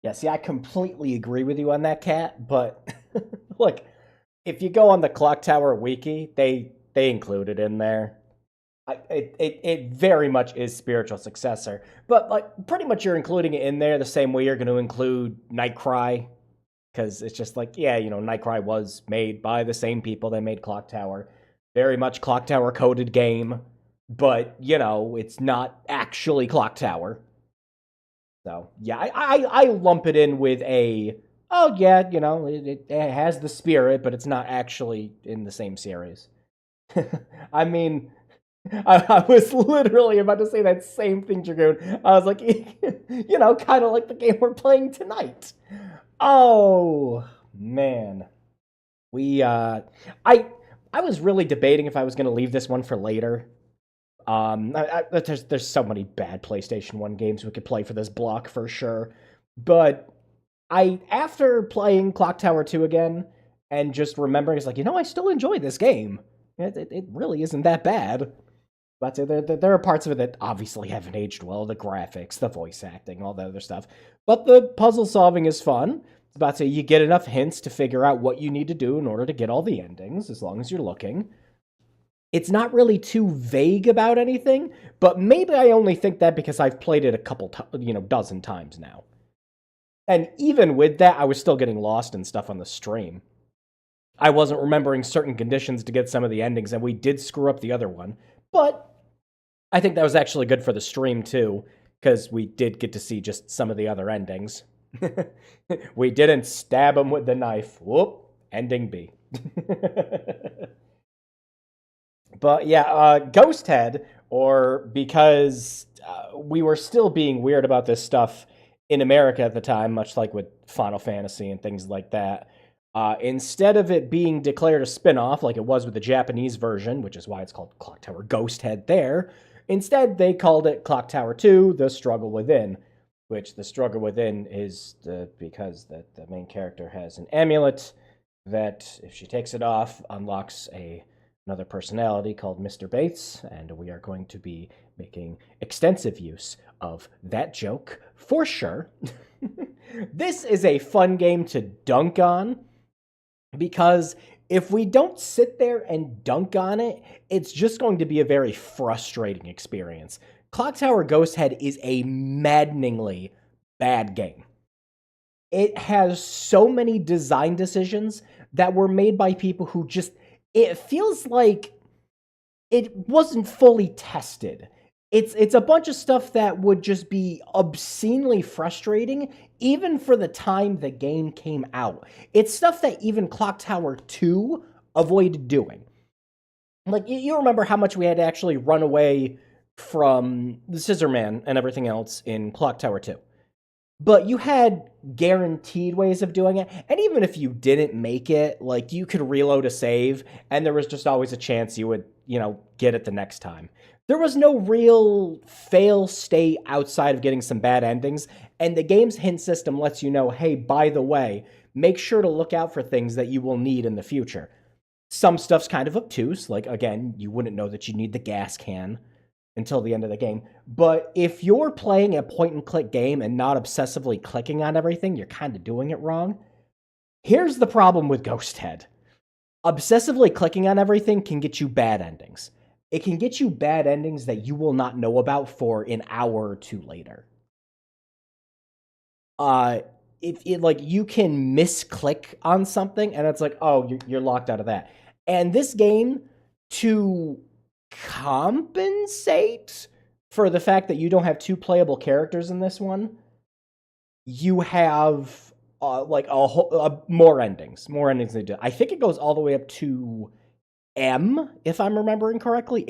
Yeah, see, I completely agree with you on that, Cat. But look, if you go on the Clock Tower wiki, they include it in there. It very much is spiritual successor, but like pretty much you're including it in there the same way you're going to include Nightcry, because it's just like, yeah, Nightcry was made by the same people that made Clock Tower. Very much Clock Tower coded game, but it's not actually Clock Tower. So yeah, I lump it in with a, oh yeah, it has the spirit, but it's not actually in the same series. I mean, I was literally about to say that same thing, Dragoon. I was like, kind of like the game we're playing tonight. Oh man, we I I was really debating if I was going to leave this one for later. There's so many bad PlayStation 1 games we could play for this block for sure. But after playing Clock Tower 2 again and just remembering, it's like, I still enjoy this game. It really isn't that bad. But there are parts of it that obviously haven't aged well. The graphics, the voice acting, all the other stuff. But the puzzle solving is fun. It's about to say you get enough hints to figure out what you need to do in order to get all the endings, as long as you're looking. It's not really too vague about anything, but maybe I only think that because I've played it a dozen times now. And even with that, I was still getting lost and stuff on the stream. I wasn't remembering certain conditions to get some of the endings, and we did screw up the other one. But I think that was actually good for the stream, too, because we did get to see just some of the other endings. We didn't stab him with the knife. Whoop, ending B. But yeah, Ghost Head, or because we were still being weird about this stuff in America at the time, much like with Final Fantasy and things like that. Instead of it being declared a spin-off like it was with the Japanese version, which is why it's called Clock Tower Ghost Head there, instead they called it Clock Tower 2, The Struggle Within, which the Struggle Within is because the main character has an amulet that, if she takes it off, unlocks another personality called Mr. Bates, and we are going to be making extensive use of that joke for sure. This is a fun game to dunk on, because if we don't sit there and dunk on it, it's just going to be a very frustrating experience. Clock Tower Ghost Head is a maddeningly bad game. It has so many design decisions that were made by people who just, it feels like it wasn't fully tested. It's a bunch of stuff that would just be obscenely frustrating, even for the time the game came out. It's stuff that even Clock Tower 2 avoided doing. Like, you remember how much we had to actually run away from the Scissor Man and everything else in Clock Tower 2. But you had guaranteed ways of doing it, and even if you didn't make it, like, you could reload a save, and there was just always a chance you would, get it the next time. There was no real fail state outside of getting some bad endings, and the game's hint system lets you know, hey, by the way, make sure to look out for things that you will need in the future. Some stuff's kind of obtuse, like, again, you wouldn't know that you need the gas can until the end of the game. But if you're playing a point and click game and not obsessively clicking on everything, you're kind of doing it wrong. Here's the problem with Ghost Head. Obsessively clicking on everything can get you bad endings. It can get you bad endings that you will not know about for an hour or two later. If it, like, you can misclick on something and it's like, oh, you're locked out of that. And this game, to compensate for the fact that you don't have two playable characters in this one, you have like more endings they do. I think it goes all the way up to M, if I'm remembering correctly.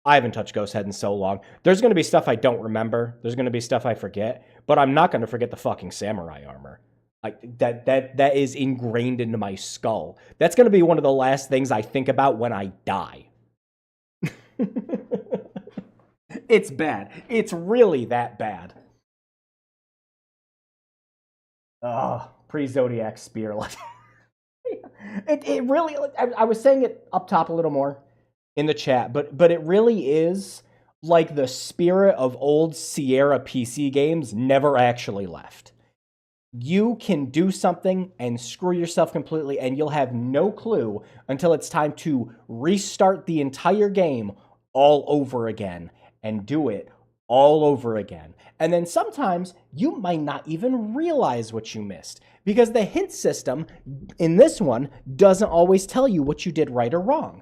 I haven't touched Ghost Head in so long. There's going to be stuff I don't remember. There's going to be stuff I forget, but I'm not going to forget the fucking samurai armor. That is ingrained into my skull. That's going to be one of the last things I think about when I die. It's bad. It's really that bad. Oh, pre-Zodiac Spear. Like, it really, I was saying it up top a little more in the chat, but it really is like the spirit of old Sierra PC games never actually left. you can do something and screw yourself completely, and you'll have no clue until it's time to restart the entire game all over again and do it all over again. And then sometimes you might not even realize what you missed because the hint system in this one doesn't always tell you what you did right or wrong.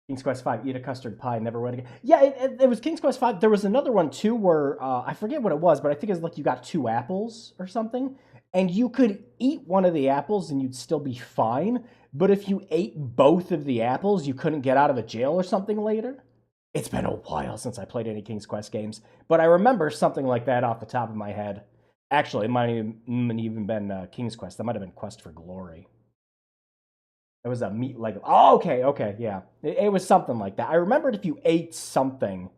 King's Quest V, eat a custard pie, never win again. Yeah, it was King's Quest V. There was another one too where I forget what it was, but I think it was like you got 2 apples or something, and you could eat one of the apples and you'd still be fine. But if you ate both of the apples, you couldn't get out of a jail or something later. It's been a while since I played any King's Quest games, but I remember something like that off the top of my head. Actually, it might even been King's Quest. That might have been Quest for Glory. It was a meat leg. Oh, okay, yeah. It was something like that. I remembered if you ate something,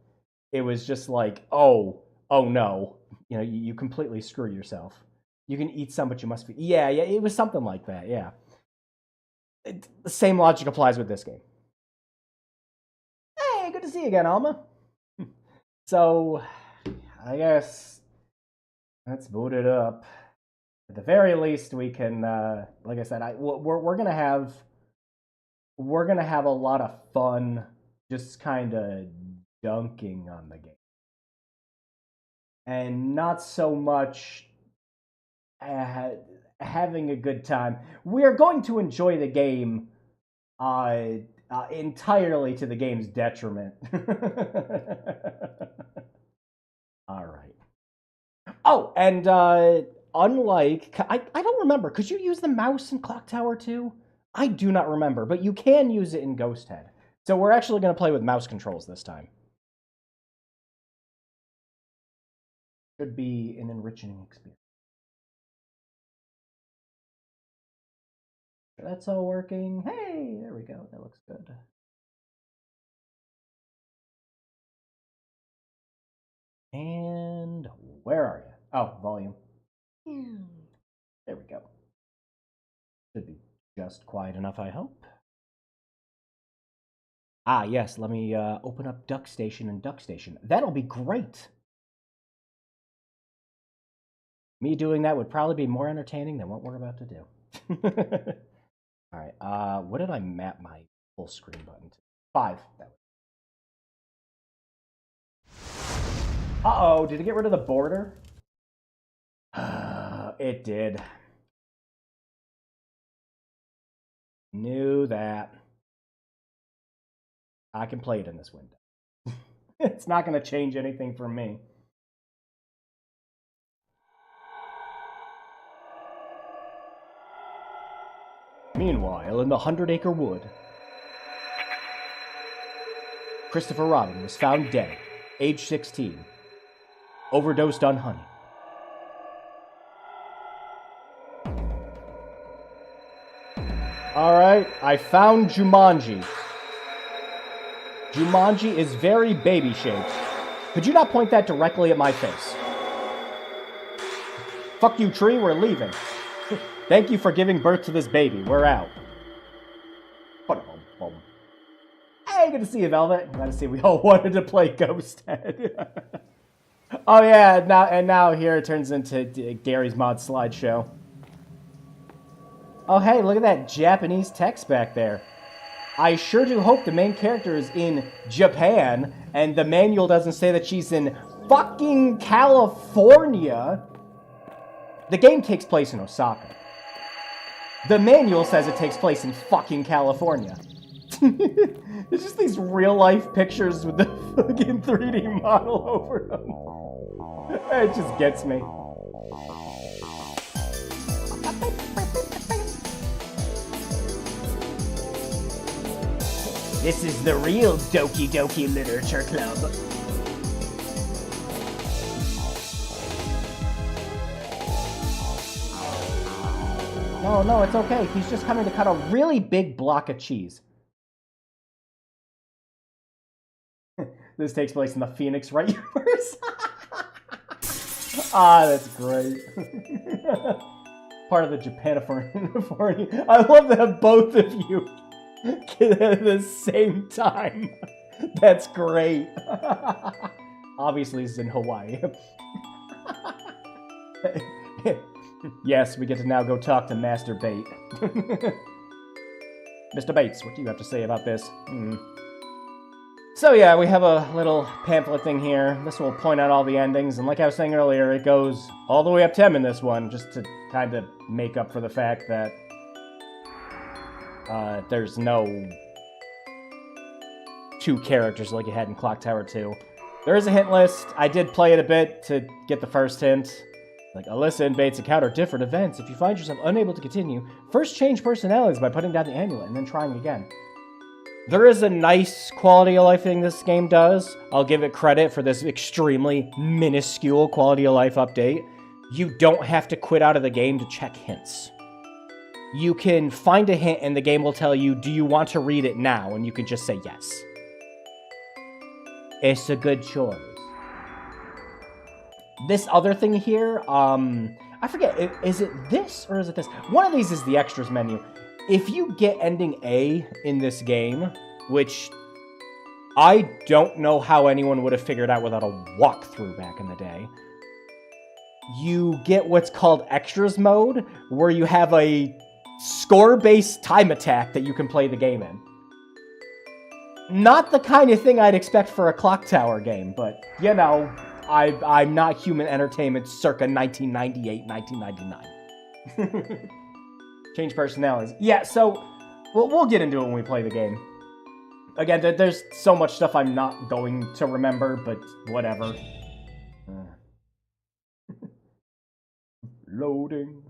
it was just like, oh no. You know, you completely screw yourself. You can eat some, but you must be. Yeah, it was something like that, yeah. The same logic applies with this game. Hey, good to see you again, Alma. So, I guess let's boot it up. At the very least, we can, like I said, we're gonna have a lot of fun just kind of dunking on the game, and not so much having a good time. We are going to enjoy the game entirely to the game's detriment. All right. Oh, and unlike, I don't remember. Could you use the mouse in Clock Tower too? I do not remember, but you can use it in Ghost Head. So we're actually going to play with mouse controls this time. Should be an enriching experience. That's all working. Hey, there we go. That looks good. And where are you? Oh, volume. There we go. Should be just quiet enough, I hope. Ah, yes, let me open up Duck Station and Duck Station. That'll be great. Me doing that would probably be more entertaining than what we're about to do. All right, what did I map my full screen button to? 5. Uh-oh, did it get rid of the border? It did. Knew that. I can play it in this window. It's not going to change anything for me. Meanwhile, in the 100-acre wood, Christopher Robin was found dead, age 16, overdosed on honey. All right, I found Jumanji. Jumanji is very baby-shaped. Could you not point that directly at my face? Fuck you, tree, we're leaving. Thank you for giving birth to this baby. We're out. Hey, good to see you, Velvet. Glad to see we all wanted to play Ghost Head. Oh yeah, now here it turns into Gary's Mod slideshow. Oh hey, look at that Japanese text back there. I sure do hope the main character is in Japan, and the manual doesn't say that she's in fucking California. The game takes place in Osaka. The manual says it takes place in fucking California. It's just these real-life pictures with the fucking 3D model over them. It just gets me. This is the real Doki Doki Literature Club. No, it's okay. He's just coming to cut a really big block of cheese. This takes place in the Phoenix Wright universe. Ah, that's great. Part of the Jap-CALIFORNIA. I love that both of you get at the same time. That's great. Obviously, this is in Hawaii. Yes, we get to now go talk to Master Bait. Mr. Bates, what do you have to say about this? So yeah, we have a little pamphlet thing here. This will point out all the endings, and like I was saying earlier, it goes all the way up to M in this one, just to kind of make up for the fact that there's no 2 characters like you had in Clock Tower 2. There is a hint list. I did play it a bit to get the first hint. Like, Alyssa and Bates encounter different events. If you find yourself unable to continue, first change personalities by putting down the amulet and then trying again. There is a nice quality of life thing this game does. I'll give it credit for this extremely minuscule quality of life update. You don't have to quit out of the game to check hints. You can find a hint and the game will tell you, do you want to read it now? And you can just say yes. It's a good choice. This other thing here, I forget, is it this or is it this? One of these is the extras menu. If you get ending A in this game, which I don't know how anyone would have figured out without a walkthrough back in the day, you get what's called extras mode, where you have a score-based time attack that you can play the game in. Not the kind of thing I'd expect for a Clock Tower game, but, you know, I'm not Human Entertainment circa 1998, 1999. Change personalities. Yeah, so we'll get into it when we play the game. Again, there's so much stuff I'm not going to remember, but whatever. Loading.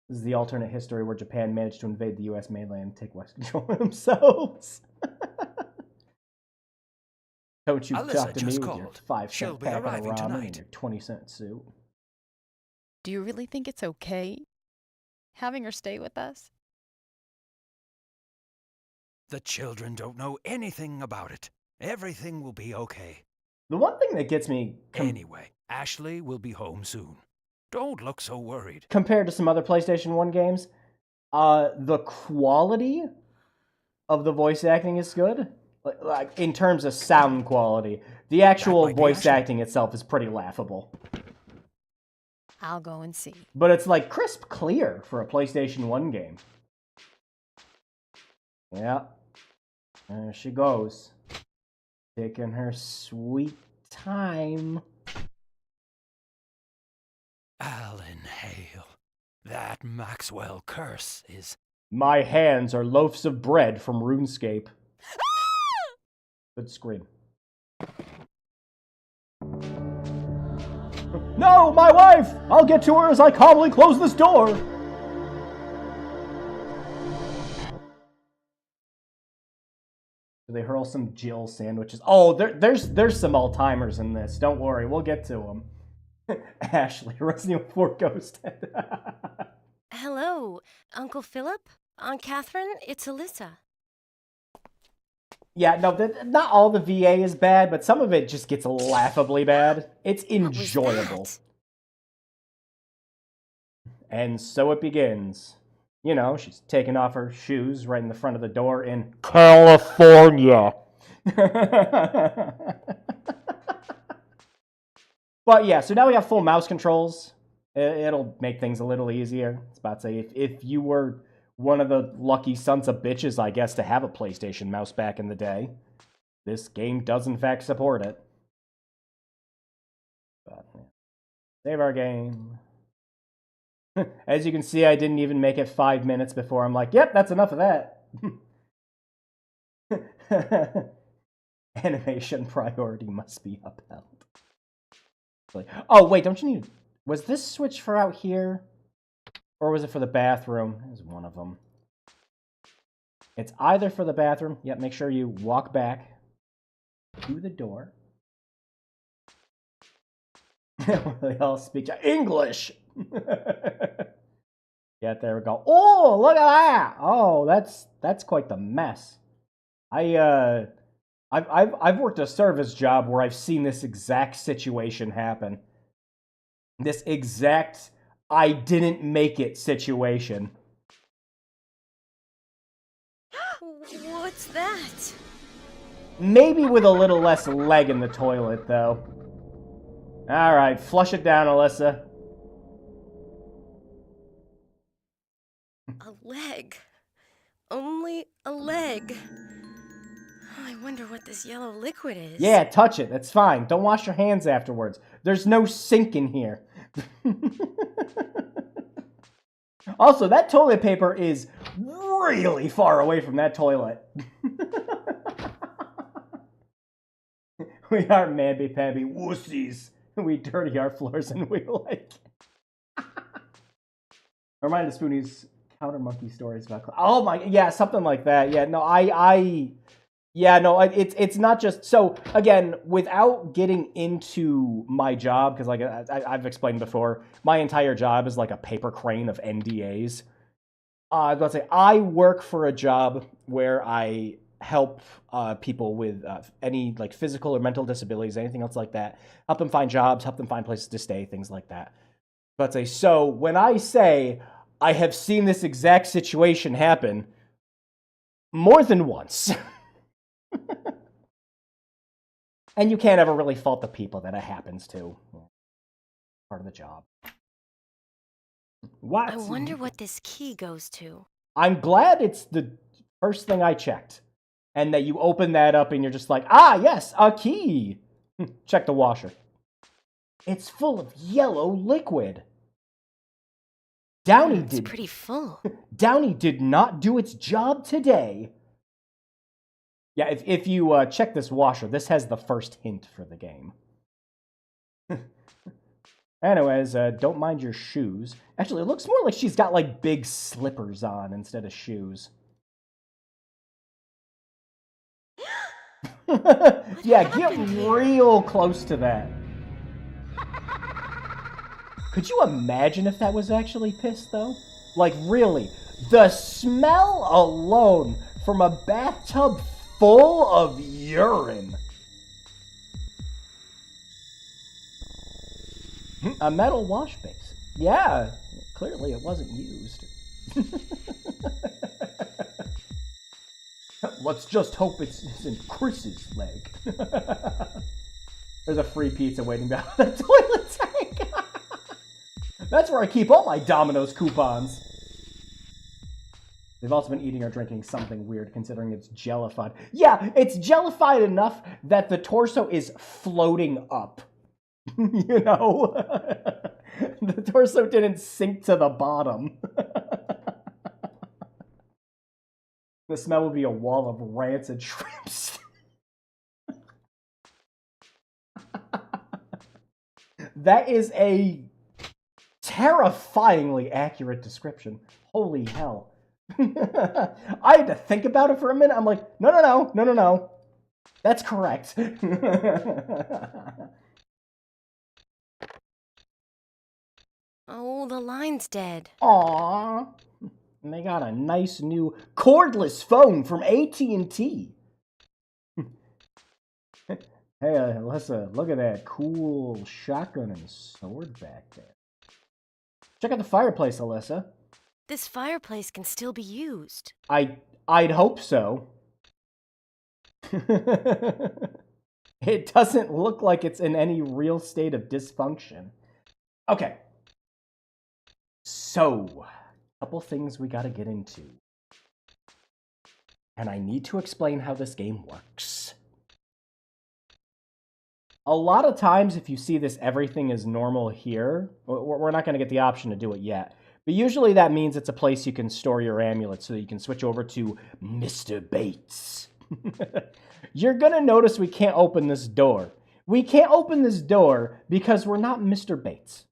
This is the alternate history where Japan managed to invade the U.S. mainland and take West control of themselves. Don't you Alyssa talk to me just with called. your 5-cent pack of ramen tonight. and your 20-cent suit. Do you really think it's okay having her stay with us? The children don't know anything about it. Everything will be okay. The one thing that gets me Anyway, Ashley will be home soon. Don't look so worried. compared to some other PlayStation 1 games, the quality of the voice acting is good. Like in terms of sound quality. The actual might be voice Ashley. acting itself is pretty laughable. I'll go and see. But it's like crisp clear for a PlayStation 1 game. Yeah. There she goes. Taking her sweet time. Alan Hale. That Maxwell curse is... My hands are loaves of bread from RuneScape. Good scream. No, my wife! I'll get to her as I calmly close this door! Do they hurl some Jill sandwiches? Oh, there's some all-timers in this. Don't worry, we'll get to them. Ashley, Resident Evil 4 Ghost. Hello, Uncle Philip? Aunt Catherine? It's Alyssa. Yeah, no, not all the VA is bad, but some of it just gets laughably bad. It's What was enjoyable. that? And so it begins. You know, she's taking off her shoes right in the front of the door in California. But yeah, so now we have full mouse controls. It'll make things a little easier. It's about to say, if you were one of the lucky sons of bitches, I guess, to have a PlayStation mouse back in the day, this game does in fact support it. But, yeah. Save our game. As you can see, I didn't even make it 5 minutes before I'm like, yep, that's enough of that. Animation priority must be upheld. Like, oh, wait, don't you need... Was this switch for out here? Or was it for the bathroom? It was one of them. It's either for the bathroom. Yep, make sure you walk back to the door. They all speak English! Yeah, there we go. Oh, look at that! Oh, that's quite the mess. I've worked a service job where I've seen this exact situation happen. This exact I didn't make it situation. What's that? Maybe with a little less leg in the toilet, though. Alright, flush it down, Alyssa. A leg. Only a leg. I wonder what this yellow liquid is. Yeah, touch it. That's fine. Don't wash your hands afterwards. There's no sink in here. Also, that toilet paper is really far away from that toilet. We are mamby-pamby wussies. We dirty our floors and we like... Remind of Spoonie's counter monkey stories about... Oh my... Yeah, something like that. Yeah, no, Yeah, no, it's not just... So, again, without getting into my job, because like I've explained before, my entire job is like a paper crane of NDAs. I was about to say, I work for a job where I help people with any like physical or mental disabilities, anything else like that. Help them find jobs, help them find places to stay, things like that. But say, so when I say I have seen this exact situation happen more than once... And you can't ever really fault the people that it happens to. Part of the job. What? I wonder what this key goes to. I'm glad it's the first thing I checked. And that you open that up and you're just like, ah, yes, a key. Check the washer. It's full of yellow liquid. It's pretty full. Downey did not do its job today. Yeah, if you check this washer, this has the first hint for the game. Anyways, don't mind your shoes. Actually, it looks more like she's got, like, big slippers on instead of shoes. Yeah, get real close to that. Could you imagine if that was actually piss, though? Like, really, the smell alone from a bathtub full of urine. A metal wash base. Yeah, clearly it wasn't used. Let's just hope it's in Chris's leg. There's a free pizza waiting behind the toilet tank. That's where I keep all my Domino's coupons. They've also been eating or drinking something weird, considering it's jellified. Yeah, it's jellified enough that the torso is floating up. You know? The torso didn't sink to the bottom. The smell would be a wall of rancid shrimps. That is a terrifyingly accurate description. Holy hell. I had to think about it for a minute. I'm like, no. That's correct. Oh, the line's dead. Aww. And they got a nice new cordless phone from AT&T. Hey, Alyssa, look at that cool shotgun and sword back there. Check out the fireplace, Alyssa. This fireplace can still be used. I'd hope so. It doesn't look like it's in any real state of dysfunction. Okay. So, a couple things we gotta get into. And I need to explain how this game works. A lot of times, if you see this everything is normal here, we're not going to get the option to do it yet. But usually that means it's a place you can store your amulet so that you can switch over to Mr. Bates. You're going to notice we can't open this door. We can't open this door because we're not Mr. Bates.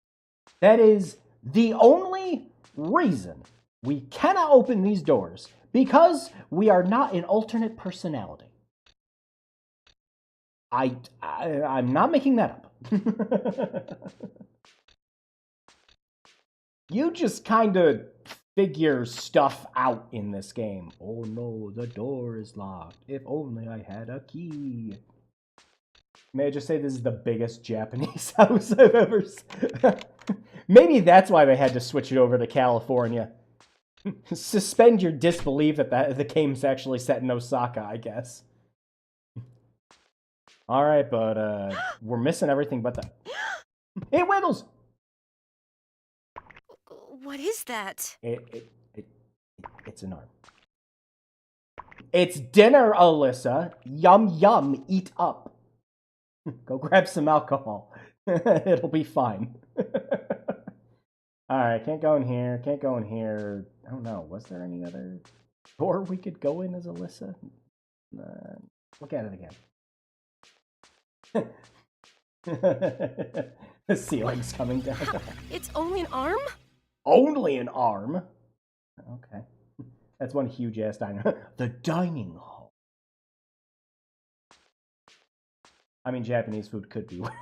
That is the only reason we cannot open these doors, because we are not an alternate personality. I'm not making that up. You just kind of figure stuff out in this game. Oh no, the door is locked. If only I had a key. May I just say this is the biggest Japanese house I've ever seen. Maybe that's why they had to switch it over to California. Suspend your disbelief that the game's actually set in Osaka, I guess. All right, but we're missing everything but the... It wiggles! What is that? It's an arm. It's dinner, Alyssa. Yum, yum, eat up. Go grab some alcohol. It'll be fine. Alright, can't go in here. Can't go in here. I don't know. Was there any other door we could go in as Alyssa? Look at it again. The ceiling's coming down. It's only an arm? Only an arm? Okay. That's one huge ass diner. The dining hall. I mean, Japanese food could be weird.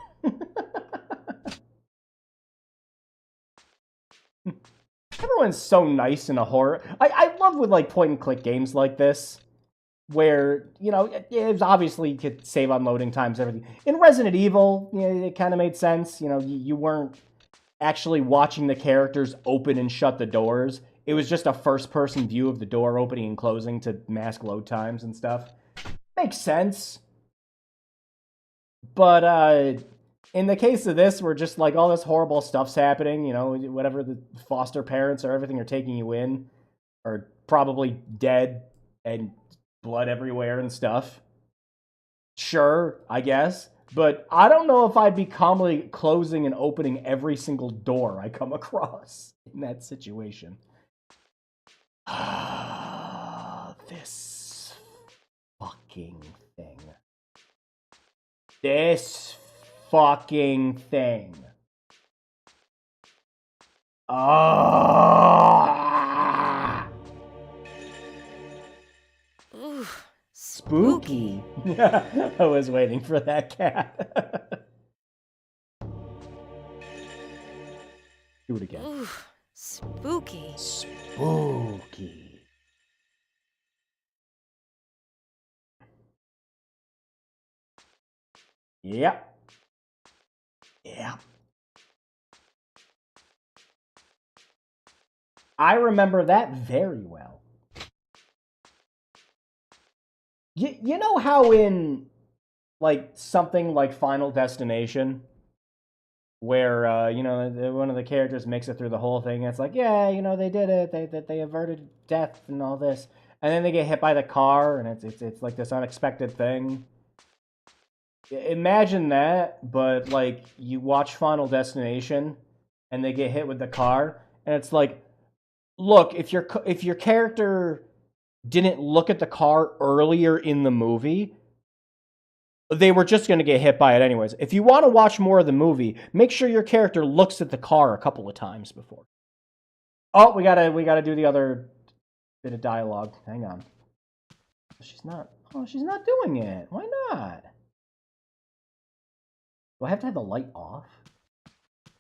Everyone's so nice in a horror. I love with like point and click games like this, where you know it's obviously you could save on loading times, everything. In Resident Evil, you know, it kind of made sense. You know, you weren't actually watching the characters open and shut the doors. It was just a first-person view of the door opening and closing to mask load times and stuff. Makes sense. But in the case of this, where just like all this horrible stuff's happening, you know, whatever the foster parents or everything are taking you in, are probably dead and blood everywhere and stuff. Sure, I guess. But I don't know if I'd be calmly closing and opening every single door I come across in that situation. This fucking thing. This fucking thing. Ah! Ooh, Spooky. I was waiting for that cat. Do it again. Ooh, spooky. Spooky. Yep. Yep. I remember that very well. You know how in, like, something like Final Destination, where, you know, one of the characters makes it through the whole thing, and it's like, yeah, you know, they did it, they averted death and all this, and then they get hit by the car, and it's like this unexpected thing. Imagine that, but, like, you watch Final Destination, and they get hit with the car, and it's like, look, if your character didn't look at the car earlier in the movie, they were just going to get hit by it anyways. If you want to watch more of the movie, make sure your character looks at the car a couple of times before. Oh, we gotta do the other bit of dialogue. Hang on. She's not doing it. Why not? Do I have to have the light off?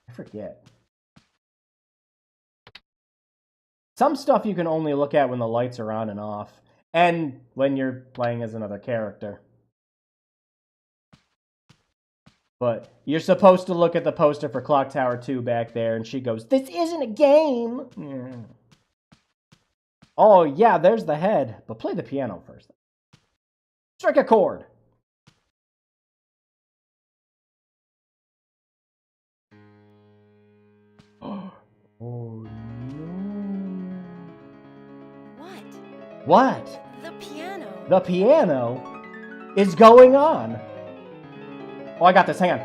I forget. Some stuff you can only look at when the lights are on and off, and when you're playing as another character. But you're supposed to look at the poster for Clock Tower 2 back there, and she goes, "This isn't a game!" Yeah. Oh, yeah, there's the head. But play the piano first. Strike a chord. Oh, no. What? The piano. The piano is going on. Oh, I got this. Hang on.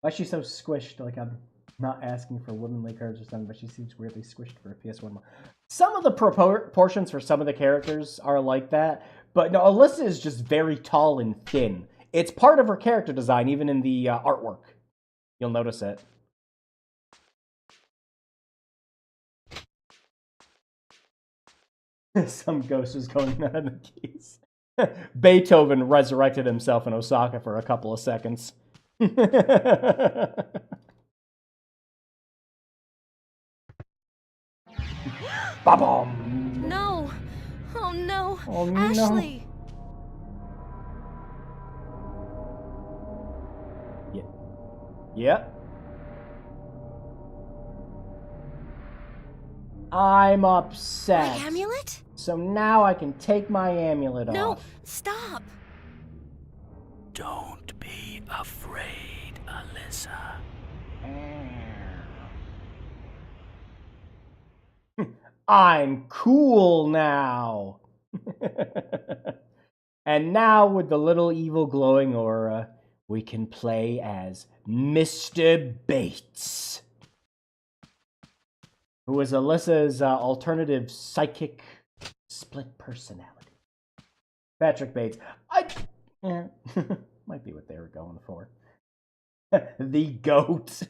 Why is she so squished? Like, I'm not asking for womanly curves or something, but she seems weirdly squished for a PS1. Some of the proportions for some of the characters are like that, but no, Alyssa is just very tall and thin. It's part of her character design, even in the artwork. You'll notice it. Some ghost was going out of the keys. Beethoven resurrected himself in Osaka for a couple of seconds. Ba-boom! No. Oh no. Oh, no. Ashley. Yep. I'm My upset. amulet? So now I can take my amulet No, off. stop. Don't be afraid, Alyssa. I'm cool now. And now with the little evil glowing aura, we can play as Mr. Bates, who is Alyssa's alternative psychic split personality. Patrick Bates. Might be what they were going for. The goat.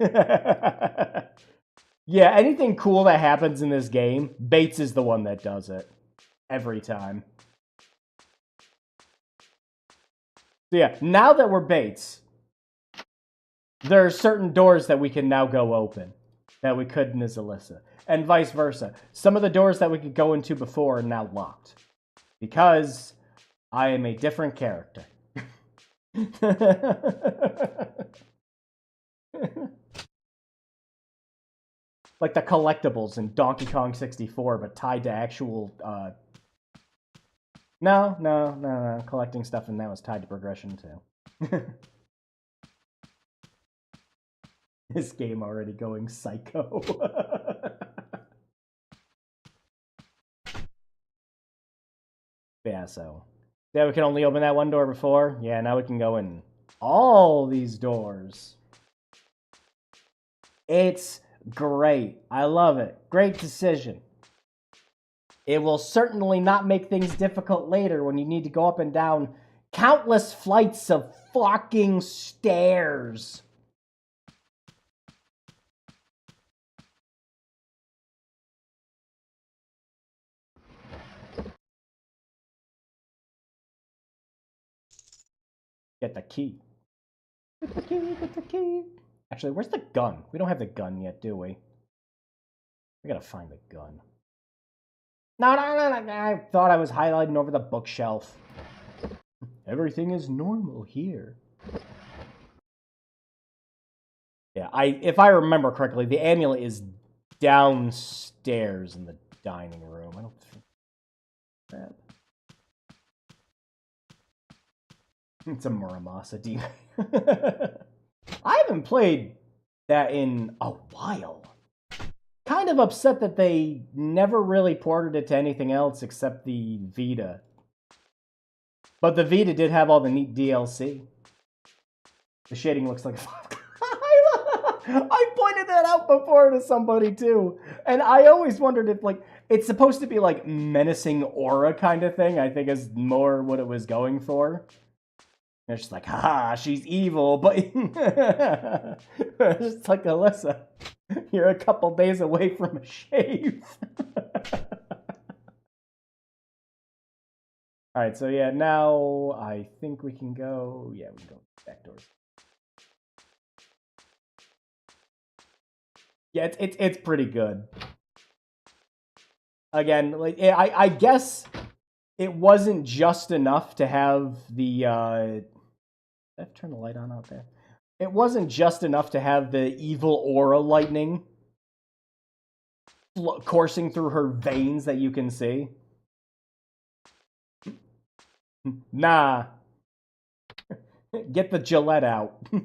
Yeah, anything cool that happens in this game, Bates is the one that does it. Every time. So yeah, now that we're Bates, there are certain doors that we can now go open that we couldn't as Alyssa. And vice versa. Some of the doors that we could go into before are now locked. Because I am a different character. Like the collectibles in Donkey Kong 64, but tied to actual... No. Collecting stuff in that was tied to progression, too. This game already going psycho. Yeah, so... Yeah, we can only open that one door before. Yeah, now we can go in all these doors. It's great. I love it. Great decision. It will certainly not make things difficult later when you need to go up and down countless flights of fucking stairs. Get the key. Get the key, get the key. Actually, where's the gun? We don't have the gun yet, do we? We gotta find the gun. No, I thought I was highlighting over the bookshelf. Everything is normal here. Yeah, if I remember correctly, the amulet is downstairs in the dining room. I don't think that. It's a Muramasa demon. I haven't played that in a while. Kind of upset that they never really ported it to anything else except the Vita. But the Vita did have all the neat DLC. The shading looks like I pointed that out before to somebody too. And I always wondered if, like, it's supposed to be like menacing aura kind of thing. I think is more what it was going for. It's just like, haha, she's evil, but it's just like, Alyssa, you're a couple days away from a shave. Alright, so yeah, now I think we can go... Yeah, we can go back doors. Yeah, it's pretty good. Again, like I guess it wasn't just enough to have the... Did I have to turn the light on out there? It wasn't just enough to have the evil aura lightning coursing through her veins that you can see. Nah. Get the Gillette out. No,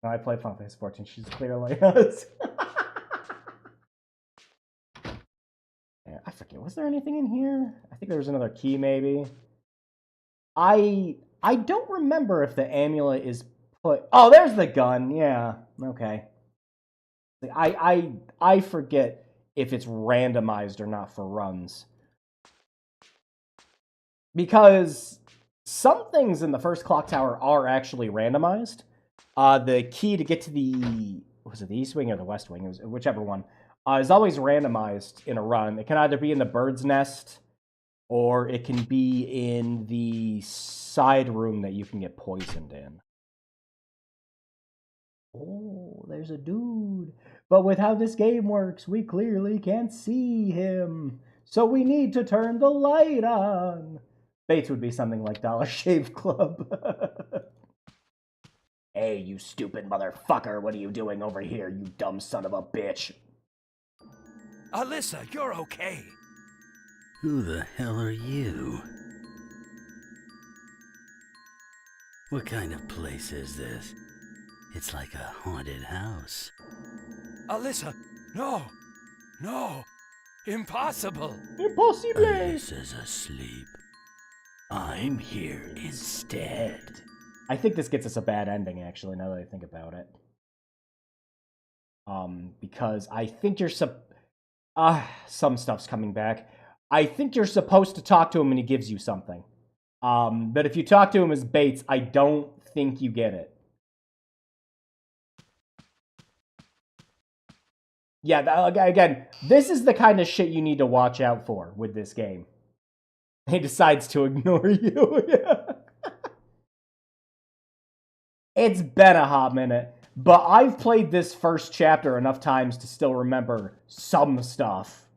I play Final Fantasy 14. She's clearly us. Yeah, I forget. Was there anything in here? I think there was another key, maybe. I don't remember if the amulet is put... Oh, there's the gun. Yeah. Okay. I forget if it's randomized or not for runs. Because some things in the first clock tower are actually randomized. The key to get to the... Was it the East Wing or the West Wing? It was whichever one. Is always randomized in a run. It can either be in the bird's nest, or it can be in the side room that you can get poisoned in. Oh, there's a dude. But with how this game works, we clearly can't see him. So we need to turn the light on. Bates would be something like Dollar Shave Club. Hey, you stupid motherfucker, what are you doing over here, you dumb son of a bitch? Alyssa, you're okay. Who the hell are you? What kind of place is this? It's like a haunted house. Alyssa, no. No. Impossible. Impossible! Alyssa's asleep. I'm here instead. I think this gets us a bad ending, actually, now that I think about it. Because I think you're some stuff's coming back. I think you're supposed to talk to him and he gives you something. But if you talk to him as Bates, I don't think you get it. Yeah, again, this is the kind of shit you need to watch out for with this game. He decides to ignore you. It's been a hot minute, but I've played this first chapter enough times to still remember some stuff.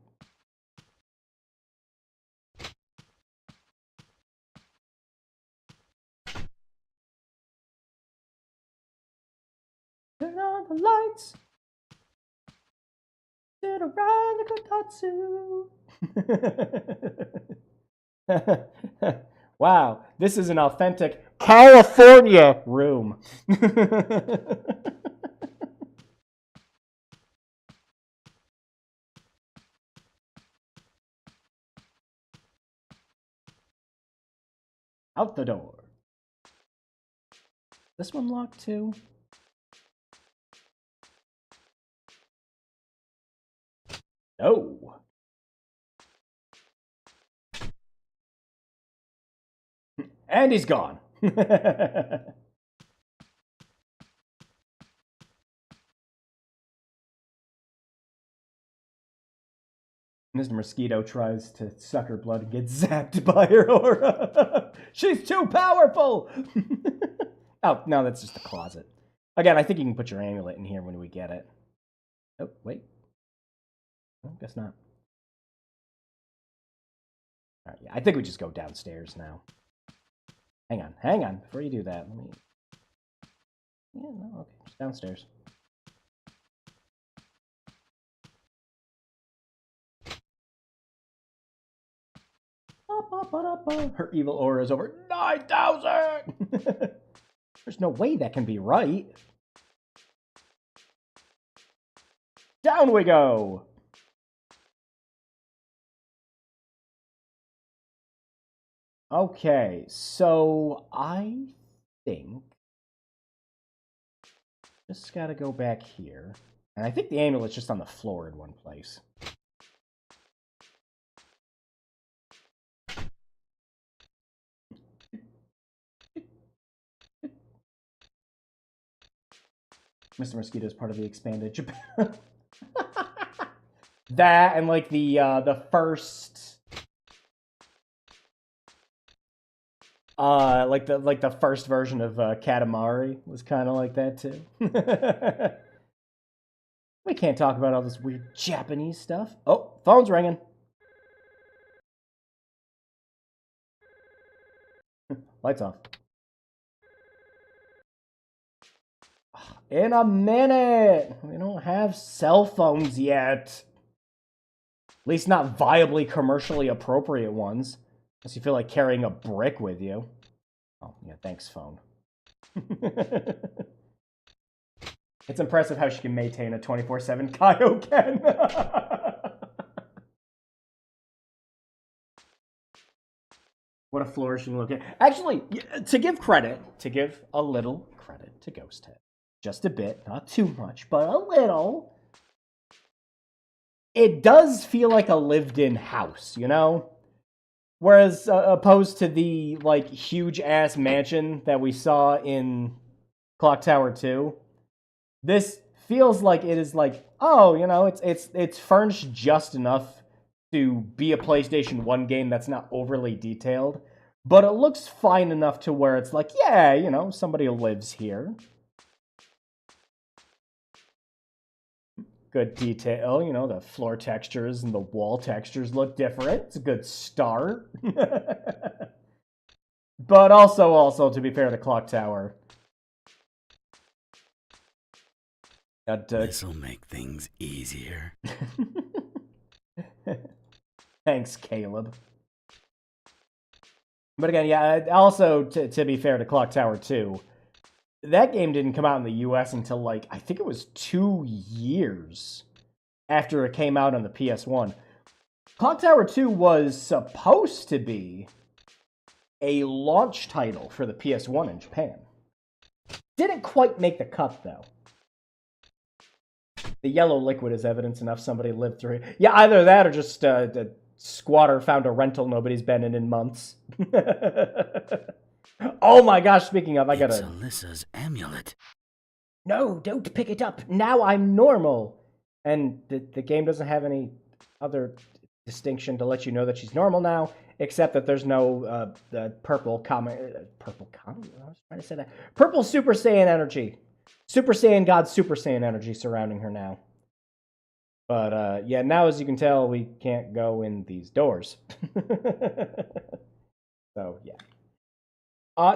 Turn on the lights. Sit around the kotatsu. Wow, this is an authentic California room. Out the door. This one locked too? No. And he's gone. Mr. Mosquito tries to suck her blood and gets zapped by her aura. She's too powerful! Oh, no, that's just a closet. Again, I think you can put your amulet in here when we get it. Oh, wait. Oh, guess not. Alright, yeah, I think we just go downstairs now. Hang on. Before you do that, let me... Yeah, no, okay, just downstairs. Her evil aura is over 9,000! There's no way that can be right. Down we go! Okay, so I think... Just gotta go back here. And I think the amulet's just on the floor in one place. Mr. Mosquito is part of the expanded Japan. That and like the first like the first version of Katamari was kind of like that too. We can't talk about all this weird Japanese stuff. Oh, phone's ringing. Lights off. In a minute! We don't have cell phones yet. At least not viably commercially appropriate ones. Unless you feel like carrying a brick with you. Oh, yeah, thanks, phone. It's impressive how she can maintain a 24/7 Kaioken. What a flourishing look. Actually, to give a little credit to Ghost Head. Just a bit, not too much, but a little. It does feel like a lived-in house, you know? Whereas, opposed to the, like, huge-ass mansion that we saw in Clock Tower 2, this feels like it is like, oh, you know, it's furnished just enough to be a PlayStation 1 game that's not overly detailed, but it looks fine enough to where it's like, yeah, you know, somebody lives here. Good detail, you know, the floor textures and the wall textures look different. It's a good start. But also, to be fair to Clock Tower, This'll make things easier. Thanks, Caleb. But again, yeah, also, to be fair to Clock Tower 2, that game didn't come out in the US until, like, I think it was 2 years after it came out on the PS1. Clock Tower 2 was supposed to be a launch title for the PS1 in Japan. Didn't quite make the cut, though. The yellow liquid is evidence enough somebody lived through it. Yeah, either that or just the squatter found a rental nobody's been in months. Oh my gosh, speaking of, I gotta... It's Alyssa's amulet. No, don't pick it up. Now I'm normal. And the game doesn't have any other distinction to let you know that she's normal now, except that there's no purple purple comet? I was trying to say that. Purple Super Saiyan energy. Super Saiyan God Super Saiyan energy surrounding her now. But yeah, now as you can tell, we can't go in these doors. So yeah.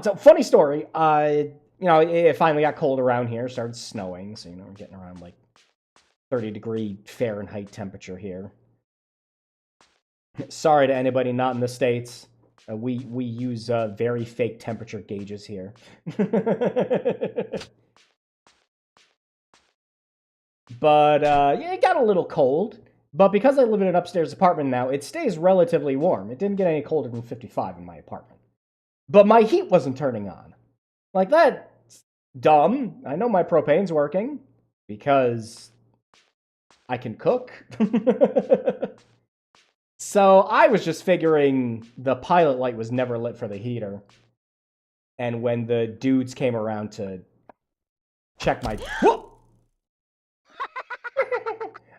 So funny story. You know, it finally got cold around here. Started snowing, so you know we're getting around like 30-degree Fahrenheit temperature here. Sorry to anybody not in the States. We use very fake temperature gauges here. But yeah, it got a little cold. But because I live in an upstairs apartment now, it stays relatively warm. It didn't get any colder than 55 in my apartment. But my heat wasn't turning on. Like, that's dumb. I know my propane's working because I can cook. So I was just figuring the pilot light was never lit for the heater. And when the dudes came around to check my... Whoa!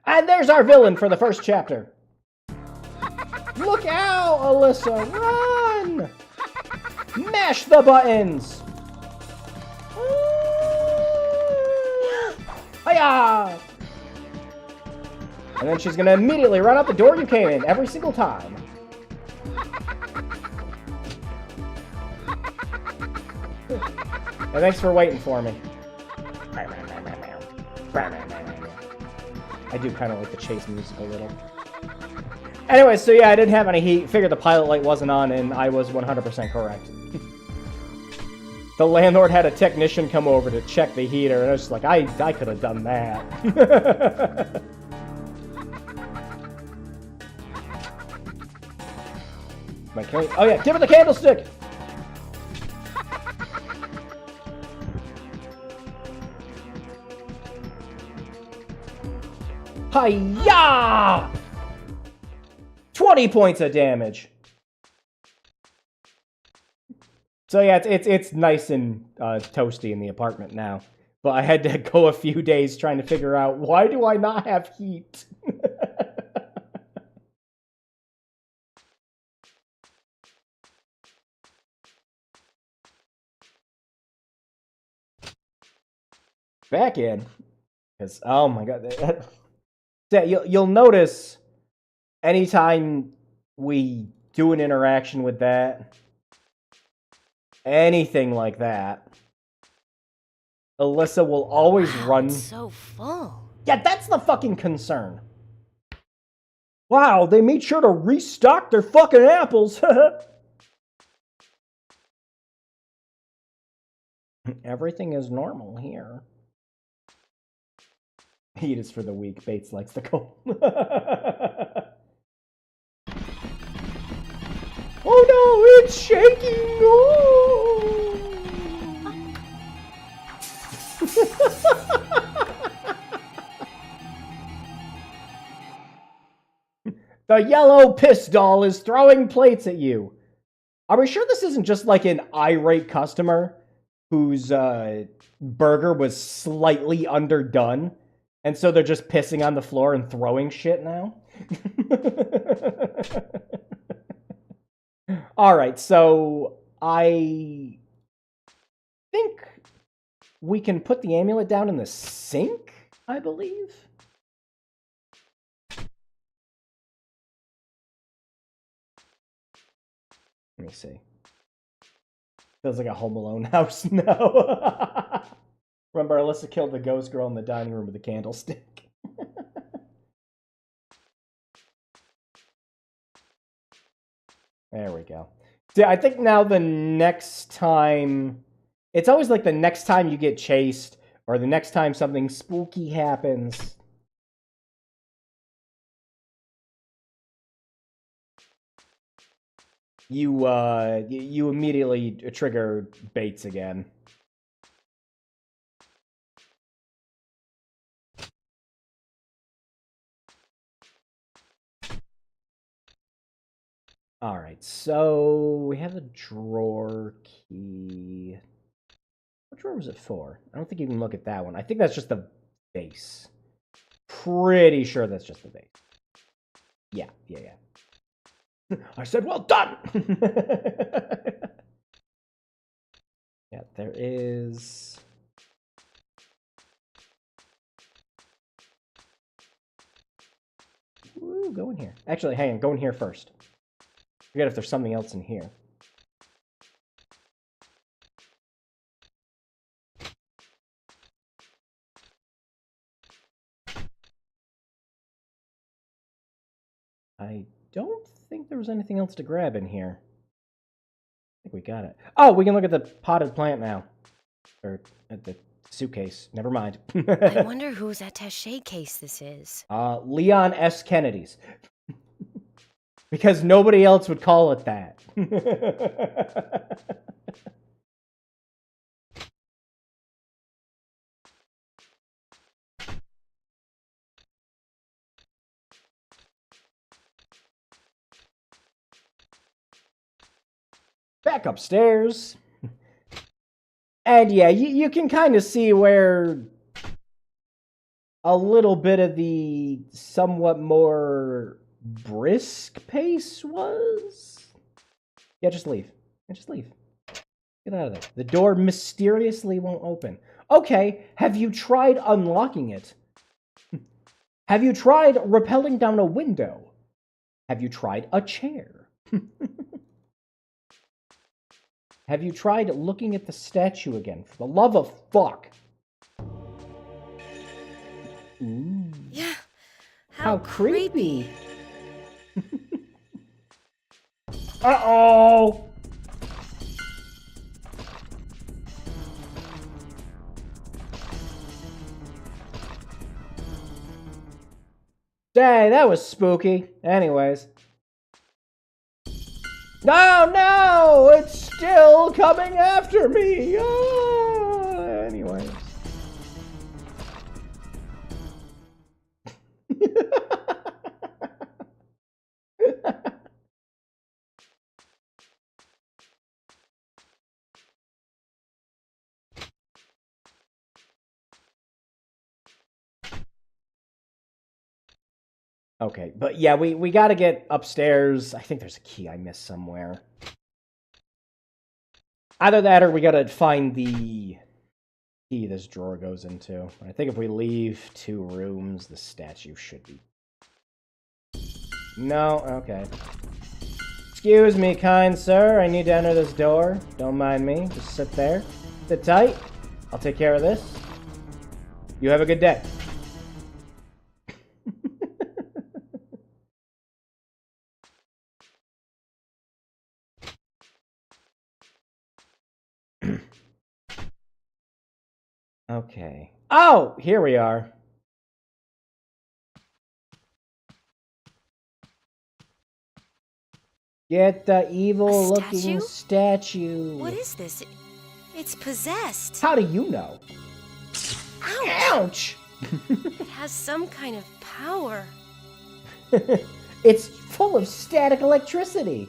And there's our villain for the first chapter. Look out, Alyssa! Run! Mash the buttons! Hiya! And then she's gonna immediately run out the door you came in every single time. And thanks for waiting for me. I do kind of like the chase music a little. Anyway, so yeah, I didn't have any heat. Figured the pilot light wasn't on, and I was 100% correct. The landlord had a technician come over to check the heater, and I was just like, I could have done that. Oh yeah, give her the candlestick! Hiya! 20 points of damage. So yeah, it's nice and toasty in the apartment now. But I had to go a few days trying to figure out, why do I not have heat? Back in. Because, oh my god. You'll notice anytime we do an interaction with that, anything like that, Alyssa will always run. It's so full. Yeah, that's the fucking concern. Wow, they made sure to restock their fucking apples. Everything is normal here. Heat is for the weak. Bates likes the cold. Oh no, it's shaking! No! The yellow piss doll is throwing plates at you. Are we sure this isn't just like an irate customer whose burger was slightly underdone? And so they're just pissing on the floor and throwing shit now? Alright, so I think we can put the amulet down in the sink, I believe? Let me see. Feels like a Home Alone house now. Remember, Alyssa killed the ghost girl in the dining room with a candlestick. There we go. See, I think now the next time... It's always like the next time you get chased, or the next time something spooky happens. You immediately trigger Bates again. Alright, so we have a drawer key. What drawer was it for? I don't think you can look at that one. I think that's just the base. Pretty sure that's just the base. Yeah. I said, well done! Yeah, there is... Ooh, go in here. Actually, hang on, go in here first. Forget if there's something else in here. I don't think there was anything else to grab in here. I think we got it. Oh, we can look at the potted plant now. Or at the suitcase. Never mind. I wonder whose attaché case this is. Leon S. Kennedy's. Because nobody else would call it that. Back upstairs. And yeah, you can kind of see where a little bit of the somewhat more brisk pace was. Yeah, just leave. Just leave. Get out of there. The door mysteriously won't open. Okay, have you tried unlocking it? Have you tried rappelling down a window? Have you tried a chair? Have you tried looking at the statue again? For the love of fuck. Ooh. Yeah. How creepy. Uh-oh. Dang, that was spooky. Anyways. No, it's still coming after me. Oh, anyways. Okay, but yeah, we gotta get upstairs. I think there's a key I missed somewhere. Either that or we gotta find the key this drawer goes into. I think if we leave 2 rooms, the statue should be... No? Okay. Excuse me, kind sir. I need to enter this door. Don't mind me. Just sit there. Sit tight. I'll take care of this. You have a good day. Okay. Oh, here we are. Get the evil-looking statue. What is this? It's possessed. How do you know? Ouch! Ouch! It has some kind of power. It's full of static electricity.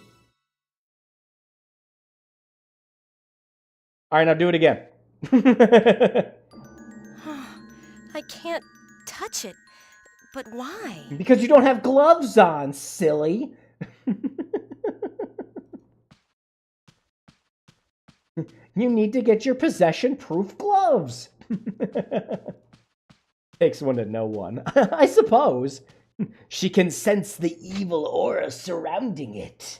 All right, now do it again. I can't touch it. But why? Because you don't have gloves on, silly. You need to get your possession-proof gloves. Takes one to know one. I suppose. She can sense the evil aura surrounding it.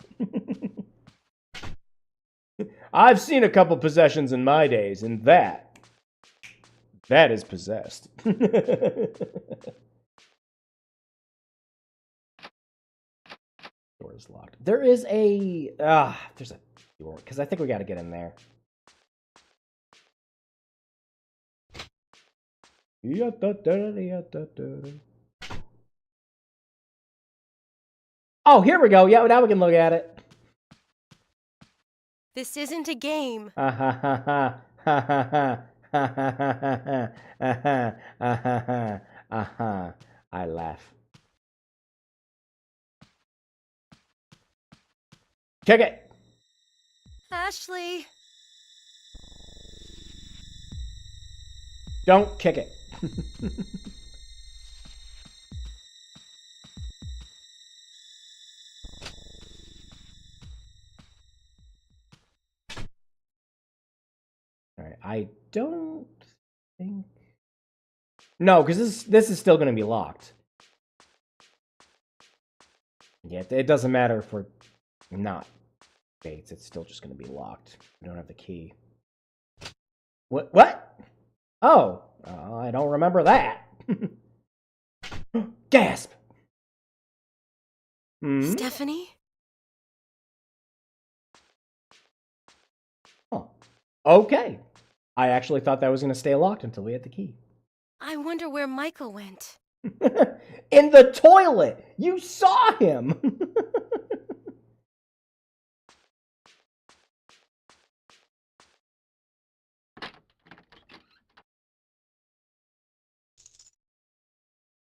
I've seen a couple possessions in my days, and that That is possessed. Door is locked. There is a there's a door because I think we got to get in there. Oh, here we go. Yeah, now we can look at it. This isn't a game. I laugh. Kick it. Ashley. Don't kick it. All right, I don't think. No, because this is still going to be locked. Yeah, it doesn't matter if we're not Bates. It's still just going to be locked. We don't have the key. What? Oh, I don't remember that. Gasp. Stephanie? Oh, okay. I actually thought that was going to stay locked until we had the key. I wonder where Michael went. In the toilet. You saw him.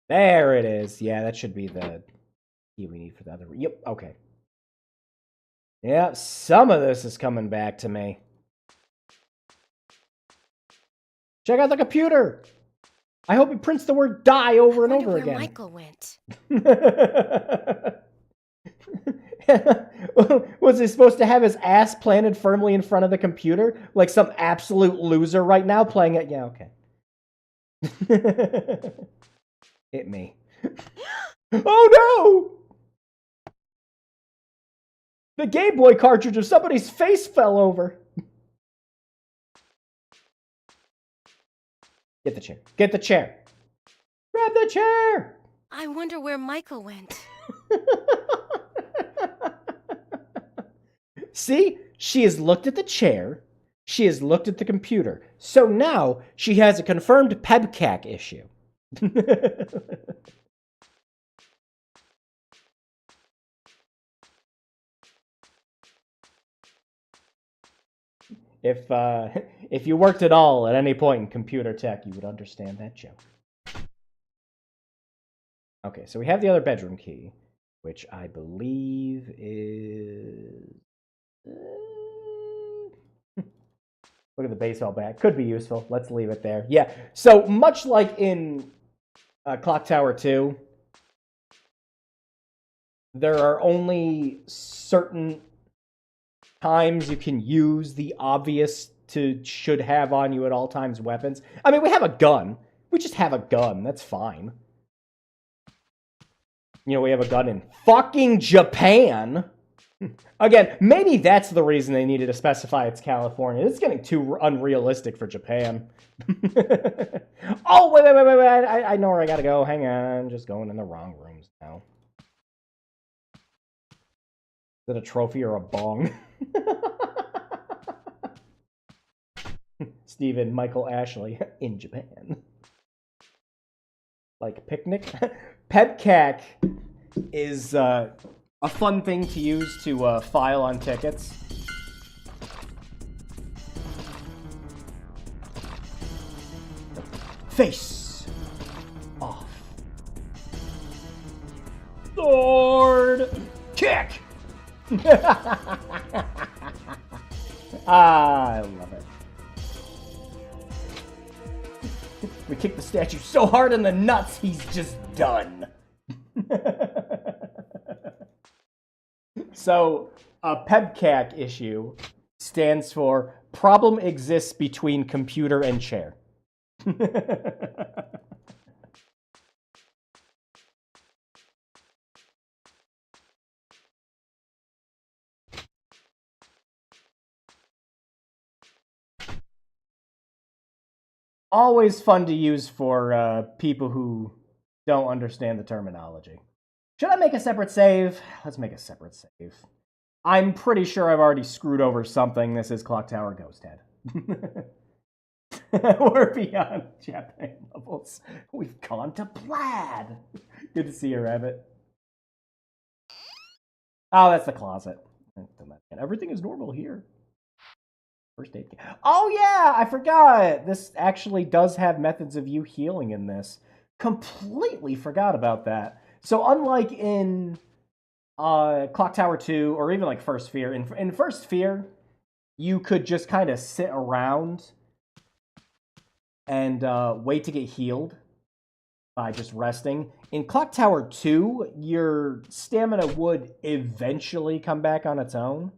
There it is. Yeah, that should be the key we need for the other. Yep, okay. Yeah, some of this is coming back to me. Check out the computer. I hope it prints the word die over and over again. Where Michael went. Was he supposed to have his ass planted firmly in front of the computer? Like some absolute loser right now playing it? Yeah, okay. Hit me. Oh no! The Game Boy cartridge of somebody's face fell over. Get the chair. Get the chair. Grab the chair. I wonder where Michael went. See? She has looked at the chair. She has looked at the computer. So now she has a confirmed PEBCAC issue. If you worked at all at any point in computer tech, you would understand that joke. Okay, so we have the other bedroom key, which I believe is. Look at the baseball bat. Could be useful. Let's leave it there. Yeah. So much like in Clock Tower 2, there are only certain times you can use the obvious to should have on you at all times weapons. I mean, we have a gun. We just have a gun. That's fine. You know, we have a gun in fucking Japan. Again, maybe that's the reason they needed to specify it's California. It's getting too unrealistic for Japan. Oh, wait. I know where I gotta go. Hang on. I'm just going in the wrong rooms now. Is it a trophy or a bong? Stephen Michael Ashley in Japan. Like picnic? PEBCAC is a fun thing to use to file on tickets. Face off. Sword kick. I love it. We kick the statue so hard in the nuts, he's just done. So, a PEBCAC issue stands for problem exists between computer and chair. Always fun to use for people who don't understand the terminology. Should I make a separate save? Let's make a separate save. I'm pretty sure I've already screwed over something. This is Clock Tower Ghost Head. We're beyond Japan levels. We've gone to Plaid. Good to see you, Rabbit. Oh, that's the closet. Everything is normal here. First aid kit. Oh, yeah, I forgot. This actually does have methods of you healing in this. Completely forgot about that. So unlike in Clock Tower 2, or even like First Fear, in First Fear, you could just kind of sit around and wait to get healed by just resting. In Clock Tower 2, your stamina would eventually come back on its own.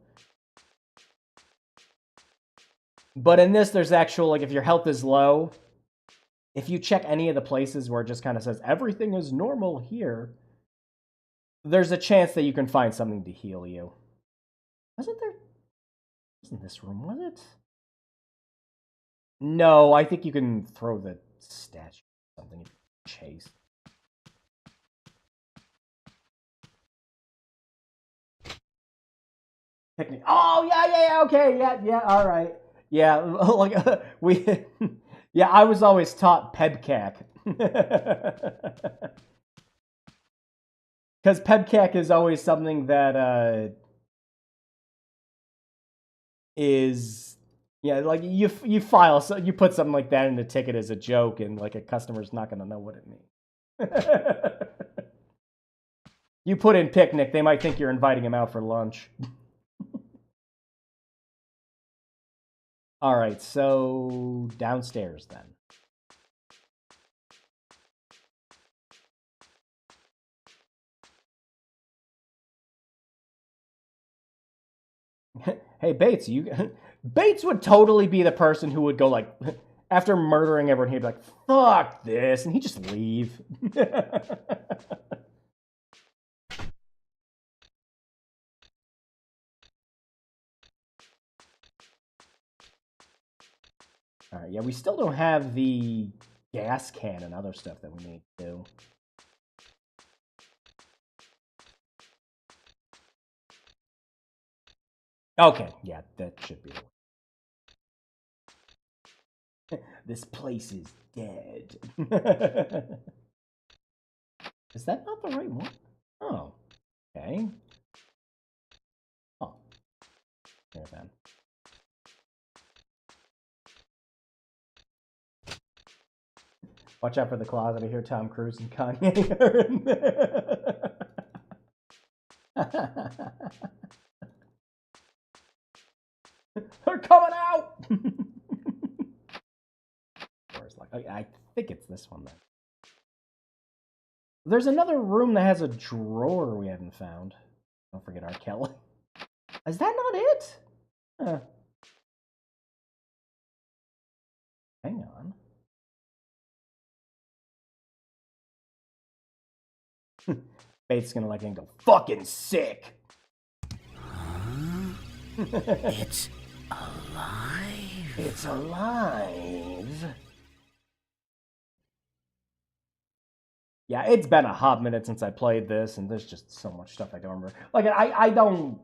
But in this, there's actual, like, if your health is low, if you check any of the places where it just kind of says, everything is normal here, there's a chance that you can find something to heal you. Wasn't this room, was it? No, I think you can throw the statue or something and chase. Picnic. Oh, yeah, okay, yeah, all right. Yeah, like, yeah, I was always taught PEBCAC. Because PEBCAC is always something that is, yeah, like you file, so you put something like that in the ticket as a joke, and like a customer's not going to know what it means. You put in picnic, they might think you're inviting him out for lunch. All right, so downstairs then. Hey, Bates, Bates would totally be the person who would go like, after murdering everyone, he'd be like, fuck this, and he'd just leave. All right, yeah, we still don't have the gas can and other stuff that we need to do. Okay, yeah, that should be the one. This place is dead. Is that not the right one? Oh, okay. Oh, there then. Watch out for the closet. I hear Tom Cruise and Kanye are in there. They're coming out! I think it's this one then. There's another room that has a drawer we haven't found. Don't forget R. Kelly. Is that not it? Hang on. Bates gonna like and go fucking sick. Huh? It's alive. It's alive. Yeah, it's been a hot minute since I played this, and there's just so much stuff I don't remember. Like, I don't...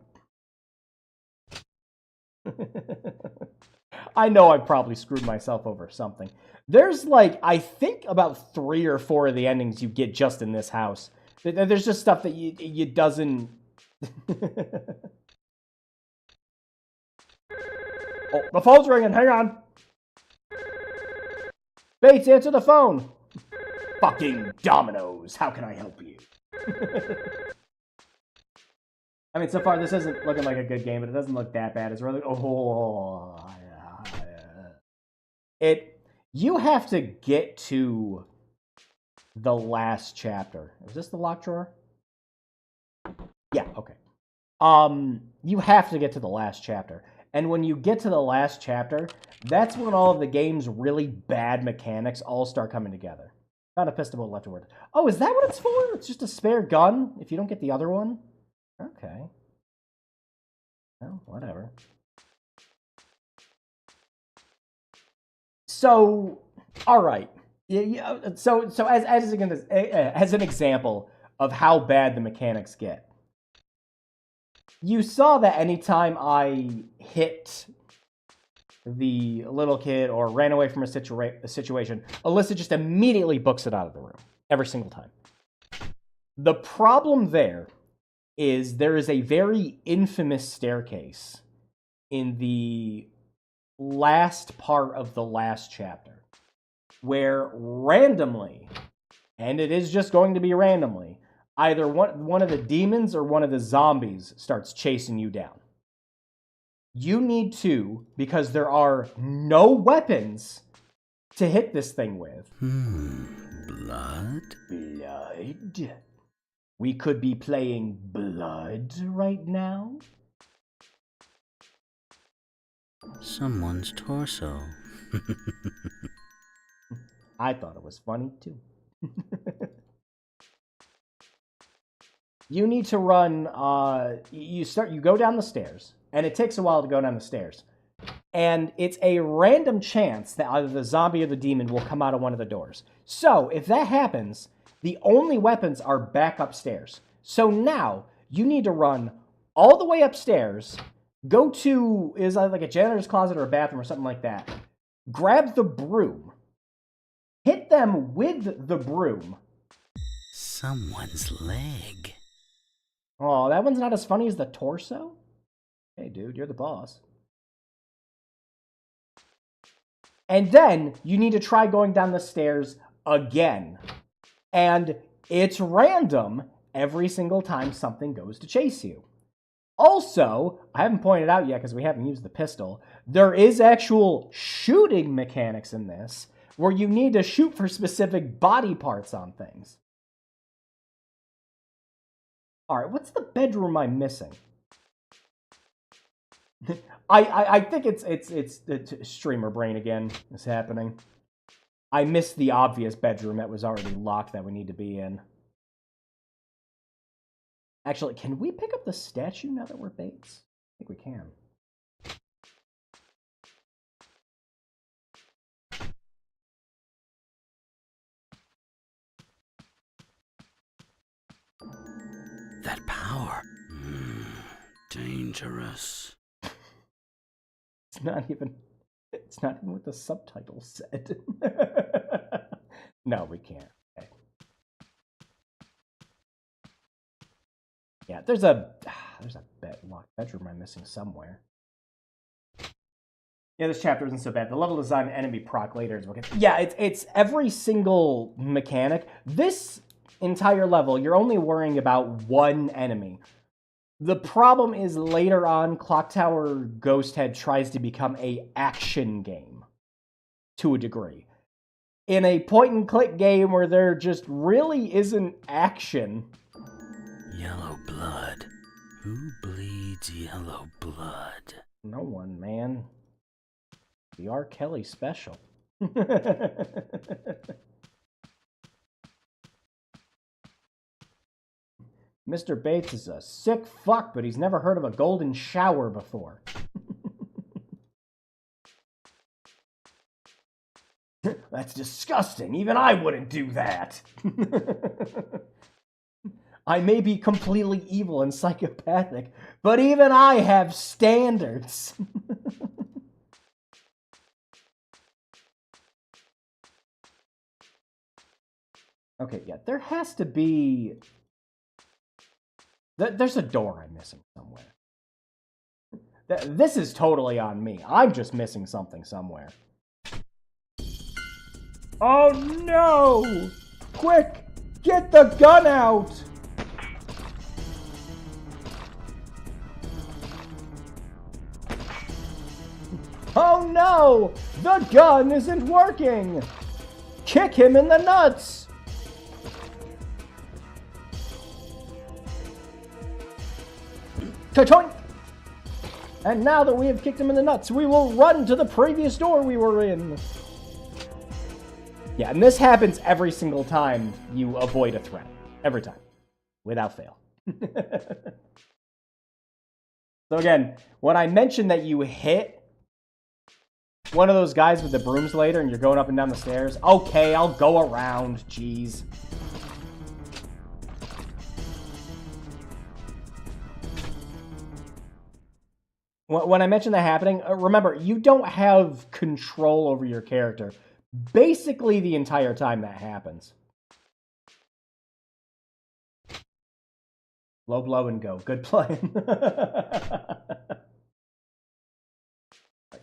I know I probably screwed myself over something. There's, like, I think about 3 or 4 of the endings you get just in this house. There's just stuff that you doesn't... Oh, the phone's ringing. Hang on. Bates, answer the phone. Fucking Dominoes. How can I help you? I mean, so far this isn't looking like a good game, but it doesn't look that bad. It's really... Oh, you have to get to the last chapter. Is this the lock drawer? Yeah, okay. You have to get to the last chapter. And when you get to the last chapter, that's when all of the game's really bad mechanics all start coming together. Found a pistol left word. Oh, is that what it's for? It's just a spare gun if you don't get the other one? Okay. Well, whatever. So, All right. Yeah, so as an example of how bad the mechanics get, you saw that anytime I hit the little kid or ran away from a situation, Alyssa just immediately books it out of the room every single time. The problem there is a very infamous staircase in the last part of the last chapter where randomly, and it is just going to be randomly, either one of the demons or one of the zombies starts chasing you down. You need to, because there are no weapons to hit this thing with. Blood? Blood? We could be playing Blood right now? Someone's torso. I thought it was funny too. You need to run, you go down the stairs, and it takes a while to go down the stairs. And it's a random chance that either the zombie or the demon will come out of one of the doors. So, if that happens, the only weapons are back upstairs. So now, you need to run all the way upstairs, go to, is like a janitor's closet or a bathroom or something like that, grab the broom, hit them with the broom. Someone's leg. Oh, that one's not as funny as the torso? Hey, dude, you're the boss. And then you need to try going down the stairs again. And it's random every single time something goes to chase you. Also, I haven't pointed out yet because we haven't used the pistol, there is actual shooting mechanics in this where you need to shoot for specific body parts on things. All right, what's the bedroom I'm missing? I think it's streamer brain again is happening. I missed the obvious bedroom that was already locked that we need to be in. Actually, can we pick up the statue now that we're Bates? I think we can. That power. Dangerous. It's not even what the subtitles said. No, we can't. Okay. Yeah, there's a locked bedroom I'm missing somewhere. Yeah, this chapter isn't so bad. The level design, enemy proc later is okay. Yeah, it's every single mechanic. This entire level, you're only worrying about one enemy. The problem is later on, Clock Tower Ghost Head tries to become a action game to a degree. In a point-and-click game where there just really isn't action. Yellow blood. Who bleeds yellow blood? No one, man. The R. Kelly special. Mr. Bates is a sick fuck, but he's never heard of a golden shower before. That's disgusting. Even I wouldn't do that. I may be completely evil and psychopathic, but even I have standards. Okay, yeah, there has to be... There's a door I'm missing somewhere. This is totally on me. I'm just missing something somewhere. Oh no! Quick! Get the gun out! Oh no! The gun isn't working! Kick him in the nuts! Ka-choink! And now that we have kicked him in the nuts, we will run to the previous door we were in. Yeah, and this happens every single time you avoid a threat. Every time. Without fail. So again, when I mentioned that you hit one of those guys with the brooms later and you're going up and down the stairs? Okay, I'll go around. Jeez. When I mention that happening, remember, you don't have control over your character basically the entire time that happens. Low blow and go. Good play.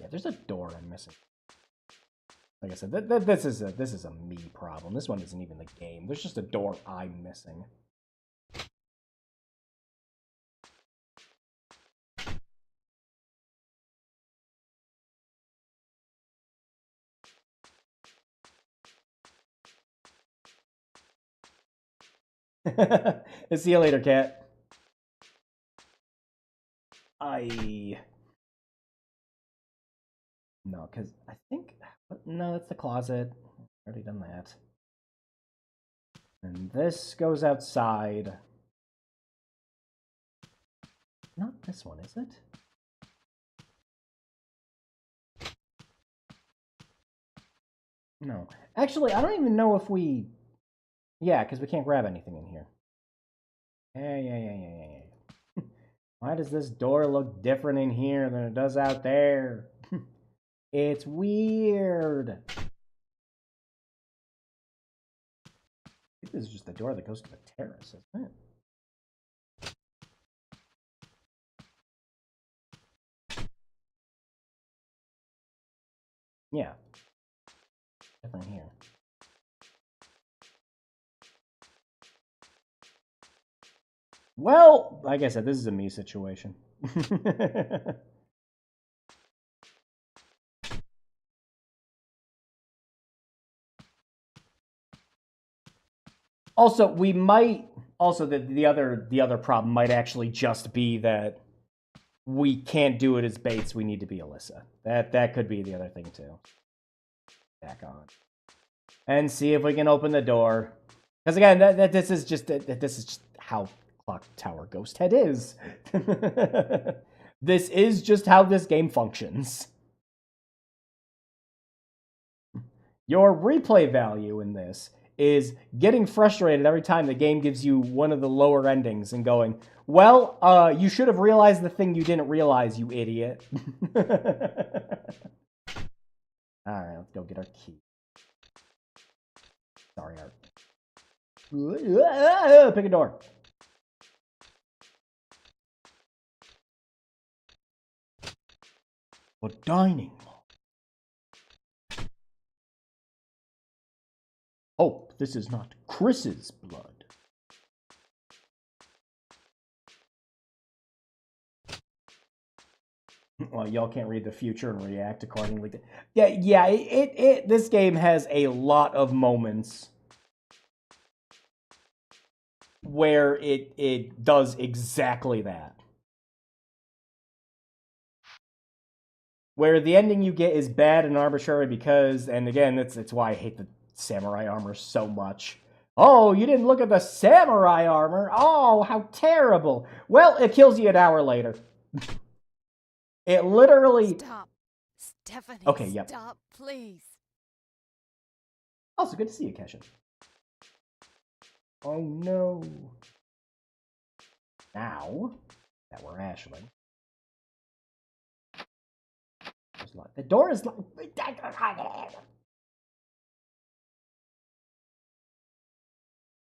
Yeah, there's a door I'm missing. Like I said, this is a me problem. This one isn't even the game. There's just a door I'm missing. See you later, cat. No, because I think... No, that's the closet. Already done that. And this goes outside. Not this one, is it? No. Actually, I don't even know if we... Yeah, because we can't grab anything in here. Yeah. Why does this door look different in here than it does out there? It's weird. I think this is just the door that goes to the terrace, isn't it? Yeah. Definitely here. Well, like I said, this is a me situation. Also, we might also the other problem might actually just be that we can't do it as Bates. We need to be Alyssa. That could be the other thing too. Back on, and see if we can open the door. Because again, this is just how Clock Tower Ghost Head is. This is just how this game functions. Your replay value in this is getting frustrated every time the game gives you one of the lower endings and going, well, you should have realized the thing you didn't realize, you idiot. Alright, let's go get our key. Sorry, Art. Pick a door. A dining hall. Hope this is not Chris's blood. Well, y'all can't read the future and react accordingly. Yeah. This game has a lot of moments where it does exactly that. Where the ending you get is bad and arbitrary because, and again, it's why I hate the samurai armor so much. Oh, you didn't look at the samurai armor? Oh, how terrible. Well, it kills you an hour later. It literally... Stop. Stephanie, okay, yep. Stop, please. Also, good to see you, Kesha. Oh, no. Now that we're Ashling. The door is locked. I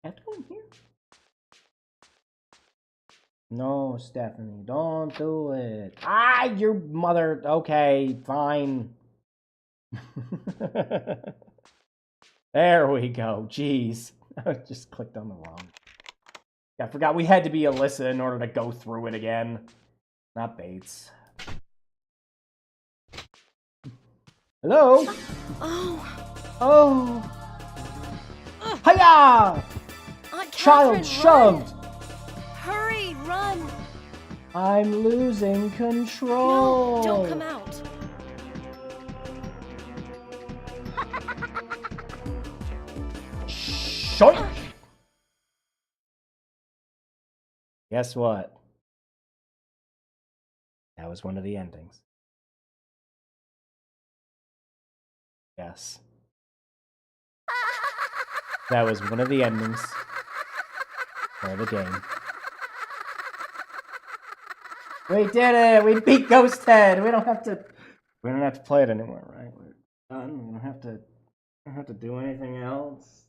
have to go in here? No, Stephanie, don't do it. Ah, your mother. Okay, fine. There we go. Jeez. I just clicked on the wrong. I forgot we had to be Alyssa in order to go through it again. Not Bates. Hello? Oh. Hiya! Aunt Child Catherine, shoved! Run. Hurry, run! I'm losing control. No, don't come out. Shoink! Guess what? That was one of the endings. Yes. That was one of the endings for the game. We did it! We beat Ghost Head! We don't have to play it anymore, right? We're done. We don't have to do anything else.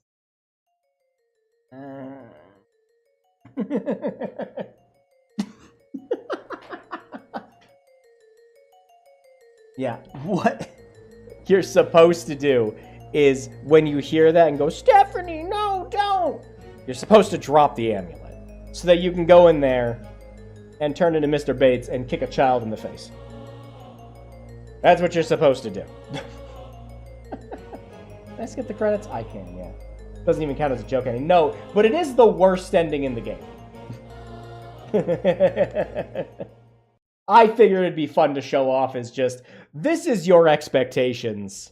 Yeah, what you're supposed to do is when you hear that and go, Stephanie, no, don't! You're supposed to drop the amulet so that you can go in there and turn into Mr. Bates and kick a child in the face. That's what you're supposed to do. Can I skip the credits? I can, yeah. Doesn't even count as a joke ending. No, but it is the worst ending in the game. I figured it'd be fun to show off as just, this is your expectations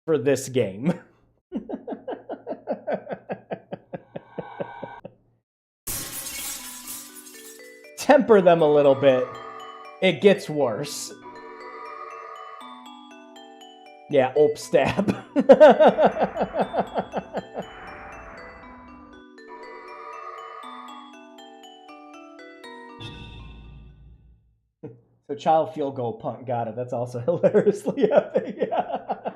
for this game. Temper them a little bit. It gets worse. Yeah, stab. So child field goal punt, got it. That's also hilariously epic. Yeah.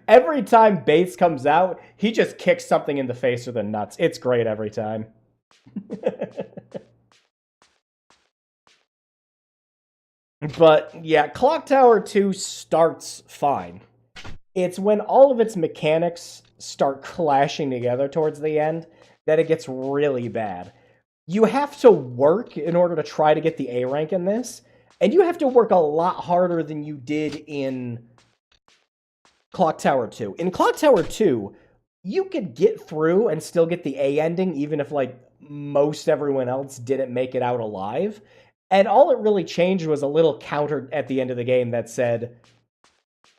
Every time Bates comes out, he just kicks something in the face or the nuts. It's great every time. But yeah, Clock Tower 2 starts fine. It's when all of its mechanics start clashing together towards the end that it gets really bad. You have to work in order to try to get the A rank in this, and you have to work a lot harder than you did in Clock Tower 2. In Clock Tower 2, you could get through and still get the A ending, even if, like, most everyone else didn't make it out alive. And all it really changed was a little counter at the end of the game that said,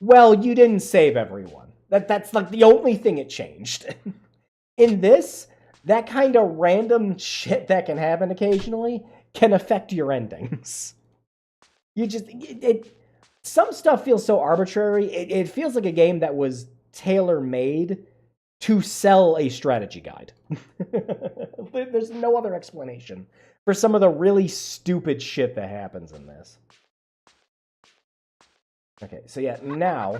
well, you didn't save everyone. That's like the only thing it changed. In this, that kind of random shit that can happen occasionally can affect your endings. You just... some stuff feels so arbitrary. It feels like a game that was tailor-made to sell a strategy guide. There's no other explanation for some of the really stupid shit that happens in this. Okay, so yeah, now...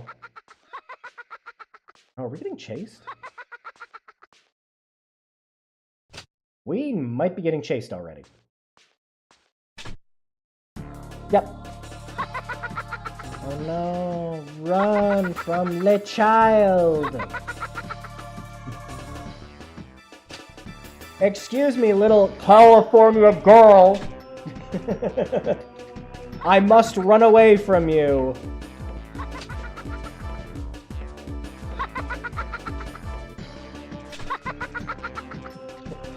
Oh, are we getting chased? We might be getting chased already. Yep. Oh no, run from the child! Excuse me, little California girl. I must run away from you.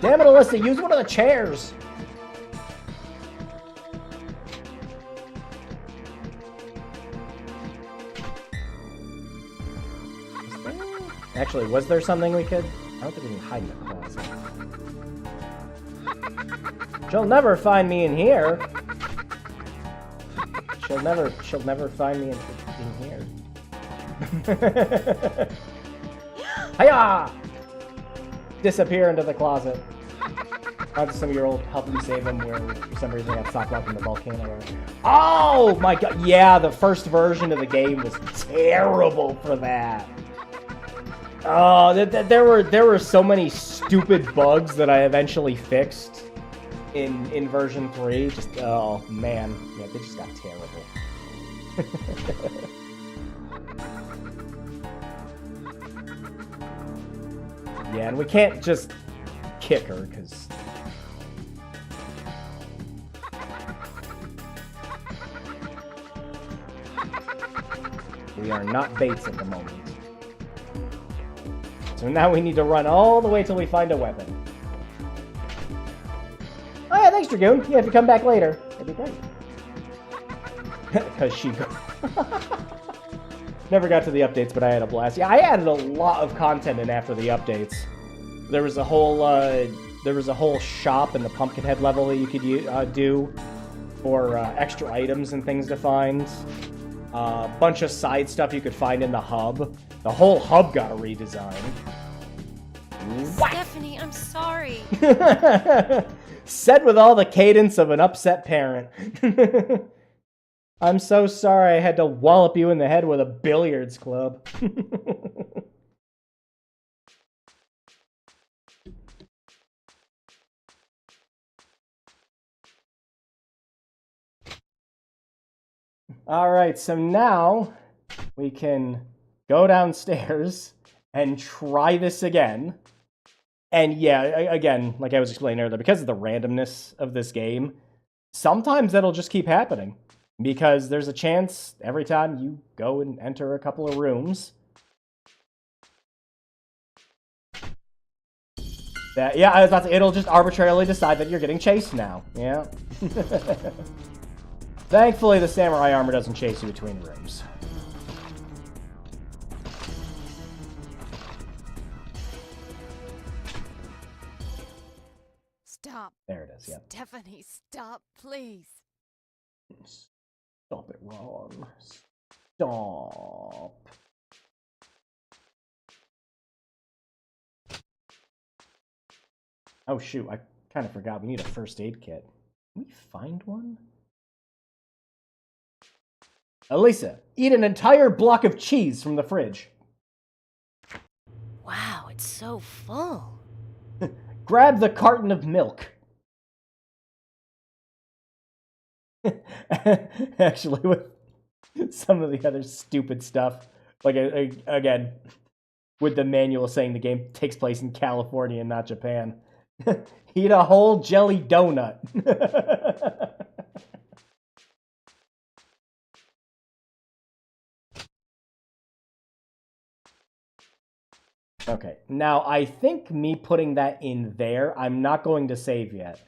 Damn it, Alyssa, use one of the chairs. Actually, was there something we could... I don't think we can hide in the closet. She'll never find me in here. She'll never find me in here. Hiya! Disappear into the closet. Onto some of your old help me save them where for some reason I got stopped up in the volcano. Oh my god! Yeah, the first version of the game was terrible for that. Oh, there were so many stupid bugs that I eventually fixed in version 3. Just, oh man, yeah, they just got terrible. Yeah, and we can't just kick her because we are not Bates at the moment. So now we need to run all the way till we find a weapon. Oh yeah, thanks, Dragoon. Yeah, if you come back later, that'd be great. Because she... Never got to the updates, but I had a blast. Yeah, I added a lot of content in after the updates. There was a whole shop in the Pumpkinhead level that you could do for extra items and things to find. bunch of side stuff you could find in the hub. The whole hub got a redesign. Stephanie, I'm sorry. Said with all the cadence of an upset parent. I'm so sorry I had to wallop you in the head with a billiards club. All right, so now we can go downstairs and try this again. And yeah, again, like I was explaining earlier, because of the randomness of this game, sometimes that'll just keep happening. Because there's a chance every time you go and enter a couple of rooms that, yeah, I was about to, it'll just arbitrarily decide that you're getting chased now. Yeah. Thankfully, the samurai armor doesn't chase you between rooms. Stop. There it is, yeah. Stephanie, stop, please. Stop it, Ron. Stop. Oh, shoot. I kind of forgot. We need a first aid kit. Can we find one? Elisa, eat an entire block of cheese from the fridge. Wow, it's so full. Grab the carton of milk. Actually, with some of the other stupid stuff, like, again, with the manual saying the game takes place in California and not Japan. Eat a whole jelly donut. Okay, now I think me putting that in there, I'm not going to save yet.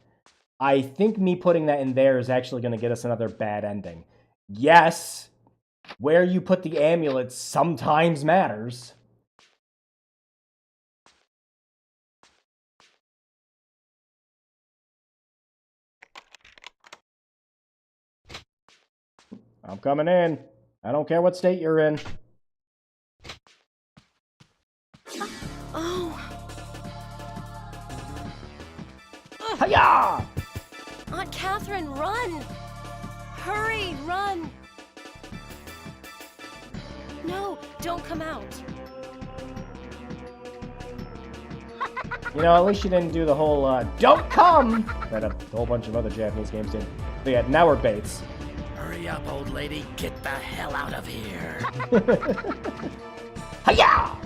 I think me putting that in there is actually going to get us another bad ending. Yes, where you put the amulet sometimes matters. I'm coming in. I don't care what state you're in. Oh. Hiya! Aunt Catherine, run! Hurry, run! No, don't come out. You know, at least you didn't do the whole, don't come! That a whole bunch of other Japanese games did. But yeah, now we're baits. Hurry up, old lady. Get the hell out of here. Hiya!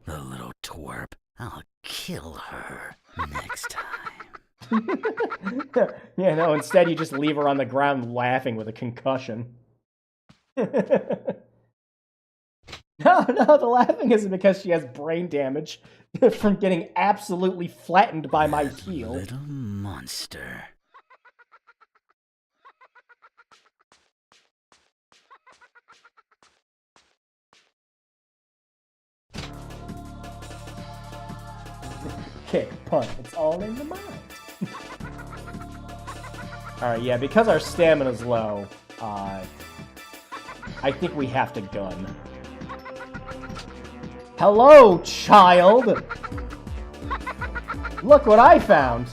The little twerp. I'll kill her next time. Yeah, no, instead you just leave her on the ground laughing with a concussion. No, the laughing isn't because she has brain damage from getting absolutely flattened by my heel. Little monster. Kick, punt, it's all in the mind. Alright, yeah, because our stamina's low, I think we have to gun. Hello, child! Look what I found!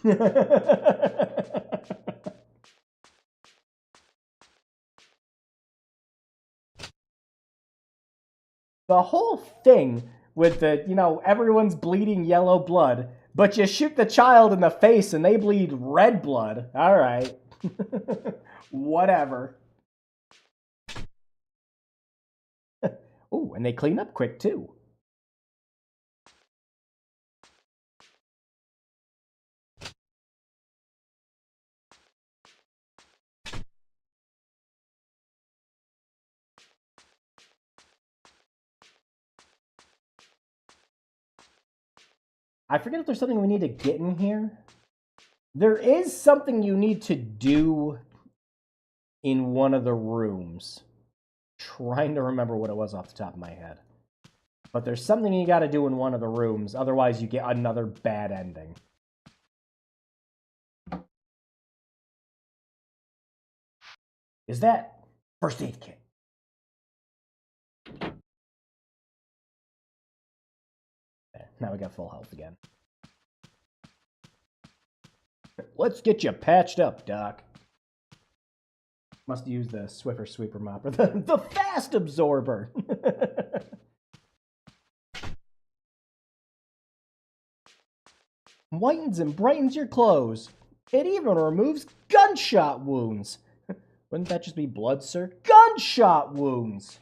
The whole thing with the, you know, everyone's bleeding yellow blood, but you shoot the child in the face and they bleed red blood. Alright. Whatever. Ooh, and they clean up quick, too. I forget if there's something we need to get in here. There is something you need to do in one of the rooms. Trying to remember what it was off the top of my head. But there's something you gotta do in one of the rooms, otherwise you get another bad ending. is that first aid kit. There, now we got full health again. Let's get you patched up, Doc. Must use the Swiffer Sweeper Mopper, the fast absorber. Whitens and brightens your clothes. It even removes gunshot wounds. Wouldn't that just be blood, sir? Gunshot wounds!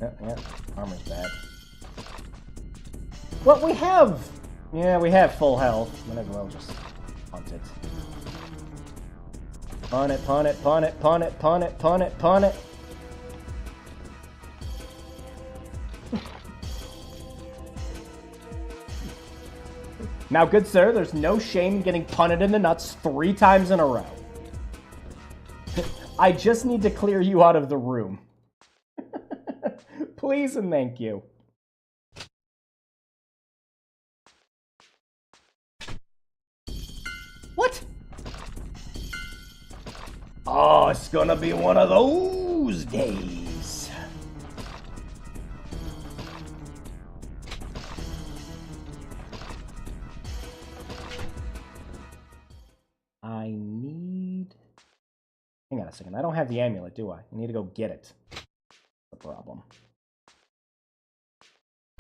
Yeah, armor's bad. Well, we have... Yeah, we have full health. Might as well just punt it. Punt it, punt it, punt it, punt it, punt it, punt it, punt it. Now, good sir, there's no shame in getting punted in the nuts 3 times in a row. I just need to clear you out of the room. Please and thank you. What? Oh, it's gonna be one of those days. I need... Hang on a second. I don't have the amulet, do I? I need to go get it. That's the problem.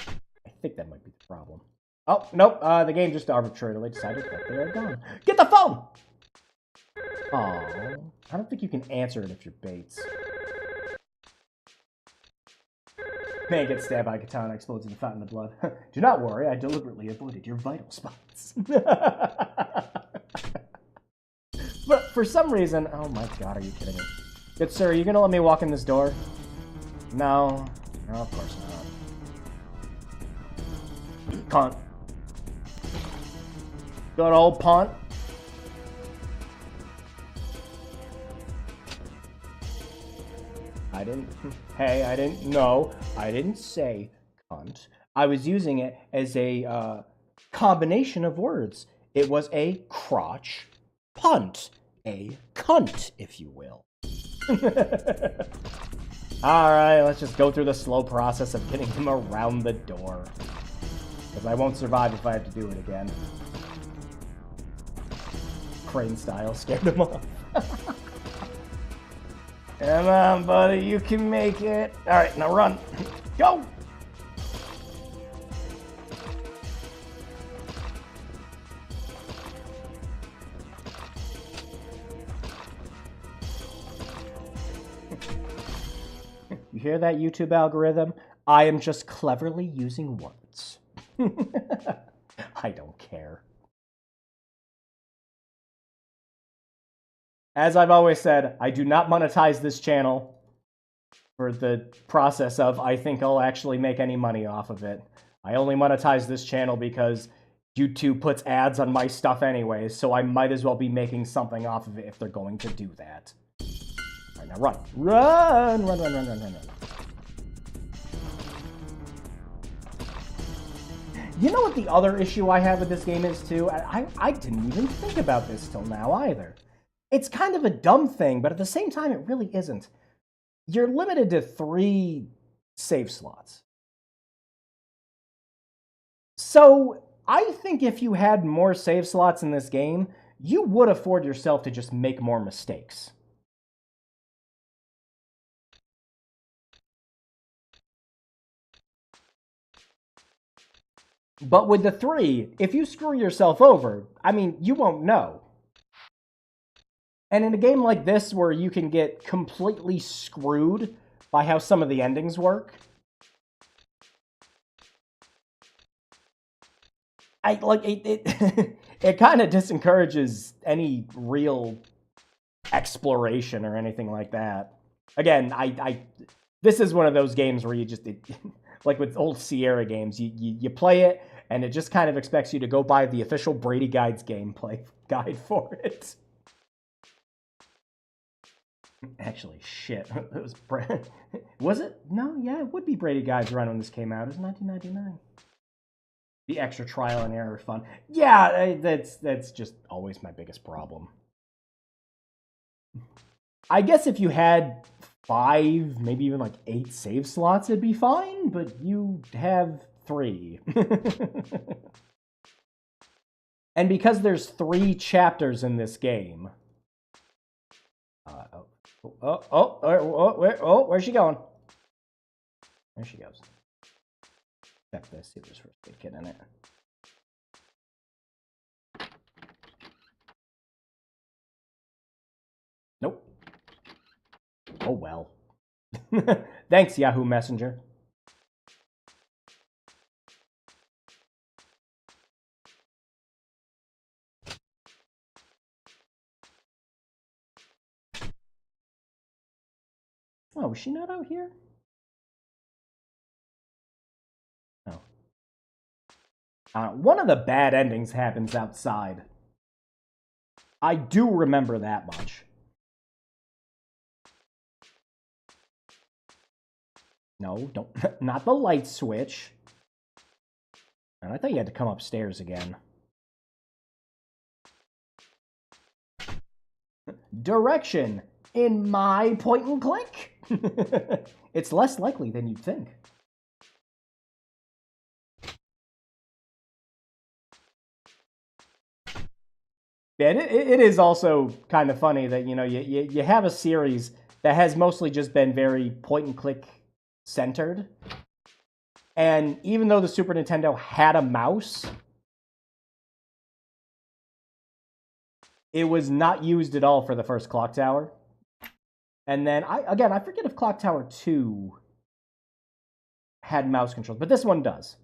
I think that might be the problem. Oh, nope. The game just arbitrarily decided that they are gone. Get the phone! Aww. I don't think you can answer it if you're Bates. Man gets stabbed by a katana, explodes in the fountain of blood. Do not worry, I deliberately avoided your vital spots. But for some reason... Oh my god, are you kidding me? Good sir, are you gonna let me walk in this door? No. No, of course not. Cunt. Good old punt. I didn't... Hey, I didn't... No, I didn't say cunt. I was using it as a combination of words. It was a crotch punt. A cunt, if you will. Alright, let's just go through the slow process of getting him around the door. Because I won't survive if I have to do it again. Crane style, scared him off. Come on, buddy, you can make it. Alright, now run. Go! You hear that, YouTube algorithm? I am just cleverly using words. I don't care. As I've always said, I do not monetize this channel for the process of I think I'll actually make any money off of it. I only monetize this channel because YouTube puts ads on my stuff anyways, so I might as well be making something off of it if they're going to do that. All right, now run. Run, run, run, run, run, run, run. You know what the other issue I have with this game is, too? I didn't even think about this till now, either. It's kind of a dumb thing, but at the same time, it really isn't. You're limited to 3 save slots. So, I think if you had more save slots in this game, you would afford yourself to just make more mistakes. But with the 3, if you screw yourself over, I mean, you won't know. And in a game like this, where you can get completely screwed by how some of the endings work, it kind of disencourages any real exploration or anything like that. Again, this is one of those games where you just, like with old Sierra games, you play it, and it just kind of expects you to go buy the official Brady Guides gameplay guide for it. Actually, shit. It was was it? No, yeah, it would be Brady Guides around when this came out. It was 1999. The extra trial and error fun. Yeah, that's just always my biggest problem. I guess if you had 5, maybe even like 8 save slots, it'd be fine, but you have 3. And because there's 3 chapters in this game. Where's she going? There she goes. Check this, see if there's first aid kit in it. Nope. Oh well. Thanks, Yahoo Messenger. Oh, is she not out here? No. One of the bad endings happens outside. I do remember that much. No, don't. Not the light switch. And I thought you had to come upstairs again. Direction in my point and click. It's less likely than you'd think. Yeah, it is also kind of funny that, you know, you have a series that has mostly just been very point and click centered. And even though the Super Nintendo had a mouse, it was not used at all for the first Clock Tower. And then, I forget if Clock Tower 2 had mouse controls, but this one does.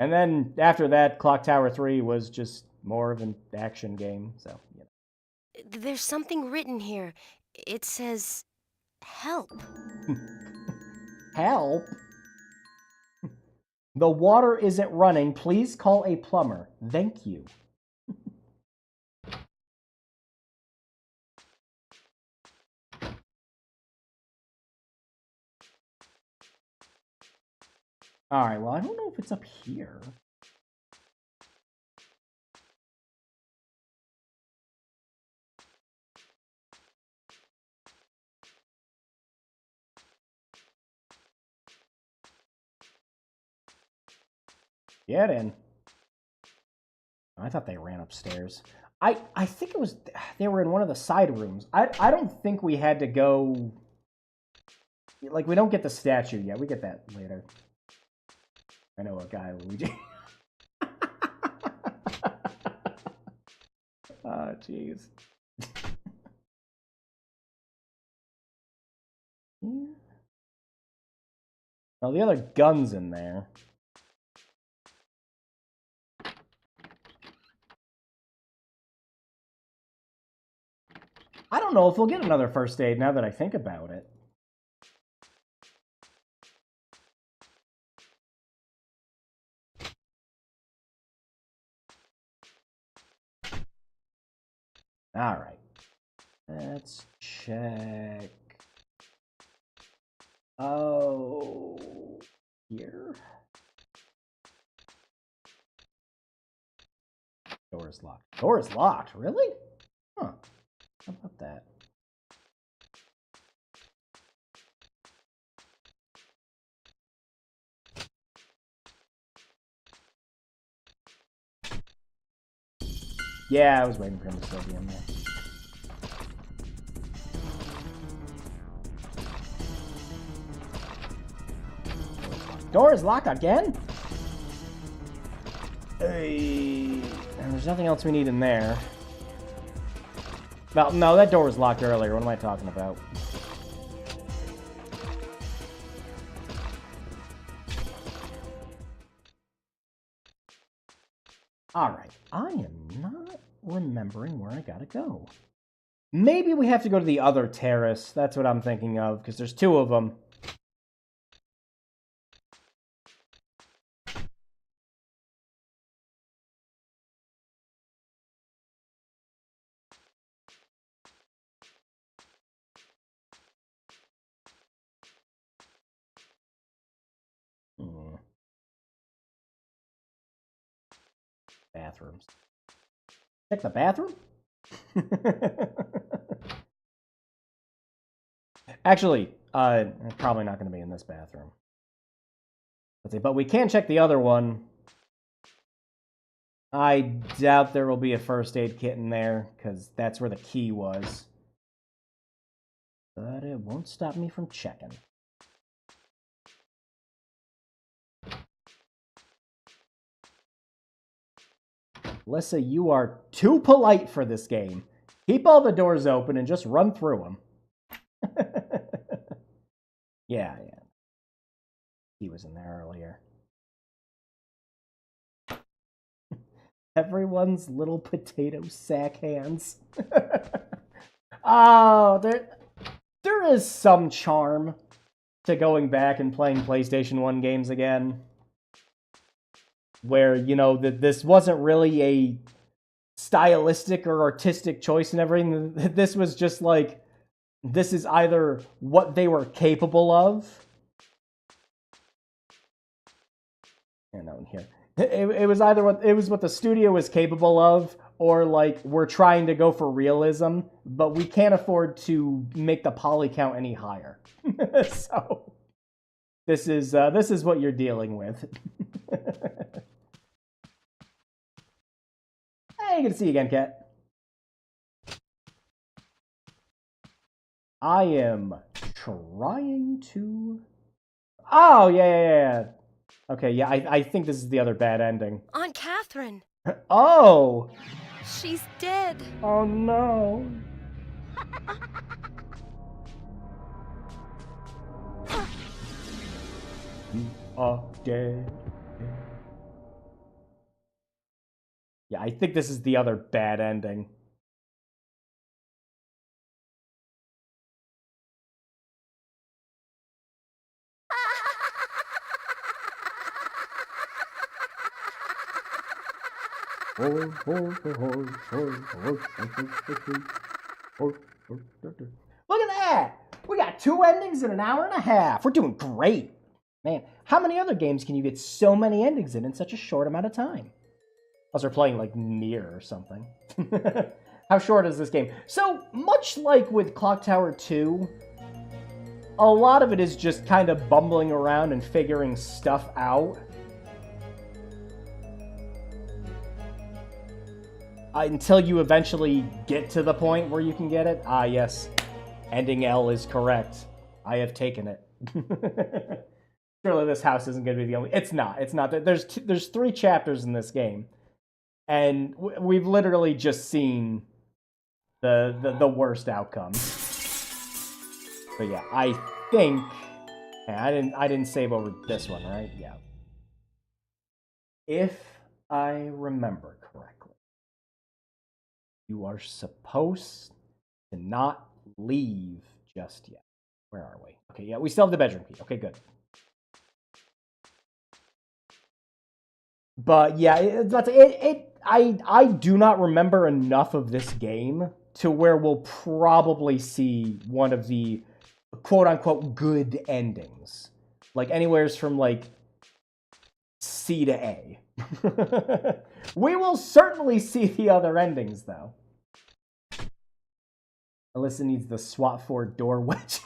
And then after that, Clock Tower 3 was just more of an action game, so, you know. There's something written here. It says, help. Help? The water isn't running. Please call a plumber. Thank you. Alright, well, I don't know if it's up here. Get in. I thought they ran upstairs. I think it was they were in one of the side rooms. I don't think we had to go. Like, we don't get the statue yet. We get that later. I know a guy, Luigi. Oh, jeez. Well, the other gun's in there. I don't know if we'll get another first aid now that I think about it. All right. Let's check. Oh, here. Door is locked. Door is locked? Really? Huh. How about that? Yeah, I was waiting for him to still be in there. Door is locked again? Hey, and there's nothing else we need in there. Well, no, that door was locked earlier. What am I talking about? Alright, I am not remembering where I gotta go. Maybe we have to go to the other terrace. That's what I'm thinking of, because there's 2 of them. Bathrooms. Check the bathroom? Actually, probably not going to be in this bathroom. Let's see, but we can check the other one. I doubt there will be a first aid kit in there, because that's where the key was. But it won't stop me from checking. Alyssa, you are too polite for this game. Keep all the doors open and just run through them. Yeah. He was in there earlier. Everyone's little potato sack hands. Oh, there is some charm to going back and playing PlayStation 1 games again. Where, you know, this wasn't really a stylistic or artistic choice and everything. This was just like, this is either what they were capable of. Yeah, no one here. It was either what the studio was capable of, or like we're trying to go for realism, but we can't afford to make the poly count any higher. So this is what you're dealing with. Hey, good to see you again, Kat. I am trying to... Oh, yeah. Okay, yeah, I think this is the other bad ending. Aunt Catherine. Oh! She's dead. Oh, no. You are dead. Yeah, I think this is the other bad ending. Look at that! We got 2 endings in an hour and a half. We're doing great. Man, how many other games can you get so many endings in such a short amount of time? Unless they're playing like Nier or something. How short is this game? So, much like with Clock Tower 2, a lot of it is just kind of bumbling around and figuring stuff out. Until you eventually get to the point where you can get it. Ah, yes. Ending L is correct. I have taken it. Surely this house isn't going to be the only... It's not. There's 3 chapters in this game. And we've literally just seen the worst outcomes. But yeah, I think... I didn't save over this one, right? Yeah. If I remember correctly, you are supposed to not leave just yet. Where are we? Okay, yeah, we still have the bedroom key. Okay, good. But yeah, I do not remember enough of this game to where we'll probably see one of the quote-unquote good endings. Like anywheres from like C to A. We will certainly see the other endings though. Alyssa needs the SWAT 4 door wedge.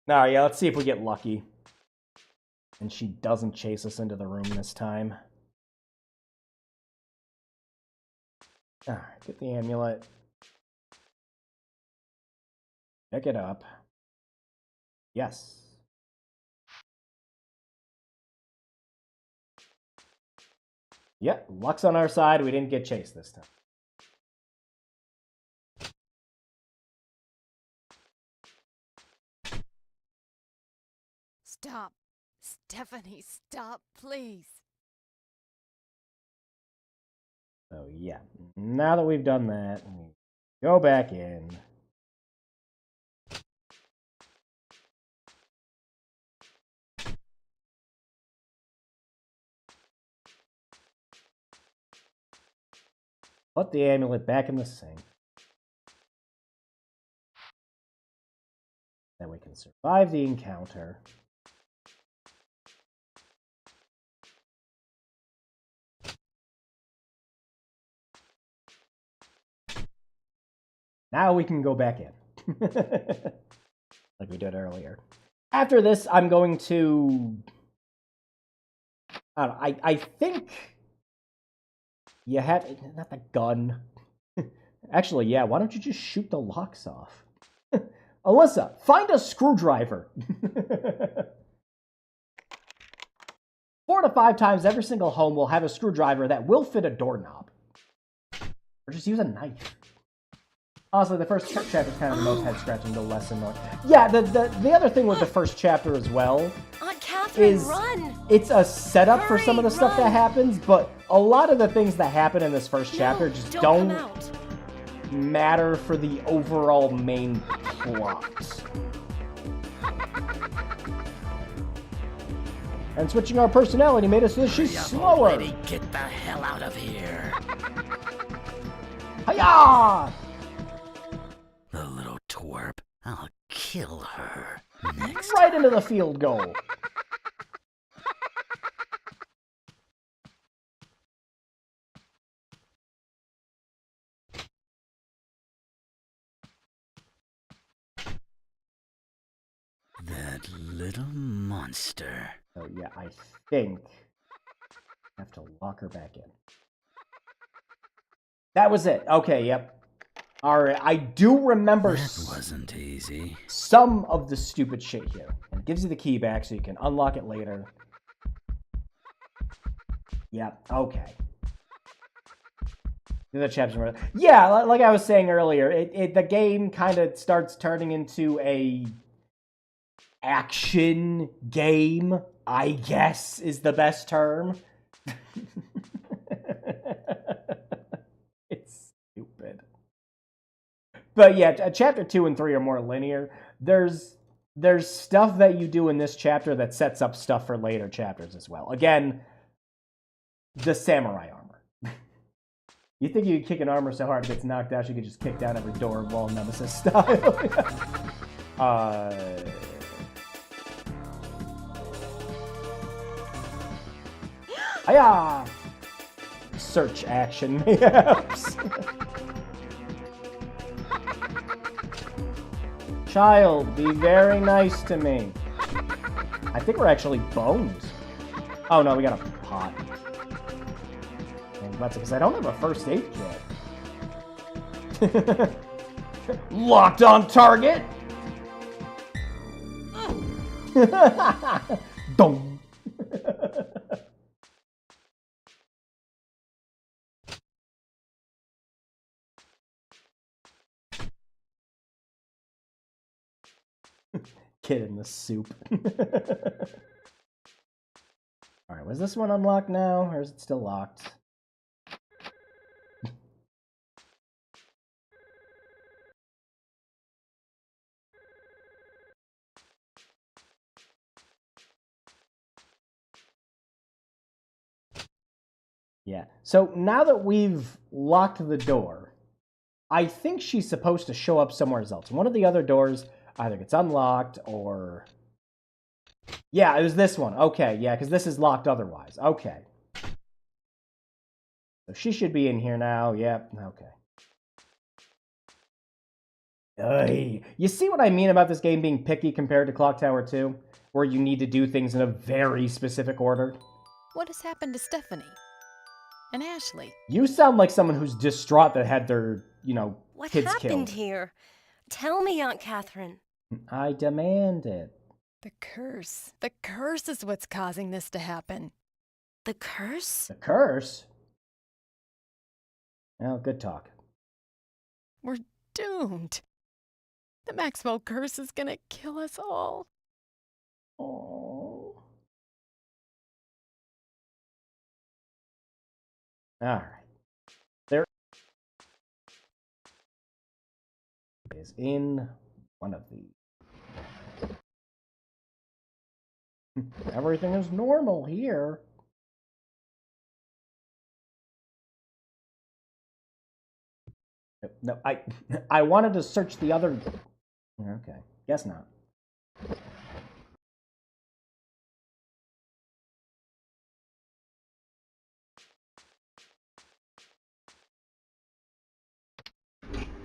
Alright, yeah, let's see if we get lucky. And she doesn't chase us into the room this time. Alright, get the amulet. Pick it up. Yes. Yep, luck's on our side. We didn't get chased this time. Stop. Stephanie, stop, please. So yeah, now that we've done that, we go back in. Put the amulet back in the sink. Then we can survive the encounter. Now we can go back in. Like we did earlier. After this, I'm going to... I don't know, I think... You have... Not the gun. Actually, yeah, why don't you just shoot the locks off? Alyssa, find a screwdriver. 4 to 5 times every single home will have a screwdriver that will fit a doorknob. Or just use a knife. Honestly, the first chapter is kind of the most head-scratching, the less annoying. Yeah, the other thing with the first chapter as well Aunt Catherine, is run! it's a setup for some of the Hurry, stuff that run! happens, but a lot of the things that happen in this first chapter No, just don't come don't out. matter for the overall main plot. And switching our personality made us so she's slower. Lady, get the hell out of here. Hiya! The little twerp. I'll kill her next. Right into the field goal. That little monster. So yeah, I think I have to lock her back in. That was it. Okay, yep. Alright, I do remember That wasn't easy. some of the stupid shit here. And it gives you the key back so you can unlock it later. Yep, okay. The other chapters were... Yeah, like I was saying earlier, the game kind of starts turning into a action game, I guess is the best term. It's stupid. But yeah, chapter 2 and 3 are more linear. There's stuff that you do in this chapter that sets up stuff for later chapters as well. Again, the samurai armor. You think you could kick an armor so hard it gets knocked out, you could just kick down every door wall Nemesis style. Hiya! Search action, mayhaps. Child, be very nice to me. I think we're actually bones. Oh no, we got a pot. That's because I don't have a first aid kit. Locked on target. Dong. Kid in the soup. Alright, was this one unlocked now, or is it still locked? Yeah, so now that we've locked the door, I think she's supposed to show up somewhere else. One of the other doors either gets unlocked or... Yeah, it was this one. Okay, yeah, because this is locked otherwise. Okay. So she should be in here now. Yep, okay. Ay. You see what I mean about this game being picky compared to Clock Tower 2? Where you need to do things in a very specific order? What has happened to Stephanie? And Ashley? You sound like someone who's distraught that had their, What kids happened killed. here? Tell me, Aunt Catherine. I demand it. The curse. The curse is what's causing this to happen. The curse? The curse? Well, good talk. We're doomed. The Maxwell curse is gonna kill us all. Oh. Alright. There is in one of these. Everything is normal here. No, I wanted to search the other... Okay, guess not.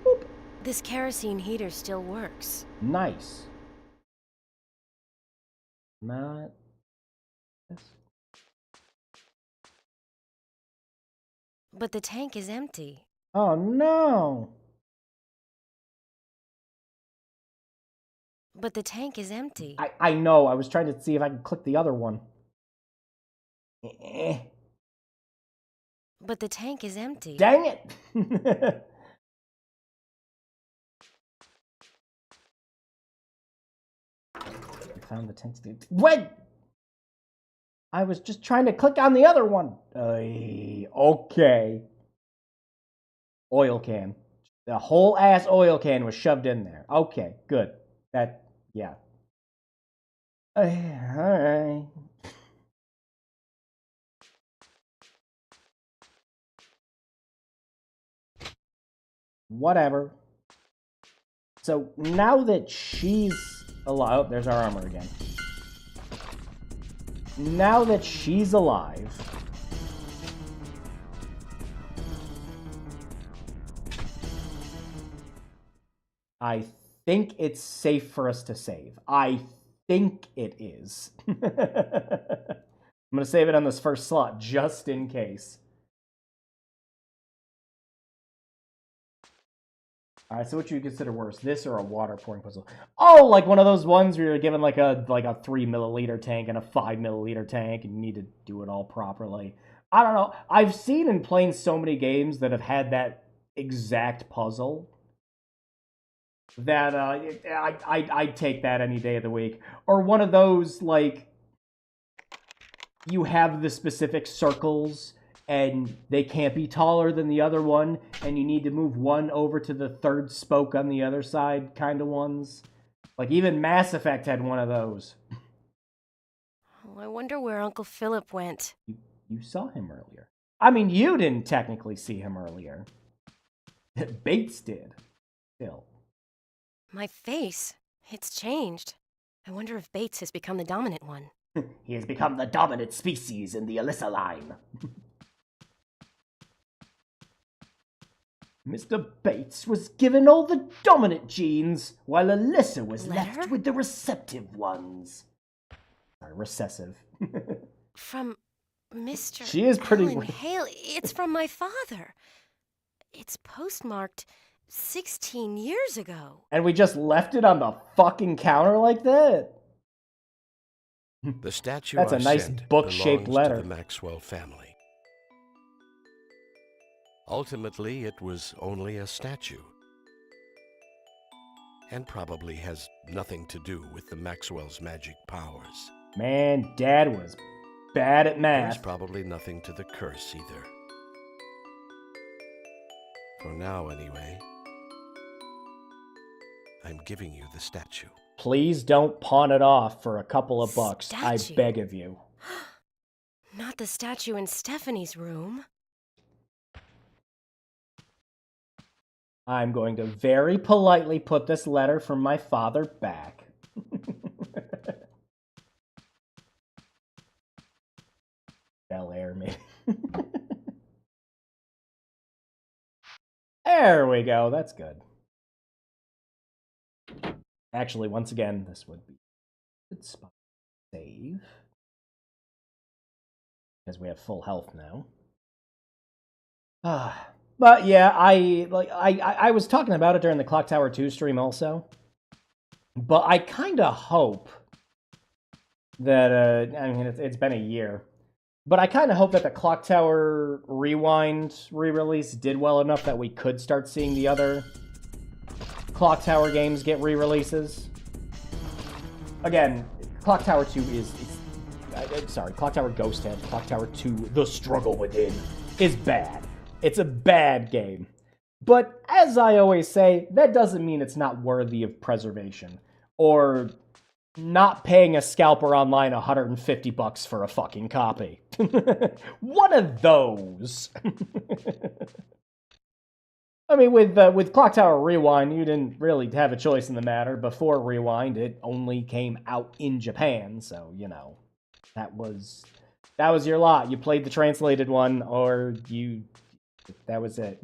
Boop. This kerosene heater still works. Nice. Not this. But the tank is empty. Oh no. But the tank is empty. I know. I was trying to see if I could click the other one. But the tank is empty. Dang it. I found the tank. What? I was just trying to click on the other one. Okay. Oil can. The whole ass oil can was shoved in there. Okay, good. That, yeah. Alright. Whatever. So now that she's alive, oh, there's our armor again. Now that she's alive, I think it's safe for us to save. I think it is. I'm going to save it on this first slot just in case. Alright, so what do you consider worse, this or a water pouring puzzle? Oh, like one of those ones where you're given like a 3 milliliter tank and a 5 milliliter tank and you need to do it all properly. I don't know. I've seen and played so many games that have had that exact puzzle that I'd take that any day of the week. Or one of those, like, you have the specific circles and they can't be taller than the other one, and you need to move one over to the third spoke on the other side kind of ones. Like, even Mass Effect had one of those. Oh, I wonder where Uncle Philip went. You saw him earlier. I mean, you didn't technically see him earlier. Bates did. Still. My face. It's changed. I wonder if Bates has become the dominant one. He has become the dominant species in the Alyssa line. Mr. Bates was given all the dominant genes, while Alyssa was left with the receptive ones. Sorry, recessive. From Mr. She is pretty Alan Haley. It's from my father. It's postmarked 16 years ago. And we just left it on the fucking counter like that? The statue That's a I nice sent book-shaped belongs letter. to the Maxwell family. Ultimately, it was only a statue, and probably has nothing to do with the Maxwell's magic powers. Man, Dad was bad at There's math. probably nothing to the curse either. For now, anyway, I'm giving you the statue. Please don't pawn it off for a couple of bucks. I Statue? beg of you. Not the statue in Stephanie's room. I'm going to very politely put this letter from my father back. Bel Air, maybe. There we go. That's good. Actually, once again, this would be a good spot to save. Because we have full health now. But yeah, I was talking about it during the Clock Tower 2 stream also. But I kind of hope that, I mean, it's been a year. But I kind of hope that the Clock Tower Rewind re-release did well enough that we could start seeing the other Clock Tower games get re-releases. Again, Clock Tower 2 sorry, Clock Tower Ghost Head, Clock Tower 2, The Struggle Within, is bad. It's a bad game. But as I always say, that doesn't mean it's not worthy of preservation. Or not paying a scalper online $150 for a fucking copy. One of those. I mean, with Clock Tower Rewind, you didn't really have a choice in the matter. Before Rewind, it only came out in Japan, so, you know, that was your lot. You played the translated one, or that was it.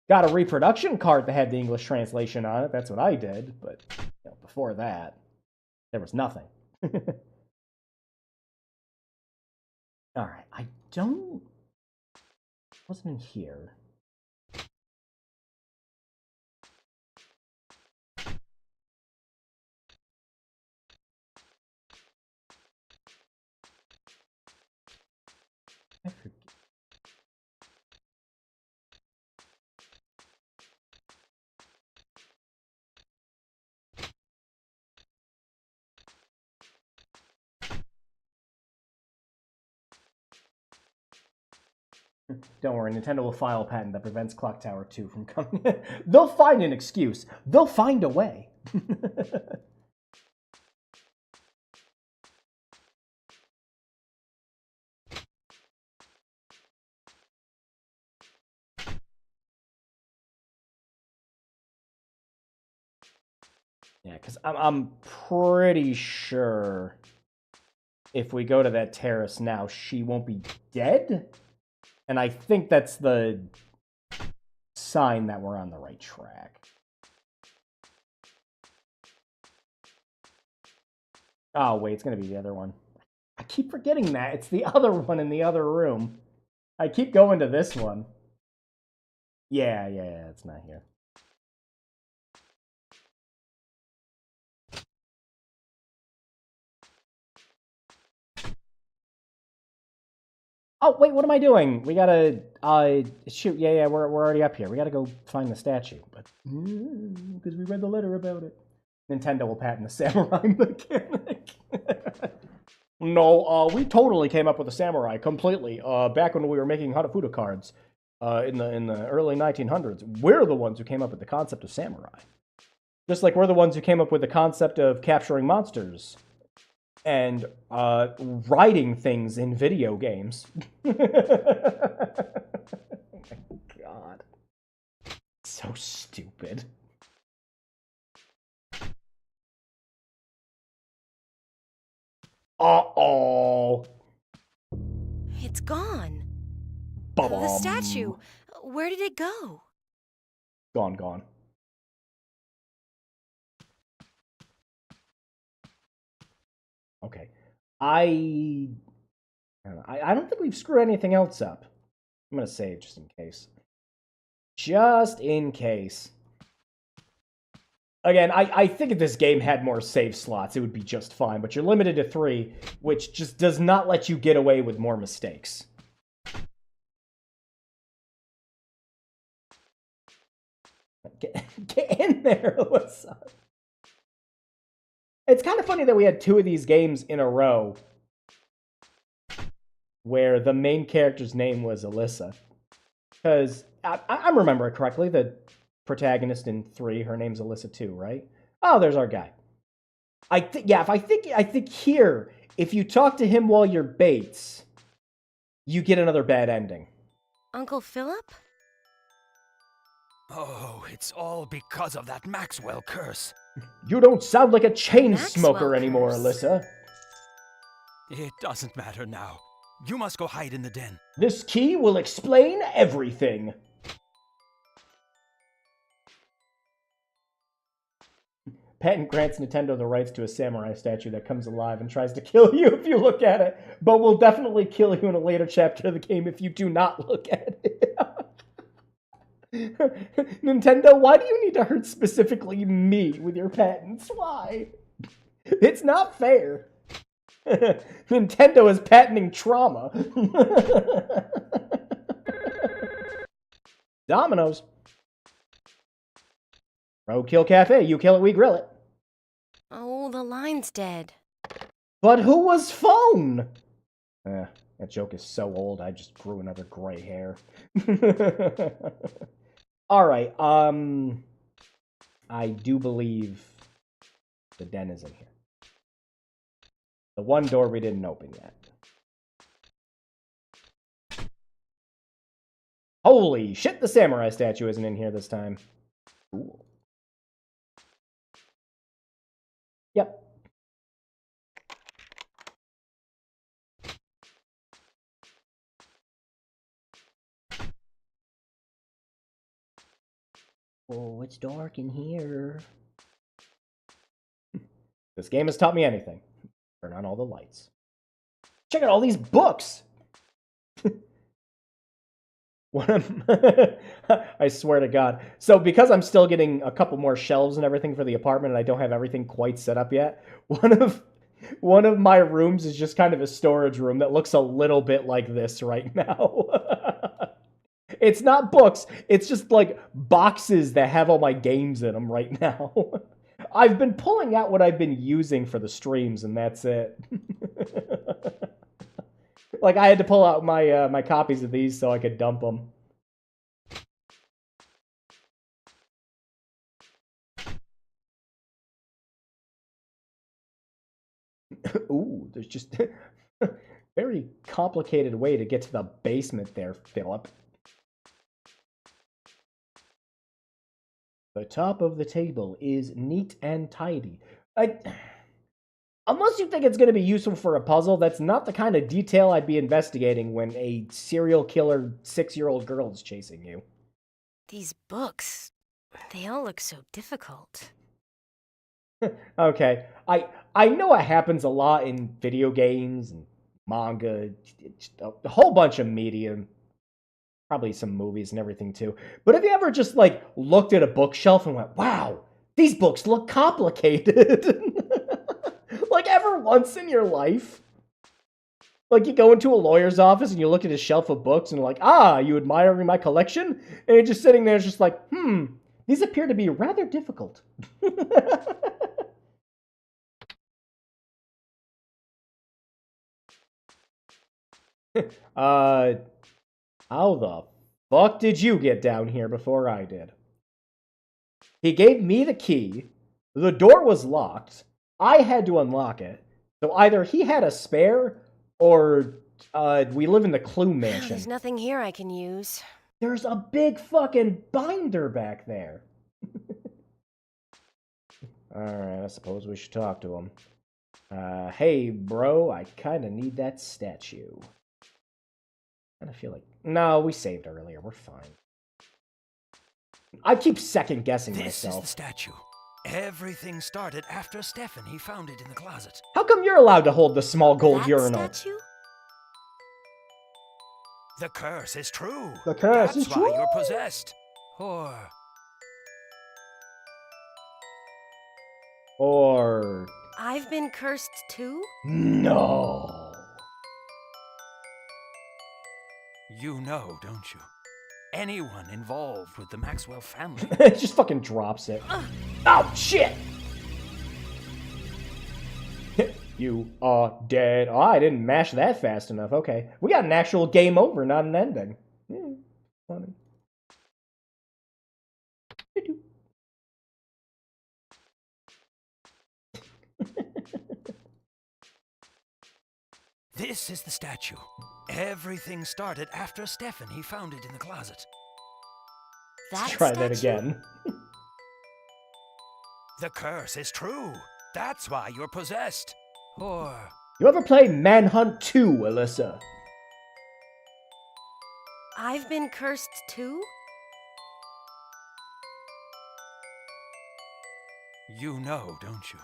Got a reproduction card that had the English translation on it. That's what I did. But before that, there was nothing. All right. Wasn't in here. I forget. Don't worry, Nintendo will file a patent that prevents Clock Tower 2 from coming. They'll find an excuse. They'll find a way. Yeah, because I'm pretty sure if we go to that terrace now, she won't be dead. And I think that's the sign that we're on the right track. Oh, wait, it's going to be the other one. I keep forgetting that. It's the other one in the other room. I keep going to this one. Yeah, it's not here. Oh, wait, what am I doing? We gotta, shoot, yeah, we're already up here. We gotta go find the statue. But, because we read the letter about it. Nintendo will patent the samurai mechanic. No, we totally came up with a samurai completely. Back when we were making Hanafuda cards, in the early 1900s, we're the ones who came up with the concept of samurai. Just like we're the ones who came up with the concept of capturing monsters and writing things in video games. Oh my god. So stupid. Uh-oh. It's gone. Ba-bum. The statue. Where did it go? Gone. Okay. I don't think we've screwed anything else up. I'm gonna save just in case. Just in case. Again, I think if this game had more save slots, it would be just fine, but you're limited to 3, which just does not let you get away with more mistakes. Get in there, Alyssa. It's kind of funny that we had 2 of these games in a row where the main character's name was Alyssa. Because I remember it correctly, the protagonist in 3, her name's Alyssa too, right? Oh, there's our guy. I think here, if you talk to him while you're Bates, you get another bad ending. Uncle Philip? Oh, it's all because of that Maxwell curse. You don't sound like a chain Maxwell smoker anymore, curse. Alyssa. It doesn't matter now. You must go hide in the den. This key will explain everything. Patent grants Nintendo the rights to a samurai statue that comes alive and tries to kill you if you look at it, but will definitely kill you in a later chapter of the game if you do not look at it. Nintendo, why do you need to hurt specifically me with your patents? Why? It's not fair. Nintendo is patenting trauma. Dominoes. Roadkill Cafe. You kill it, we grill it. Oh, the line's dead. But who was phone? That joke is so old, I just grew another gray hair. Alright, I do believe the den is in here. The one door we didn't open yet. Holy shit, the samurai statue isn't in here this time. Cool. Yep. Oh, it's dark in here. This game has taught me anything. Turn on all the lights. Check out all these books! I swear to God. So because I'm still getting a couple more shelves and everything for the apartment and I don't have everything quite set up yet, one of my rooms is just kind of a storage room that looks a little bit like this right now. It's not books, it's just like boxes that have all my games in them right now. I've been pulling out what I've been using for the streams and that's it. Like I had to pull out my copies of these so I could dump them. Ooh, there's just very complicated way to get to the basement there, Philip. The top of the table is neat and tidy. Unless you think it's going to be useful for a puzzle, that's not the kind of detail I'd be investigating when a serial killer 6-year-old girl is chasing you. These books, they all look so difficult. Okay, I know it happens a lot in video games and manga, a whole bunch of media, probably some movies and everything too. But have you ever just like looked at a bookshelf and went, wow, these books look complicated? Like ever once in your life? Like you go into a lawyer's office and you look at his shelf of books and you're like, ah, you admire my collection? And you're just sitting there just like, these appear to be rather difficult. How the fuck did you get down here before I did? He gave me the key. The door was locked. I had to unlock it. So either he had a spare, or we live in the Clue Mansion. There's nothing here I can use. There's a big fucking binder back there. Alright, I suppose we should talk to him. Hey, bro, I kinda need that statue. I feel like... No, we saved earlier. We're fine. I keep second-guessing myself. This is the statue. Everything started after Stephanie found it in the closet. How come you're allowed to hold the small gold That urinal? statue? The curse is true. The curse is That's why true. you're possessed. Or... I've been cursed too? No. You know, don't you? Anyone involved with the Maxwell family. It just fucking drops it. Oh, shit! You are dead. Oh, I didn't mash that fast enough. Okay. We got an actual game over, not an ending. Yeah, funny. This is the statue. Everything started after Stephanie found it in the closet. Let's try that again. The curse is true. That's why you're possessed. You ever play Manhunt 2, Alyssa? I've been cursed too? You know, don't you?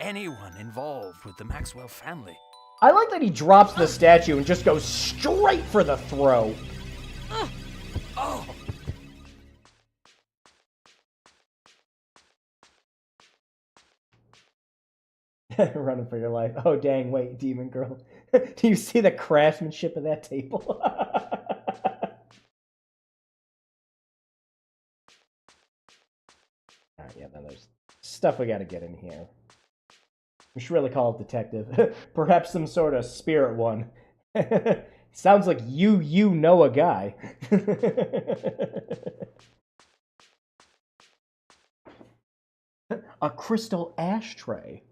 Anyone involved with the Maxwell family. I like that he drops the statue and just goes straight for the throat. Oh! Running for your life. Oh, dang, wait, demon girl. Do you see the craftsmanship of that table? Alright, yeah, then there's stuff we gotta get in here. We should really call it detective. Perhaps some sort of spirit one. Sounds like you know a guy. A crystal ashtray.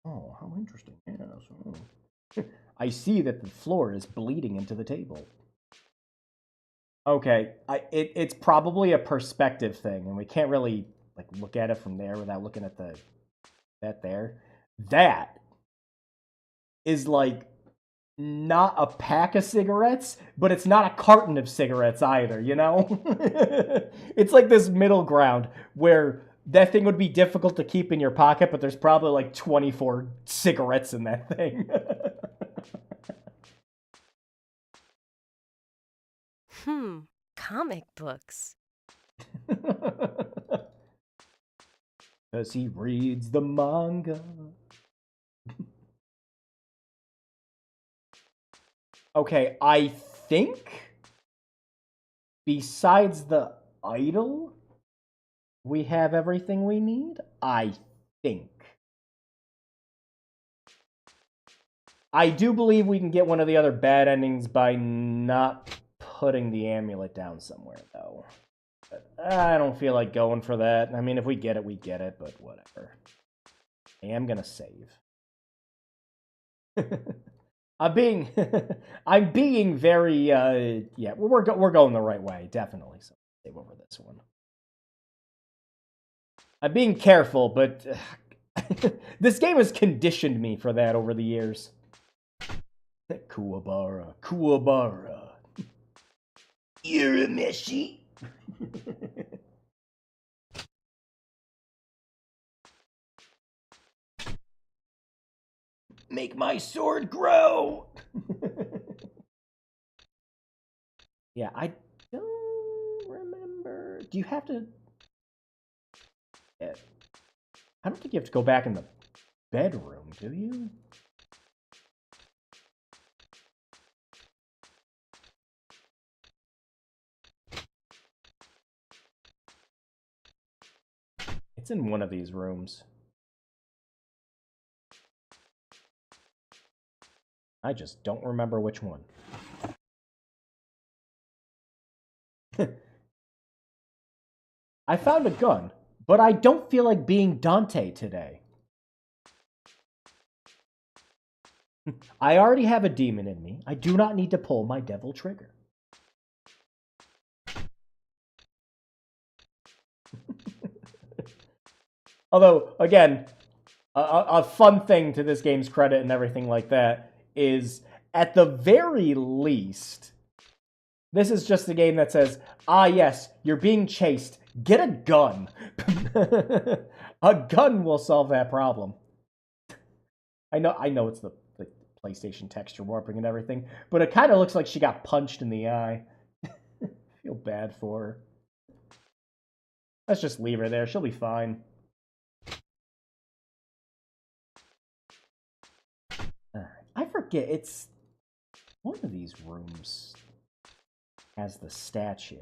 Oh, how interesting. Yes. Oh. I see that the floor is bleeding into the table. Okay, it's probably a perspective thing, and we can't really like look at it from there without looking at that there. That is like not a pack of cigarettes, but it's not a carton of cigarettes either, you know? It's like this middle ground where that thing would be difficult to keep in your pocket, but there's probably like 24 cigarettes in that thing. Comic books. Because he reads the manga. Okay, I think besides the idol, we have everything we need. I think. I do believe we can get one of the other bad endings by not putting the amulet down somewhere, though. But I don't feel like going for that. I mean, if we get it, we get it, but whatever. I am gonna save. I'm being very, yeah, we're going the right way, definitely. So save over this one. I'm being careful, but this game has conditioned me for that over the years. Kuwabara. You're a meshy. Make my sword grow. Yeah, I don't remember. Do you have to? Yeah. I don't think you have to go back in the bedroom, do you? It's in one of these rooms. I just don't remember which one. I found a gun, but I don't feel like being Dante today. I already have a demon in me. I do not need to pull my devil trigger. Although, again, a fun thing to this game's credit and everything like that is, at the very least, this is just a game that says, ah yes, you're being chased, get a gun. A gun will solve that problem. I know it's the PlayStation texture warping and everything, but it kind of looks like she got punched in the eye. Feel bad for her. Let's just leave her there, she'll be fine. I forget, it's one of these rooms has the statue.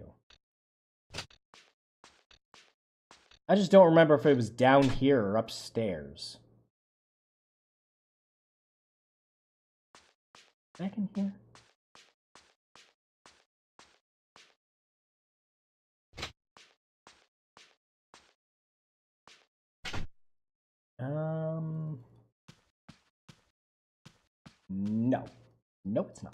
I just don't remember if it was down here or upstairs. Back in here? No. Nope, it's not.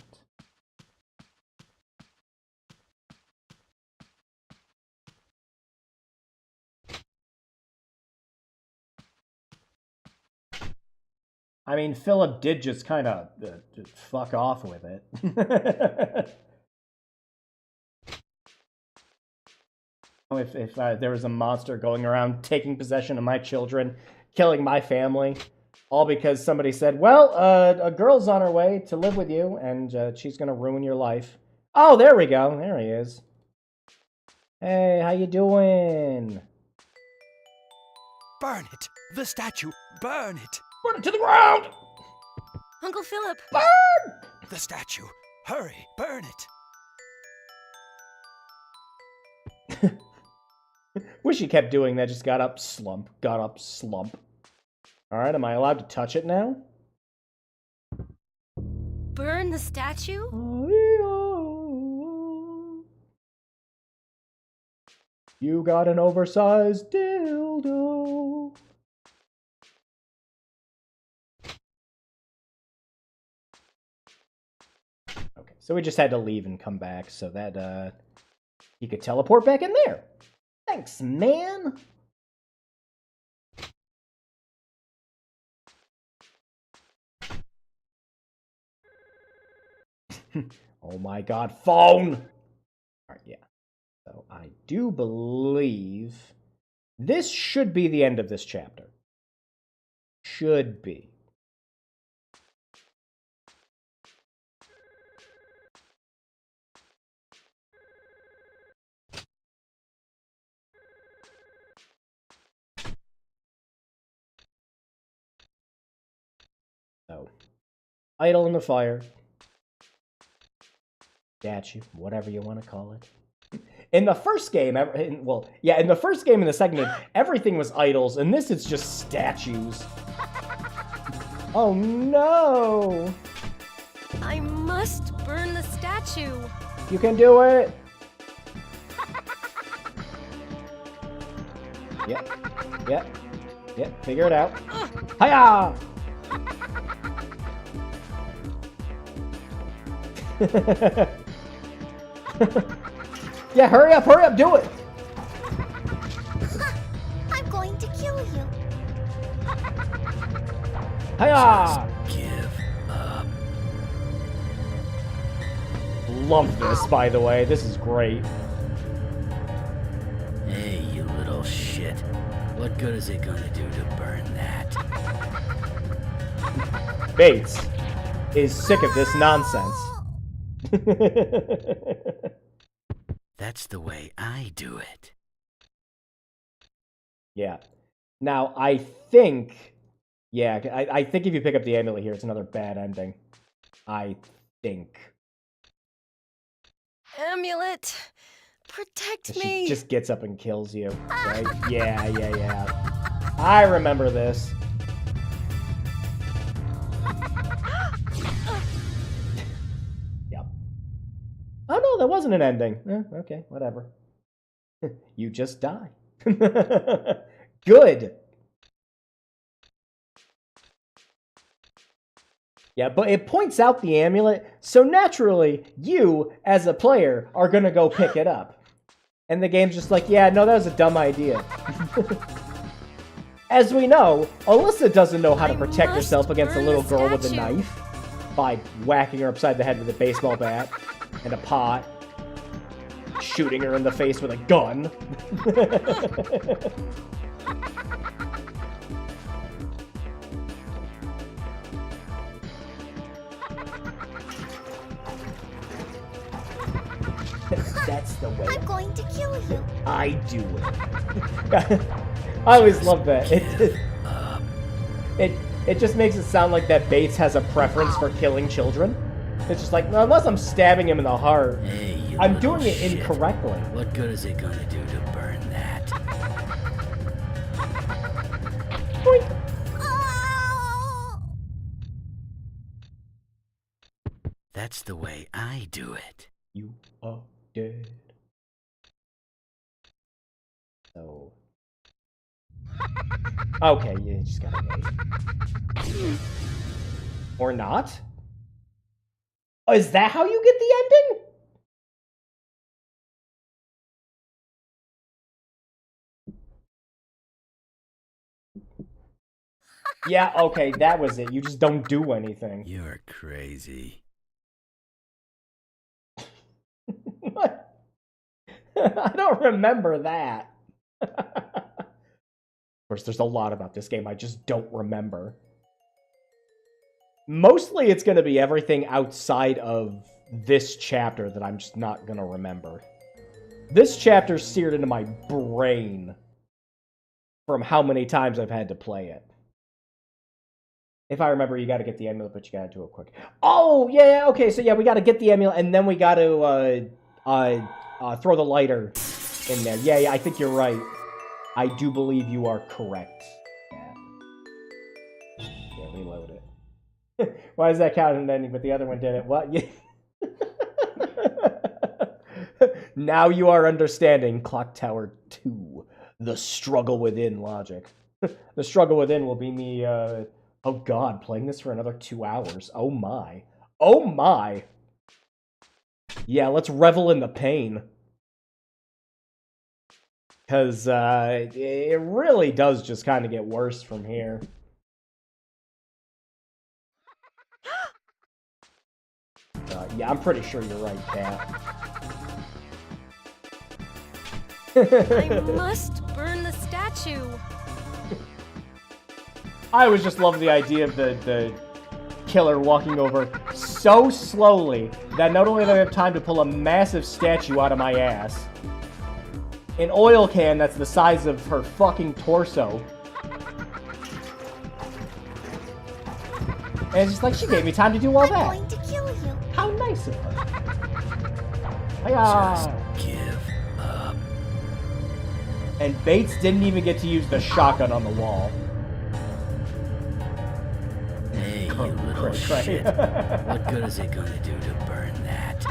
I mean, Philip did just kind of fuck off with it. If there was a monster going around taking possession of my children, killing my family, all because somebody said, well, a girl's on her way to live with you, and she's going to ruin your life. Oh, there we go. There he is. Hey, how you doing? Burn it! The statue! Burn it! Burn it to the ground! Uncle Philip! Burn! The statue! Hurry! Burn it! Wish he kept doing that. Just got up, slump. Got up, slump. Alright, am I allowed to touch it now? Burn the statue? You got an oversized dildo. Okay, so we just had to leave and come back so that he could teleport back in there. Thanks, man. Oh my god, phone! Alright, yeah. So I do believe this should be the end of this chapter. Should be. So, idol in the fire. Statue, whatever you want to call it. In the first game, in the first game and the second game, everything was idols, and this is just statues. Oh no! I must burn the statue. You can do it! Yep, figure it out. Hiya! Yeah, hurry up, do it! I'm going to kill you. Hiya! Give up. Love this, by the way. This is great. Hey, you little shit. What good is it gonna do to burn that? Bates is sick of this nonsense. That's the way I do it. Yeah. Now, I think... Yeah, I think if you pick up the amulet here, it's another bad ending. I think. Amulet, protect She me. just gets up and kills you, right? Yeah. I remember this. Yep. Oh no, that wasn't an ending. Okay, whatever. You just die. Good. Yeah, but it points out the amulet, so naturally, you, as a player, are gonna go pick it up. And the game's just like, yeah, no, that was a dumb idea. As we know, Alyssa doesn't know how to protect herself against a little girl with a knife by whacking her upside the head with a baseball bat and a pot, shooting her in the face with a gun. That's the way I'm going to kill you. I do it. I always love that. It just makes it sound like that Bates has a preference for killing children. It's just like, unless I'm stabbing him in the heart, Hey, you I'm little doing it shit. incorrectly. What good is it gonna do to burn that? Boink. That's the way I do it. You are dead. So. Okay, you just gotta wait. Or not? Oh, is that how you get the ending? Yeah, okay, that was it. You just don't do anything. You're crazy. What? I don't remember that. Of course, there's a lot about this game I just don't remember. Mostly it's going to be everything outside of this chapter that I'm just not going to remember. This chapter's seared into my brain from how many times I've had to play it. If I remember, you got to get the amulet, but you got to do it quick. Oh, yeah, okay, so yeah, we got to get the amulet, and then we got to throw the lighter in there. Yeah, I think you're right. I do believe you are correct. Yeah, reload it. Why is that counting ending, but the other one didn't? What? Yeah. Now you are understanding Clock Tower 2. The struggle within logic. The struggle within will be me, oh god, playing this for another 2 hours. Oh my. Oh my! Yeah, let's revel in the pain. Because it really does just kind of get worse from here. Yeah, I'm pretty sure you're right, Cat. I must burn the statue. I always just love the idea of the killer walking over so slowly that not only do I have time to pull a massive statue out of my ass, an oil can that's the size of her fucking torso. And it's just like, she gave me time to do all I'm that. going to kill you. How nice of her. Just Hiya. give up. And Bates didn't even get to use the shotgun on the wall. Hey, you little cray, cray. shit. What good is it gonna do to burn that?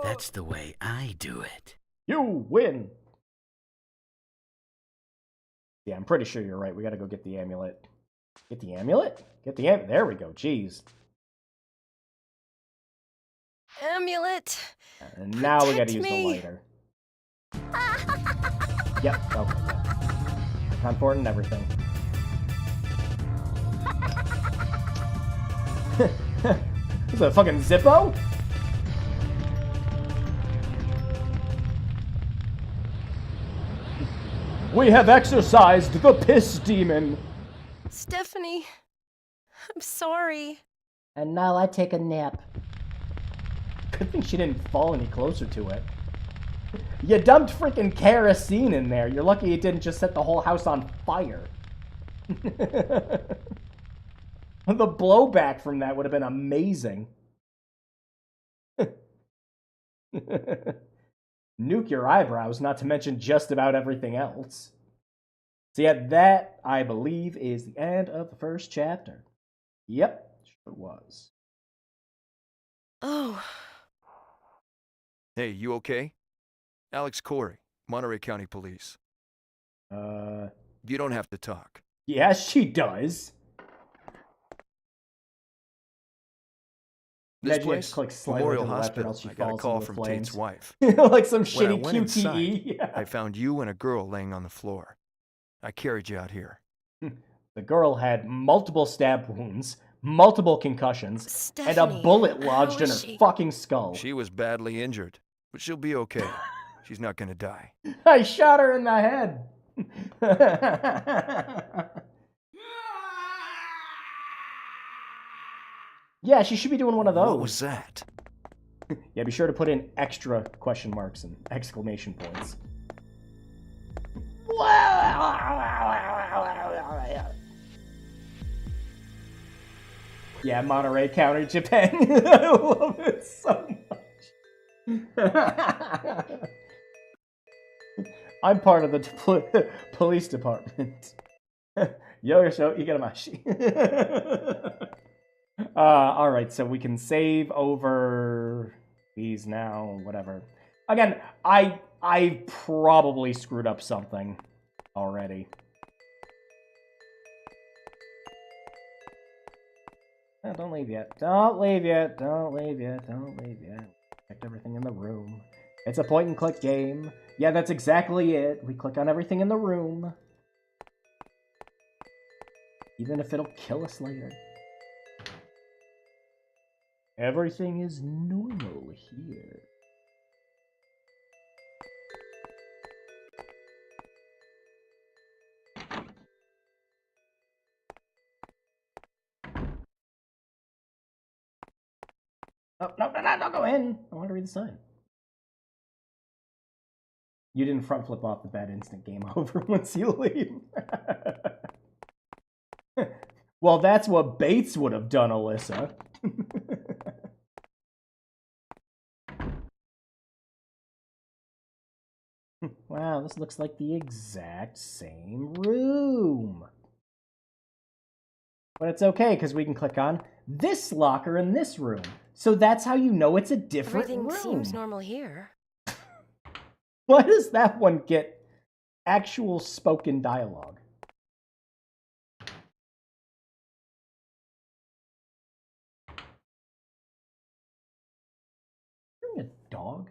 That's the way I do it. You win. Yeah, I'm pretty sure you're right. We gotta go get the amulet. Get the amulet? Get the amulet. There we go. Jeez. Amulet. And now we gotta Protect use me. the lighter. Yep. Okay. Yeah. Important everything. Is that a fucking Zippo? We have exorcised the piss demon. Stephanie, I'm sorry. And now I take a nap. Good thing she didn't fall any closer to it. You dumped freaking kerosene in there. You're lucky it didn't just set the whole house on fire. The blowback from that would have been amazing. Nuke your eyebrows, not to mention just about everything else. So yeah, that, I believe, is the end of the first chapter. Yep, sure was. Oh, Hey, you okay? Alex Corey, Monterey County Police. You don't have to talk. Yeah, she does. This Imagine you place, click slightly Memorial to the left or Hospital. else she I got a falls call into the from flames. Tate's wife. Like some When I shitty went inside, QTE. Yeah. I found you and a girl laying on the floor. I carried you out here. The girl had multiple stab wounds, multiple concussions, and Stephanie, a bullet how lodged in her is she? fucking skull. She was badly injured, but she'll be okay. She's not gonna die. I shot her in the head. Yeah, she should be doing one of those. What was that? Yeah, be sure to put in extra question marks and exclamation points. Yeah, Monterey County, Japan. I love it so much. I'm part of the police department. Yo, so Igaramashi. All right, so we can save over these now, whatever. Again, I probably screwed up something already. Oh, don't leave yet. Don't leave yet. Don't leave yet. Don't leave yet. Checked everything in the room. It's a point and click game. Yeah, that's exactly it. We click on everything in the room. Even if it'll kill us later. Everything is normal here. Oh, no, don't go in. I want to read the sign. You didn't front flip off the bed, instant game over once you leave. Well, that's what Bates would have done, Alyssa. Wow, this looks like the exact same room. But it's okay, because we can click on this locker in this room. So that's how you know it's a different everything room. seems normal here. Why does that one get actual spoken dialogue? You're a dog?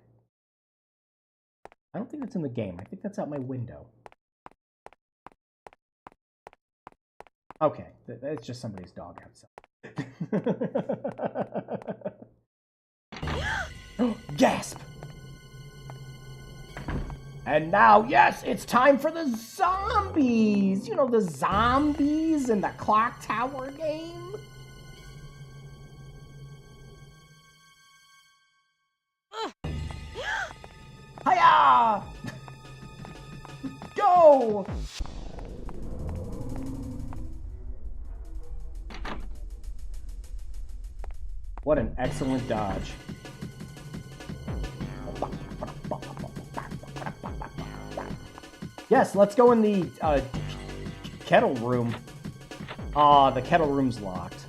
I don't think that's in the game. I think that's out my window. Okay, it's just somebody's dog outside. Gasp! And now, yes, it's time for the zombies! You know, the zombies in the clock tower game? Hiya! Go! What an excellent dodge. Yes, let's go in the kettle room. Aw, the kettle room's locked.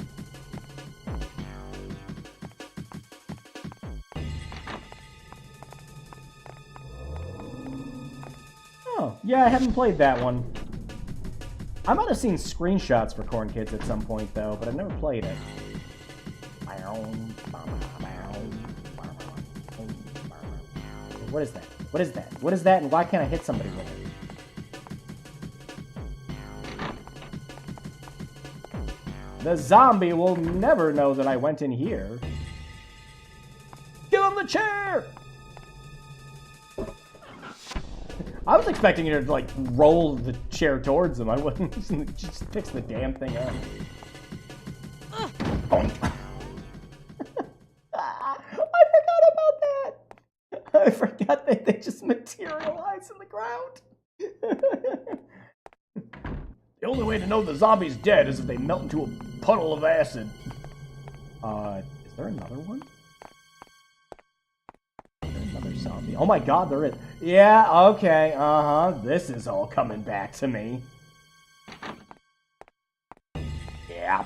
Oh, yeah, I haven't played that one. I might have seen screenshots for Corn Kids at some point, though, but I've never played it. What is that? What is that? What is that, and why can't I hit somebody with it? The zombie will never know that I went in here. Give him the chair! I was expecting you to, like, roll the chair towards him. I wouldn't just fix the damn thing up. I forgot about that. I forgot that they just materialize in the ground. The only way to know the zombie's dead is if they melt into a puddle of acid. Is there another one? Is there another zombie? Oh my god, there is. Yeah, okay, This is all coming back to me. Yep.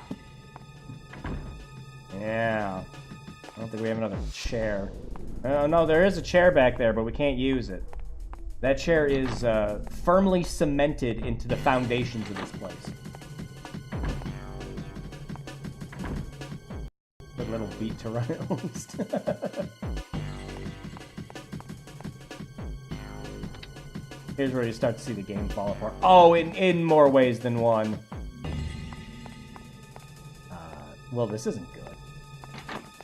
Yeah. I don't think we have another chair. Oh, no, there is a chair back there, but we can't use it. That chair is firmly cemented into the foundations of this place. Good little beat to run at least. Here's where you start to see the game fall apart. Oh, in more ways than one. Well, this isn't good.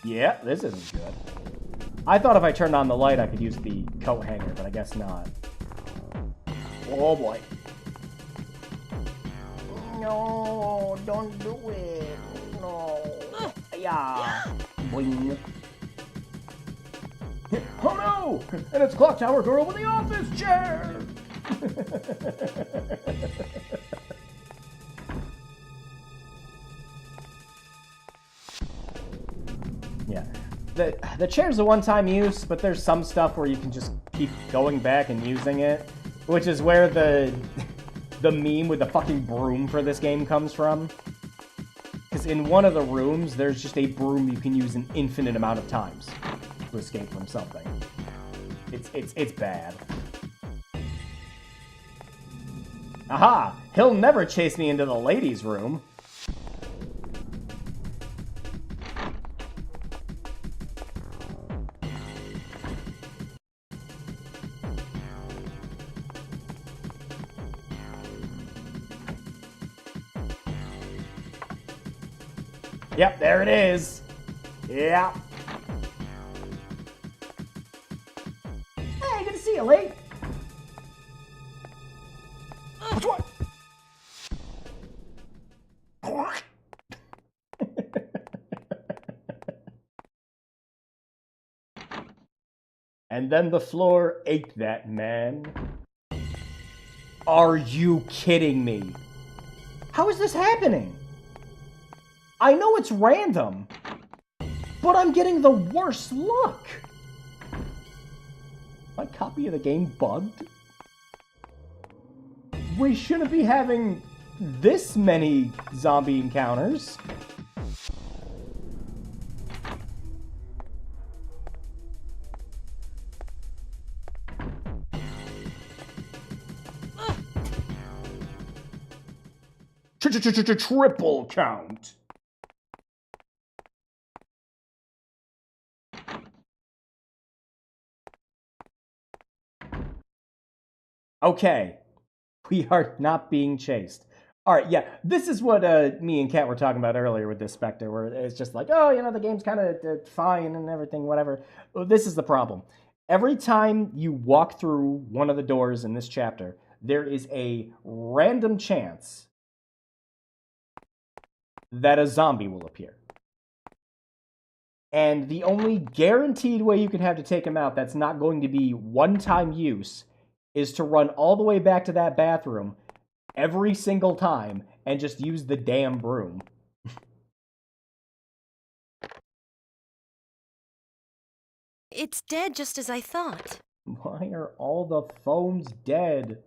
Yeah, this isn't good. I thought if I turned on the light, I could use the coat hanger, but I guess not. Oh, boy. No, don't do it. No. Yeah. Boing. Oh, no! And it's Clock Tower Girl with the office chair! Yeah. The chair's a one-time use, but there's some stuff where you can just keep going back and using it, which is where the meme with the fucking broom for this game comes from. Because in one of the rooms, there's just a broom you can use an infinite amount of times to escape from something. It's bad. Aha! He'll never chase me into the ladies' room. Yep, there it is. Yeah. Hey, good to see you, Lee. Which one? And then the floor ate that man. Are you kidding me? How is this happening? I know it's random, but I'm getting the worst luck. My copy of the game bugged? We shouldn't be having this many zombie encounters. Triple count. Okay, we are not being chased. All right, yeah, this is what me and Kat were talking about earlier with this Spectre, where it's just like, oh, the game's kind of fine and everything, whatever. Well, this is the problem. Every time you walk through one of the doors in this chapter, there is a random chance that a zombie will appear. And the only guaranteed way you can have to take him out that's not going to be one-time use is to run all the way back to that bathroom every single time and just use the damn broom. It's dead just as I thought. Why are all the phones dead?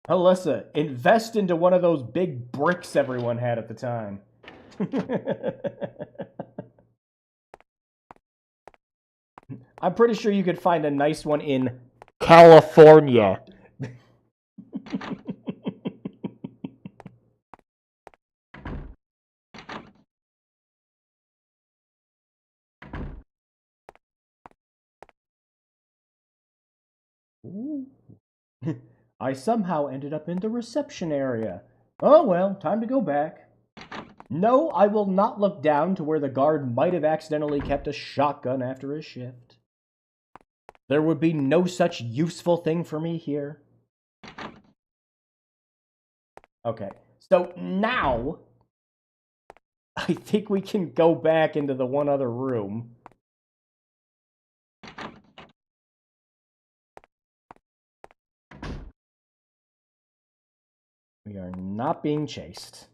Alyssa, invest into one of those big bricks everyone had at the time. I'm pretty sure you could find a nice one in California. Ooh. I somehow ended up in the reception area. Oh well, time to go back. No, I will not look down to where the guard might have accidentally kept a shotgun after his shift. There would be no such useful thing for me here. Okay, so now I think we can go back into the one other room. We are not being chased.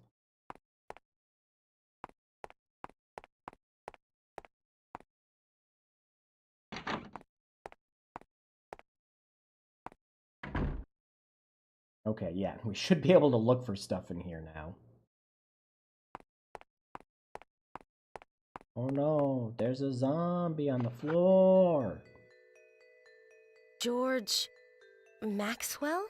Okay, yeah, we should be able to look for stuff in here now. Oh no, there's a zombie on the floor. George Maxwell?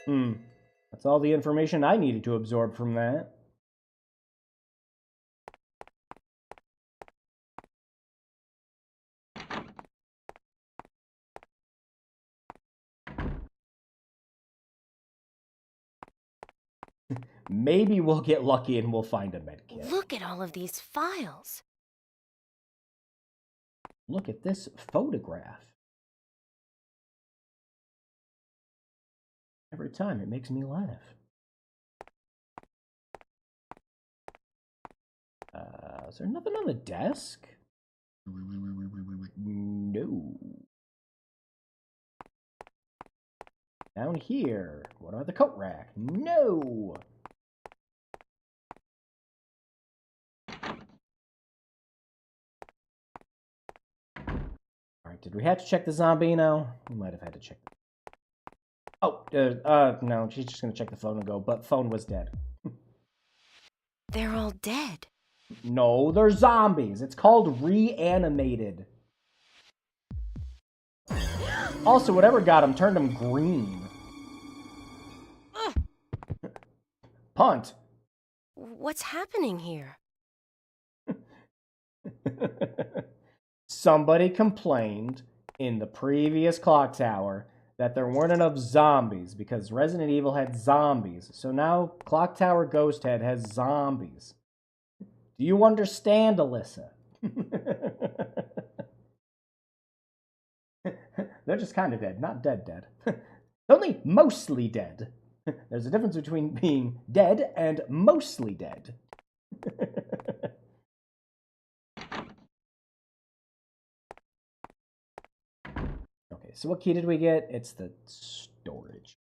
That's all the information I needed to absorb from that. Maybe we'll get lucky and we'll find a medkit. Look at all of these files. Look at this photograph. Every time it makes me laugh. Is there nothing on the desk? No. Down here. What about the coat rack? No. Alright, did we have to check the zombie now? We might have had to check. Oh, no, she's just gonna check the phone and go, but phone was dead. They're all dead. No, they're zombies. It's called reanimated. Also, whatever got him turned him green. Punt. What's happening here? Somebody complained in the previous clock tower that there weren't enough zombies because Resident Evil had zombies. So now Clock Tower Ghost Head has zombies. Do you understand, Alyssa? They're just kind of dead, not dead. Only mostly dead. There's a difference between being dead and mostly dead. Okay, so what key did we get? It's the storage.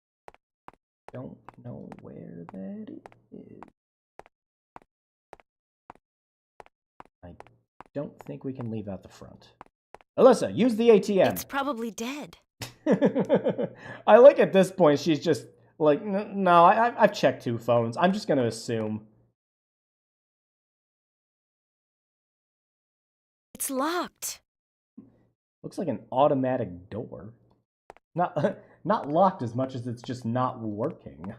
Don't know where that is. I don't think we can leave out the front. Alyssa, use the ATM. It's probably dead. I like at this point she's just like, no, I've checked 2 phones. I'm just going to assume. It's locked. Looks like an automatic door. Not locked as much as it's just not working.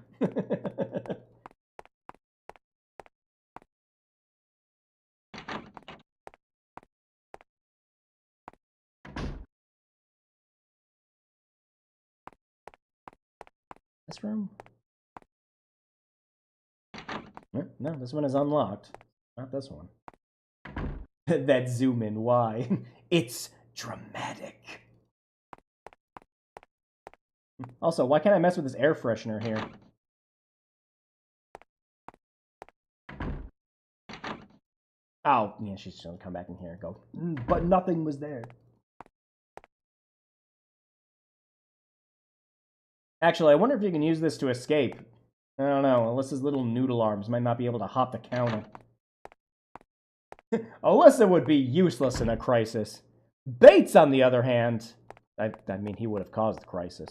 this room? No, this one is unlocked. Not this one. That zoom in, why? It's dramatic. Also, why can't I mess with this air freshener here? Oh, yeah, she's gonna come back in here and go, but nothing was there. Actually, I wonder if you can use this to escape. I don't know, Alyssa's little noodle arms might not be able to hop the counter. Alyssa would be useless in a crisis. Bates, on the other hand, I mean, he would have caused the crisis.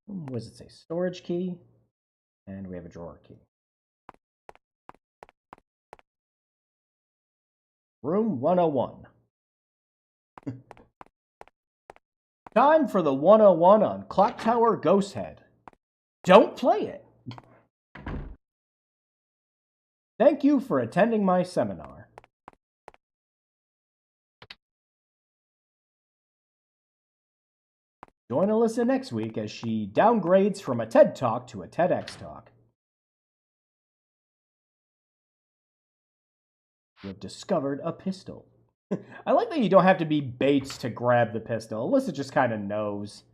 What does it say? Storage key. And we have a drawer key. Room 101. Time for the 101 on Clock Tower Ghost Head. Don't play it. Thank you for attending my seminar. Join Alyssa next week as she downgrades from a TED Talk to a TEDx Talk. You have discovered a pistol. I like that you don't have to be Bates to grab the pistol. Alyssa just kind of knows.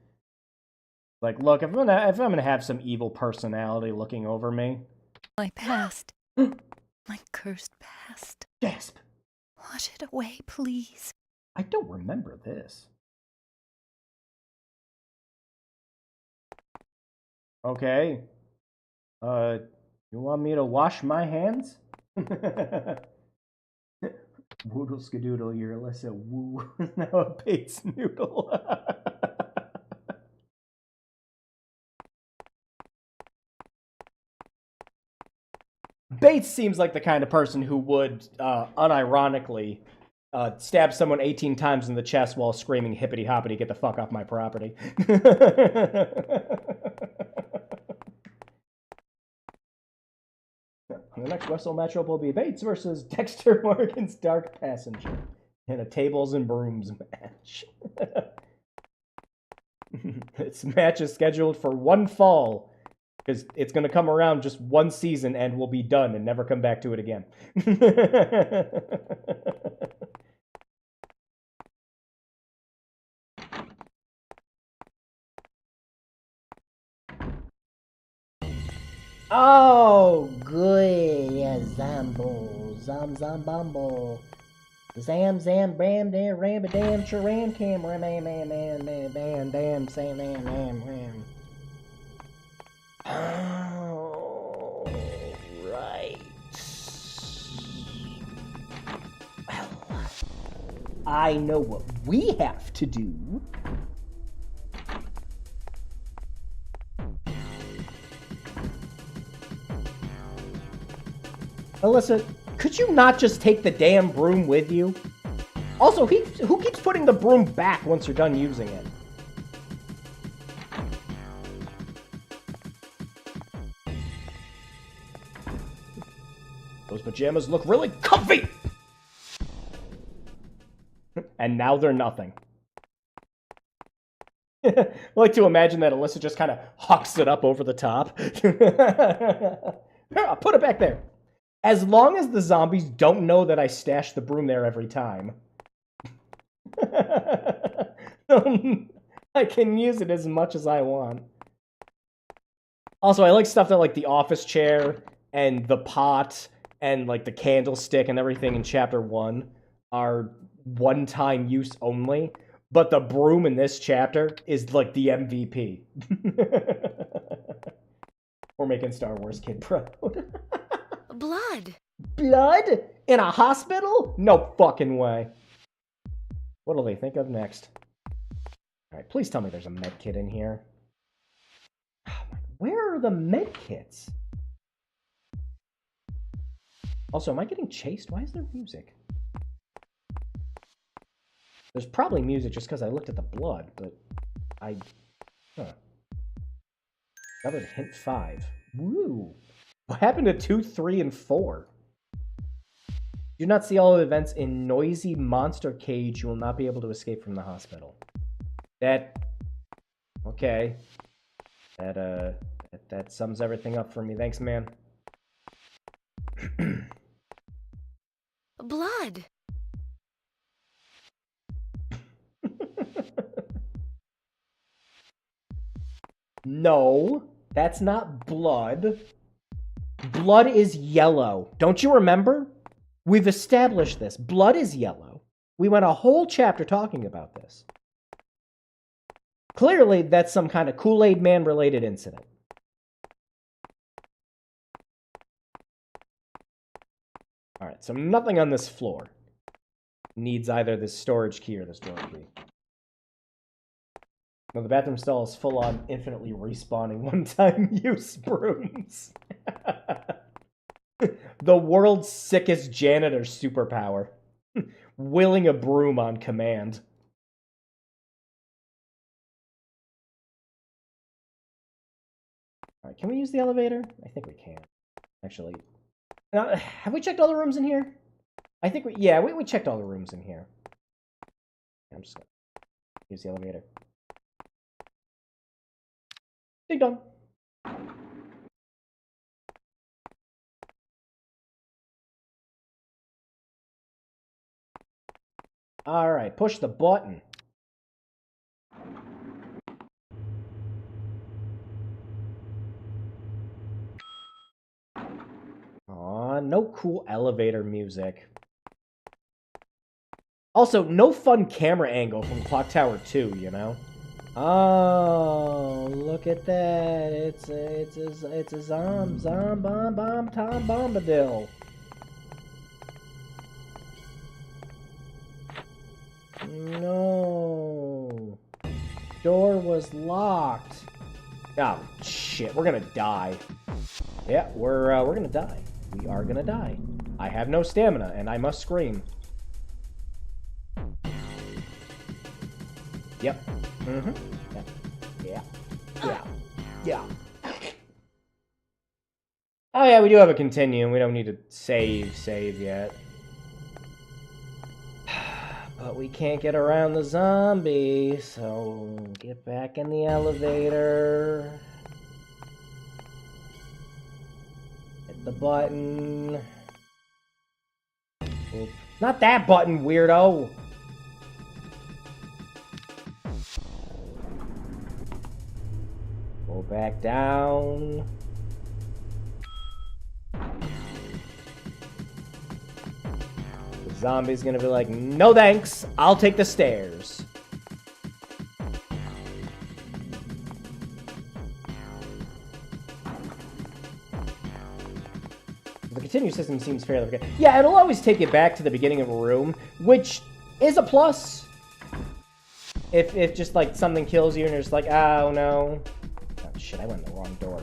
Like, look, if I'm gonna have some evil personality looking over me. My past. My cursed past. Gasp. Wash it away, please. I don't remember this. Okay. You want me to wash my hands? Woodle skadoodle, you're Alyssa. Woo. Now a Bates noodle. Bates seems like the kind of person who would, unironically, stab someone 18 times in the chest while screaming hippity hoppity, get the fuck off my property. The next Wrestle matchup will be Bates versus Dexter Morgan's Dark Passenger in a tables and brooms match. This match is scheduled for one fall because it's going to come around just one season and will be done and never come back to it again. Oh, good. Yeah, Zombo. Zombombo. Zam, bam, damn, ram, damn, charam, camera, man, damn, say, man. Oh, right. Well, I know what we have to do. Alyssa, could you not just take the damn broom with you? Also, who keeps putting the broom back once you're done using it? Those pajamas look really comfy! And now they're nothing. I like to imagine that Alyssa just kind of hucks it up over the top. I'll put it back there. As long as the zombies don't know that I stash the broom there every time. I can use it as much as I want. Also, I like stuff that like the office chair and the pot and like the candlestick and everything in chapter 1 are one-time use only, but the broom in this chapter is like the MVP. We're making Star Wars Kid proud. Blood. Blood? In a hospital? No fucking way. What'll they think of next? Alright, please tell me there's a med kit in here. Where are the med kits? Also, am I getting chased? Why is there music? There's probably music just because I looked at the blood, but Huh. Covered hint 5. Woo! What happened to 2, 3, and 4? Do not see all events in noisy monster cage. You will not be able to escape from the hospital. That... Okay. That sums everything up for me. Thanks, man. Blood. No, that's not blood. Blood is yellow. Don't you remember? We've established this. Blood is yellow. We went a whole chapter talking about this. Clearly, that's some kind of Kool-Aid Man related incident. All right, so nothing on this floor needs either this storage key or this door key. No, the bathroom stall is full on infinitely respawning one-time use brooms. The world's sickest janitor superpower. Willing a broom on command. All right, can we use the elevator? I think we can, actually. Now, have we checked all the rooms in here? I think we checked all the rooms in here. I'm just gonna use the elevator. Ding dong. All right, push the button. Aw, no cool elevator music. Also, no fun camera angle from Clock Tower 2, you know? Oh, look at that. It's a Tom Bombadil. No. Door was locked. Oh, shit. We're gonna die. Yeah, we're gonna die. We are gonna die. I have no stamina, and I must scream. Yep. Mm-hmm. Yeah. Yeah. Oh yeah, we do have a continue. We don't need to save yet. But we can't get around the zombie, so get back in the elevator. Hit the button. Oop. Not that button, weirdo! Go back down. The zombie's gonna be like, no thanks, I'll take the stairs. The continue system seems fairly good. Yeah, it'll always take you back to the beginning of a room, which is a plus. If just like something kills you and you're just like, oh no. Oh shit, I went in the wrong door.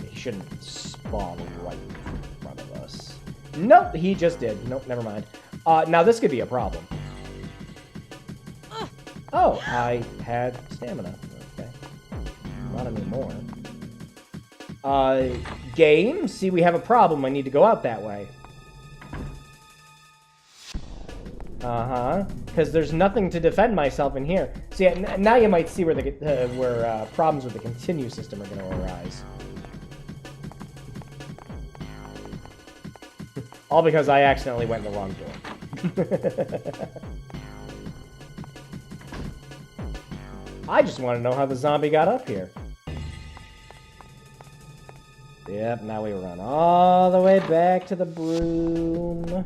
He shouldn't spawn right in front of us. Nope, he just did. Nope, never mind. Now this could be a problem. Oh, I had stamina. Okay. Not anymore. Game? See, we have a problem. I need to go out that way. Uh-huh. Because there's nothing to defend myself in here. See, now you might see where the problems with the continue system are going to arise. All because I accidentally went in the wrong door. I just want to know how the zombie got up here. Yep, now we run all the way back to the broom.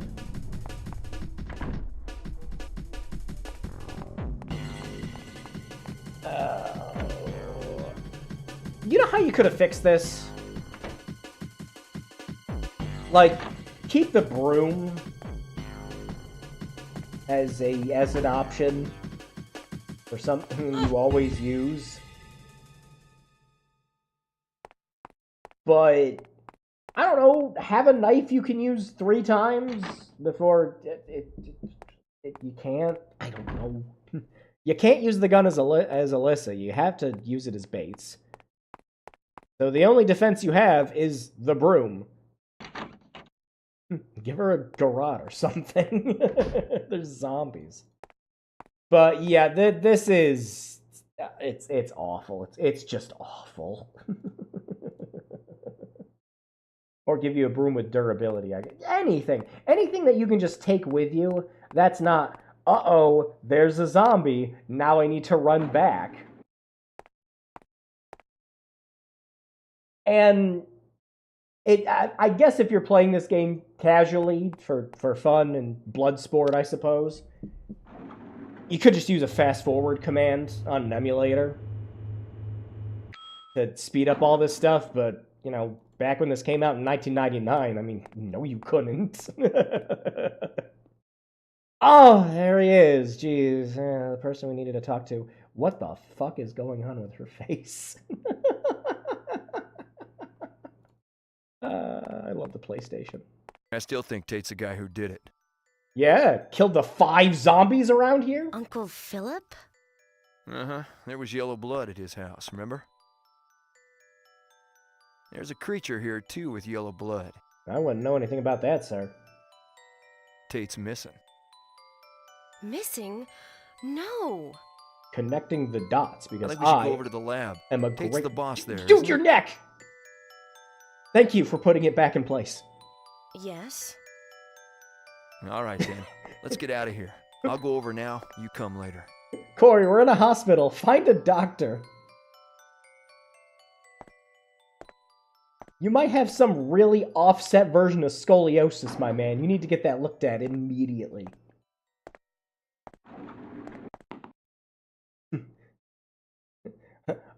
You know how you could have fixed this? Like, keep the broom as an option for something you always use. But, I don't know, have a knife you can use 3 times before you can't? I don't know. You can't use the gun as Alyssa. You have to use it as baits. So the only defense you have is the broom. Give her a garrote or something. There's zombies. But yeah, this is... It's awful. It's just awful. Or give you a broom with durability. Anything that you can just take with you, that's not, uh-oh, there's a zombie, now I need to run back. And I guess if you're playing this game casually for fun and blood sport, I suppose, you could just use a fast forward command on an emulator to speed up all this stuff, but, you know, back when this came out in 1999, I mean, no, you couldn't. Oh, there he is. Jeez, the person we needed to talk to. What the fuck is going on with her face? I love the PlayStation. I still think Tate's the guy who did it. Yeah, killed the 5 zombies around here? Uncle Philip? Uh-huh. There was yellow blood at his house, remember? There's a creature here, too, with yellow blood. I wouldn't know anything about that, sir. Tate's missing. Missing? No. Connecting the dots, I because think we should go over to the lab. am a Tate's great... the boss there. Dude, your neck! Thank you for putting it back in place. Yes. All right, then. Let's get out of here. I'll go over now. You come later. Corey, we're in a hospital. Find a doctor. You might have some really offset version of scoliosis, my man. You need to get that looked at immediately.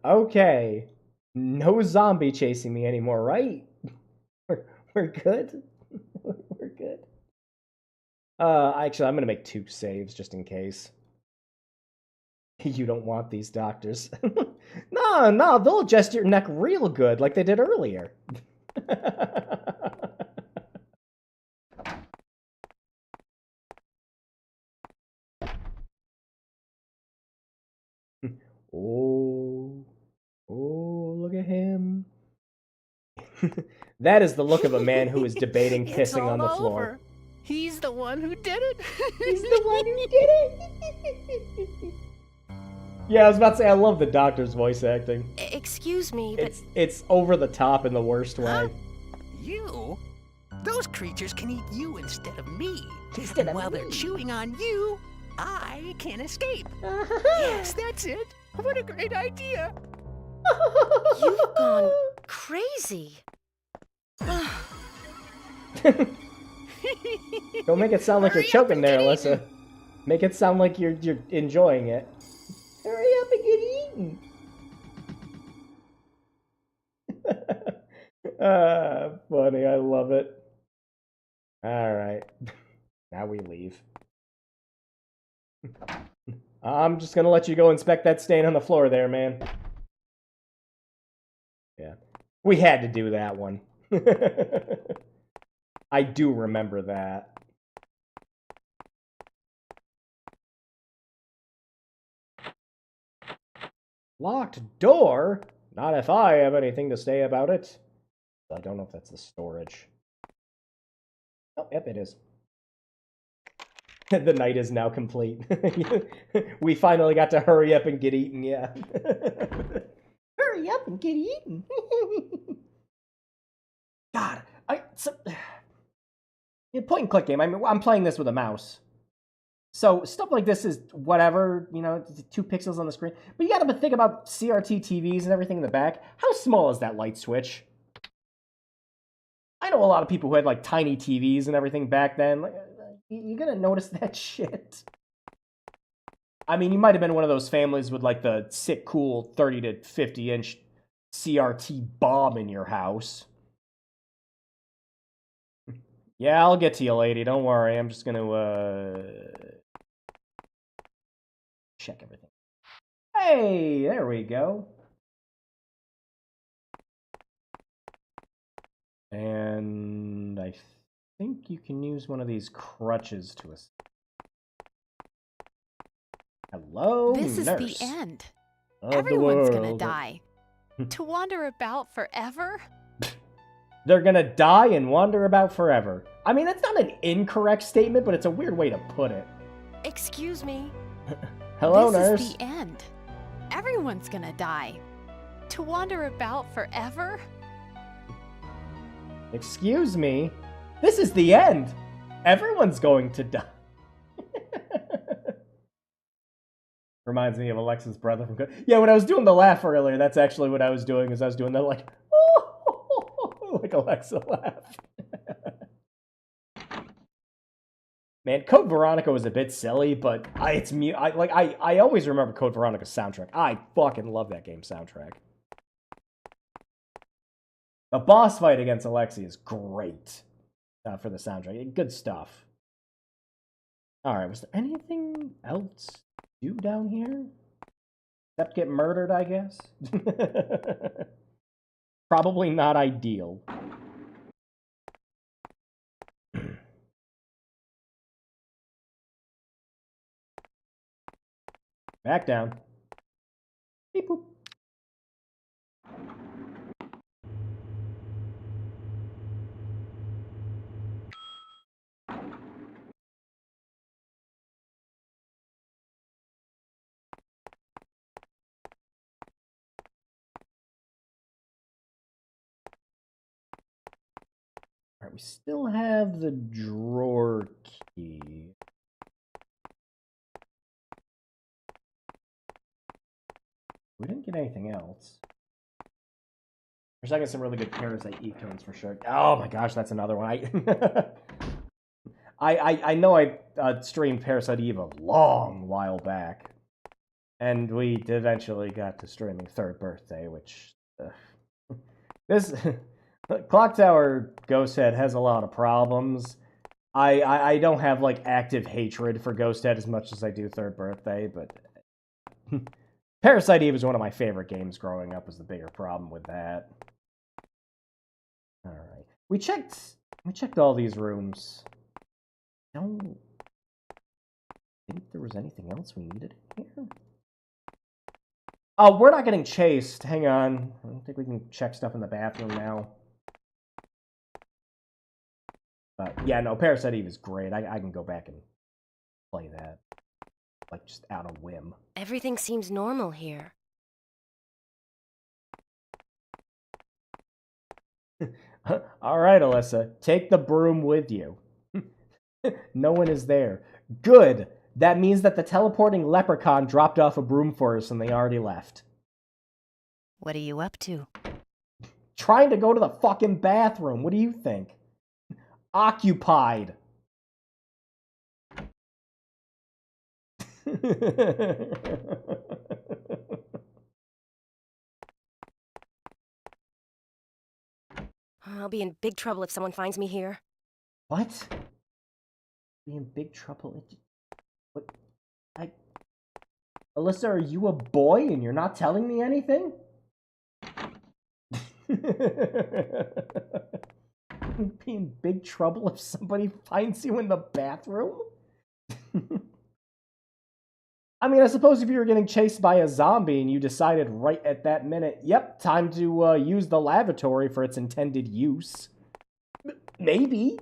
Okay. No zombie chasing me anymore, right? We're good? We're good. Actually, I'm going to make 2 saves just in case. You don't want these doctors. No, they'll adjust your neck real good like they did earlier. Oh, look at him. That is the look of a man who is debating pissing on the floor. Over. He's the one who did it. He's the one who did it. Yeah, I was about to say, I love the doctor's voice acting. Excuse me, but... It's over the top in the worst way. Huh? You? Those creatures can eat you instead of me. And while they're chewing on you, I can escape. Yes, that's it. What a great idea. You've gone crazy. Don't make it sound like you're choking there, Alyssa. Make it sound like you're enjoying it. Hurry up and get eaten. Funny, I love it. Alright. Now we leave. I'm just gonna let you go inspect that stain on the floor there, man. Yeah. We had to do that one. I do remember that. Locked door? Not if I have anything to say about it. I don't know if that's the storage. Oh, yep, it is. The night is now complete. We finally got to hurry up and get eaten, yeah. Hurry up and get eaten. God, point and click game. I mean, I'm playing this with a mouse. So stuff like this is whatever, you know, 2 pixels on the screen. But you gotta think about CRT TVs and everything in the back. How small is that light switch? I know a lot of people who had like tiny TVs and everything back then. Like, you're gonna notice that shit. I mean, you might have been one of those families with like the sick, cool 30 to 50 inch CRT bomb in your house. Yeah, I'll get to you, lady. Don't worry. I'm just gonna, check everything. Hey, there we go. And I think you can use one of these crutches to us. Hello, This is nurse the end. of Everyone's the gonna world. die. To wander about forever? They're gonna die and wander about forever. I mean, that's not an incorrect statement, but it's a weird way to put it. Excuse me. Hello, This nurse. is the end. Everyone's gonna die. To wander about forever? Excuse me. This is the end. Everyone's going to die. Reminds me of Alexa's brother from Yeah, when I was doing the laugh earlier, that's actually what I was doing, is I was doing the like, like Alexa laugh. Man, Code Veronica was a bit silly, but I always remember Code Veronica's soundtrack. I fucking love that game soundtrack. The boss fight against Alexi is great for the soundtrack. Good stuff. All right, was there anything else to do down here? Except get murdered, I guess? Probably not ideal. Back down. Beep boop. Alright, we still have the drawer key. We didn't get anything else. We're getting some really good Parasite Eve tones for sure. Oh my gosh, that's another one. I know I streamed Parasite Eve a long while back. And we eventually got to streaming Third Birthday, which... this... Clock Tower Ghost Head has a lot of problems. I don't have, like, active hatred for Ghost Head as much as I do Third Birthday, but... Parasite Eve was one of my favorite games growing up, was the bigger problem with that. Alright. We checked all these rooms. I don't think there was anything else we needed in here. Oh, we're not getting chased. Hang on. I don't think we can check stuff in the bathroom now. But yeah, no, Parasite Eve is great. I can go back and play that. Like, just out of whim. Everything seems normal here. Alright, Alyssa. Take the broom with you. No one is there. Good! That means that the teleporting leprechaun dropped off a broom for us and they already left. What are you up to? Trying to go to the fucking bathroom. What do you think? Occupied. I'll be in big trouble if someone finds me here. What? Be in big trouble? What? Alyssa, are you a boy and you're not telling me anything? Be in big trouble if somebody finds you in the bathroom? I mean, I suppose if you were getting chased by a zombie and you decided right at that minute, yep, time to use the lavatory for its intended use. Maybe.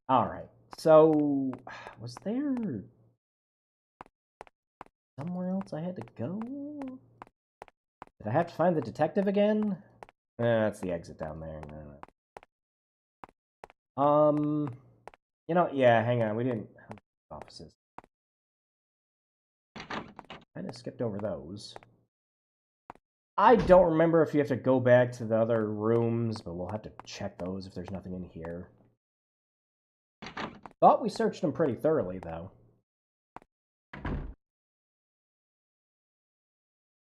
Alright, so was there somewhere else I had to go? Did I have to find the detective again? That's the exit down there. You know, yeah, hang on, we didn't... Offices. I just skipped over those. I don't remember if you have to go back to the other rooms, but we'll have to check those if there's nothing in here. Thought we searched them pretty thoroughly, though.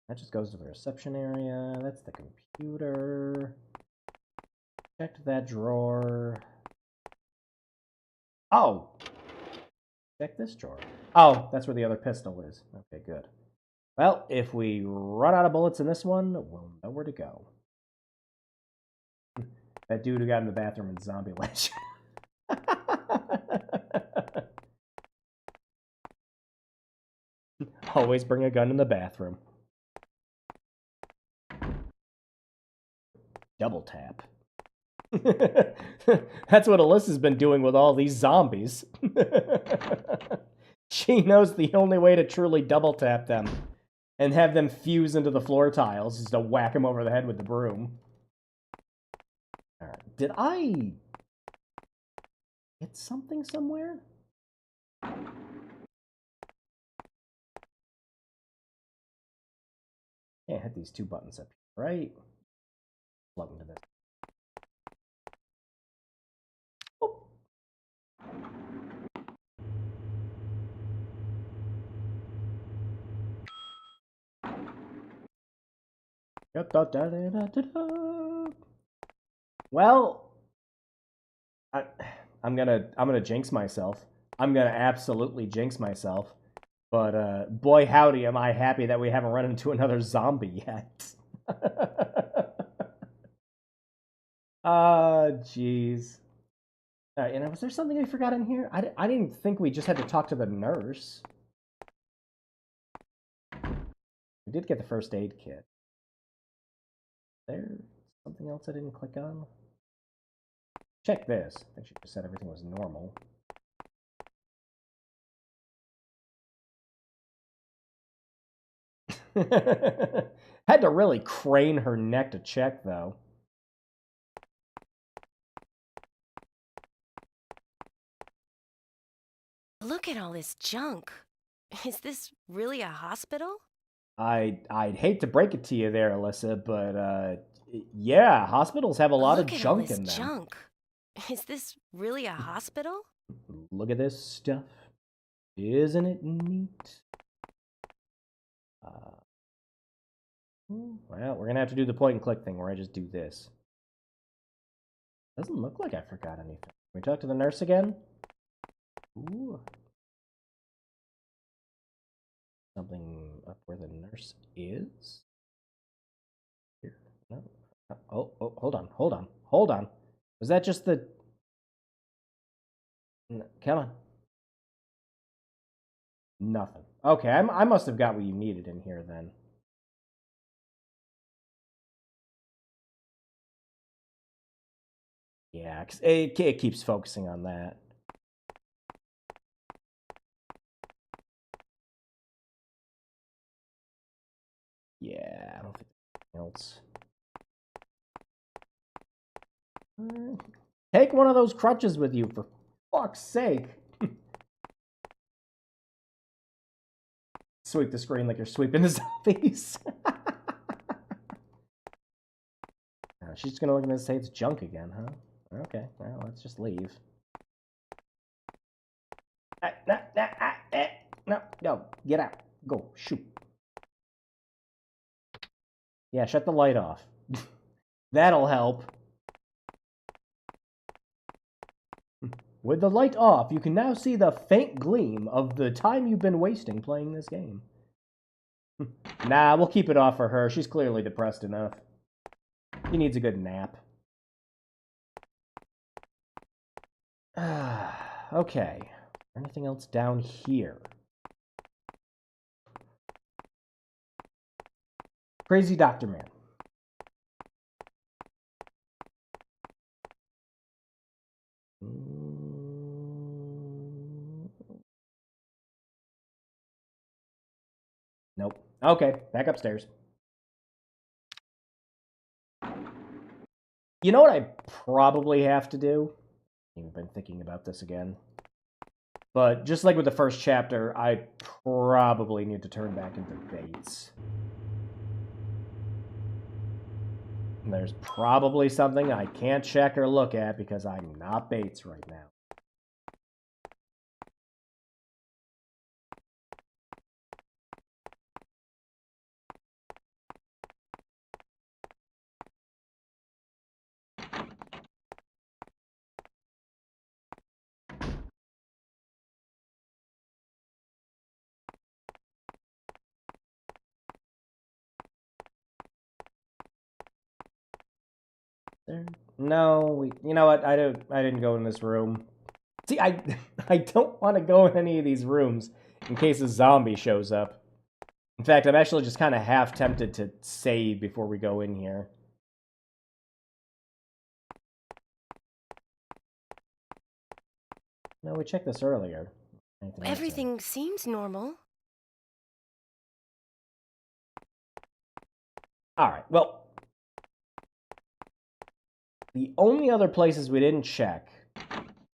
That just goes to the reception area. That's the computer. Checked that drawer. Oh! Check this drawer. Oh, that's where the other pistol is. Okay, good. Well, if we run out of bullets in this one, we'll know where to go. That dude who got in the bathroom in Zombieland. Always bring a gun in the bathroom. Double tap. That's what Alyssa's been doing with all these zombies. She knows the only way to truly double tap them and have them fuse into the floor tiles is to whack them over the head with the broom. Alright, did I get something somewhere? Can't hit these two buttons up here, right? Plug into this. Oh. Well, I'm gonna jinx myself. I'm gonna absolutely jinx myself. But boy howdy, am I happy that we haven't run into another zombie yet. Jeez. Was there something I forgot in here? I didn't think we just had to talk to the nurse. We did get the first aid kit. There something else I didn't click on? Check this. I think she just said everything was normal. Had to really crane her neck to check, though. Look at all this junk. Is this really a hospital? I'd hate to break it to you there, Alyssa, but yeah, hospitals have a lot of junk in them. Look at all this junk. Is this really a hospital? Look at this stuff. Isn't it neat? Well, we're gonna have to do the point and click thing where I just do this. Doesn't look like I forgot anything. Can we talk to the nurse again? Ooh. Something up where the nurse is? Here. No. Oh, hold on. Was that just the... No, come on. Nothing. Okay, I must have got what you needed in here then. Yeah, it keeps focusing on that. Yeah, I don't think there's anything else. Take one of those crutches with you, for fuck's sake. Sweep the screen like you're sweeping the zombies. She's gonna look at this and say it's junk again, huh? Okay, well, let's just leave. No, get out. Go, shoot. Yeah, shut the light off. That'll help. With the light off, you can now see the faint gleam of the time you've been wasting playing this game. Nah, we'll keep it off for her. She's clearly depressed enough. She needs a good nap. Okay. Anything else down here? Crazy Doctor Man. Nope. Okay, back upstairs. You know what I probably have to do? I've been thinking about this again. But just like with the first chapter, I probably need to turn back into Bates. There's probably something I can't check or look at because I'm not Bates right now. There? No, you know what? I didn't go in this room. See, I don't want to go in any of these rooms in case a zombie shows up. In fact, I'm actually just kind of half tempted to save before we go in here. No, we checked this earlier. Everything seems normal. Alright, well, the only other places we didn't check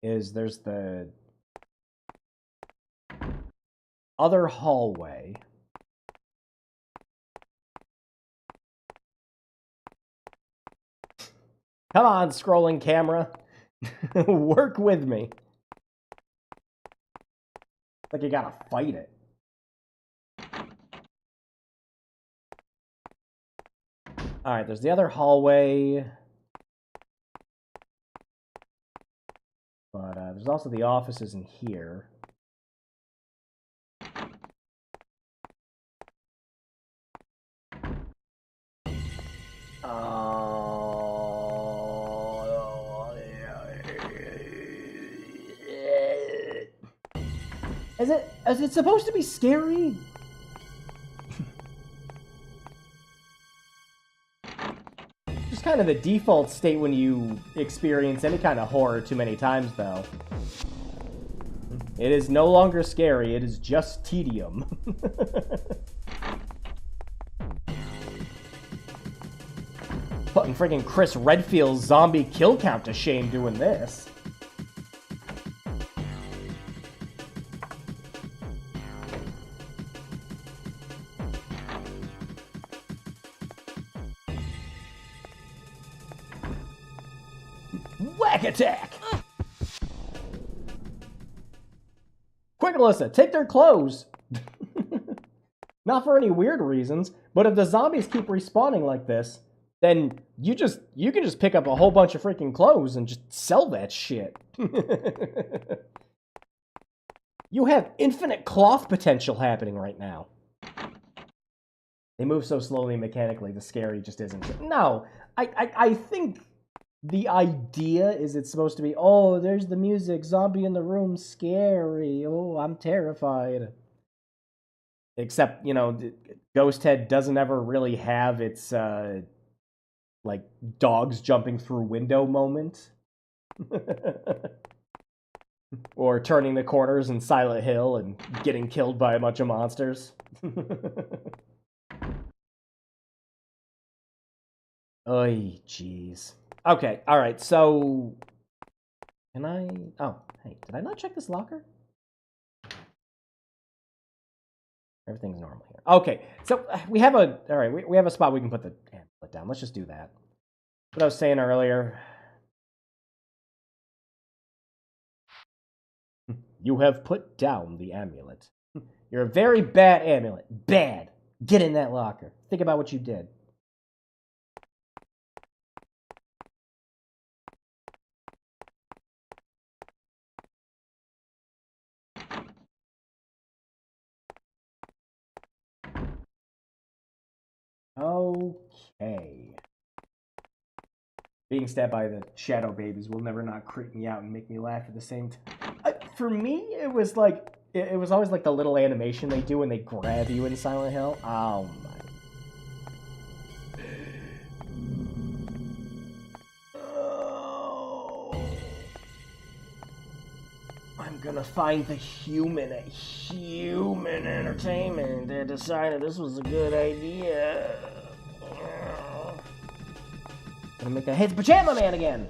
is there's the other hallway. Come on, scrolling camera. Work with me. Like you gotta fight it. Alright, there's the other hallway. But there's also the offices in here. Is it supposed to be scary? Just kind of the default state when you experience any kind of horror too many times, though. It is no longer scary, it is just tedium. Putting friggin' Chris Redfield's zombie kill count to shame doing this. Whack attack! Quick, Alyssa, take their clothes! Not for any weird reasons, but if the zombies keep respawning like this, then you can just pick up a whole bunch of freaking clothes and just sell that shit. You have infinite cloth potential happening right now. They move so slowly mechanically, the scary just isn't. No, I think the idea is it's supposed to be, oh, there's the music, zombie in the room, scary, oh, I'm terrified. Except, you know, Ghost Head doesn't ever really have its, like, dogs jumping through window moment. Or turning the corners in Silent Hill and getting killed by a bunch of monsters. Oy, jeez. Okay, alright, so... Can I... Oh, hey, did I not check this locker? Everything's normal here. Okay, so we have a... Alright, we have a spot we can put the amulet down. Let's just do that. What I was saying earlier... You have put down the amulet. You're a very bad amulet. Bad. Get in that locker. Think about what you did. Okay. Being stabbed by the shadow babies will never not creep me out and make me laugh at the same time. For me, it was like, it was always like the little animation they do when they grab you in Silent Hill. Oh my. Oh. I'm gonna find the human at Human Entertainment that decided this was a good idea. Gonna make a hit Pajama Man again.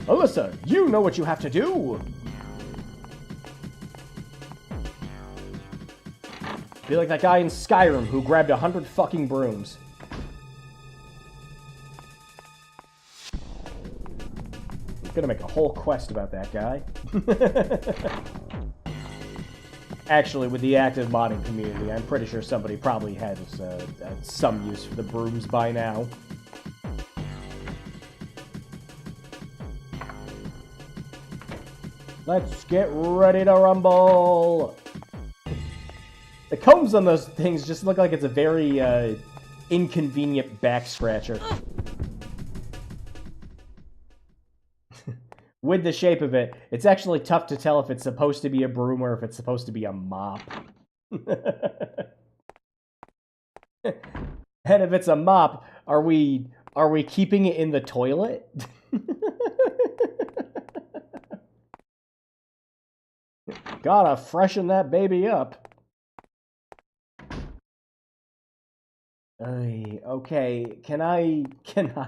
Alyssa, you know what you have to do. Be like that guy in Skyrim who grabbed 100 fucking brooms. I'm gonna make a whole quest about that guy. Actually, with the active modding community, I'm pretty sure somebody probably has some use for the brooms by now. Let's get ready to rumble. The combs on those things just look like it's a very inconvenient back scratcher. With the shape of it, it's actually tough to tell if it's supposed to be a broom or if it's supposed to be a mop. And if it's a mop, are we keeping it in the toilet? Gotta freshen that baby up. Okay, can I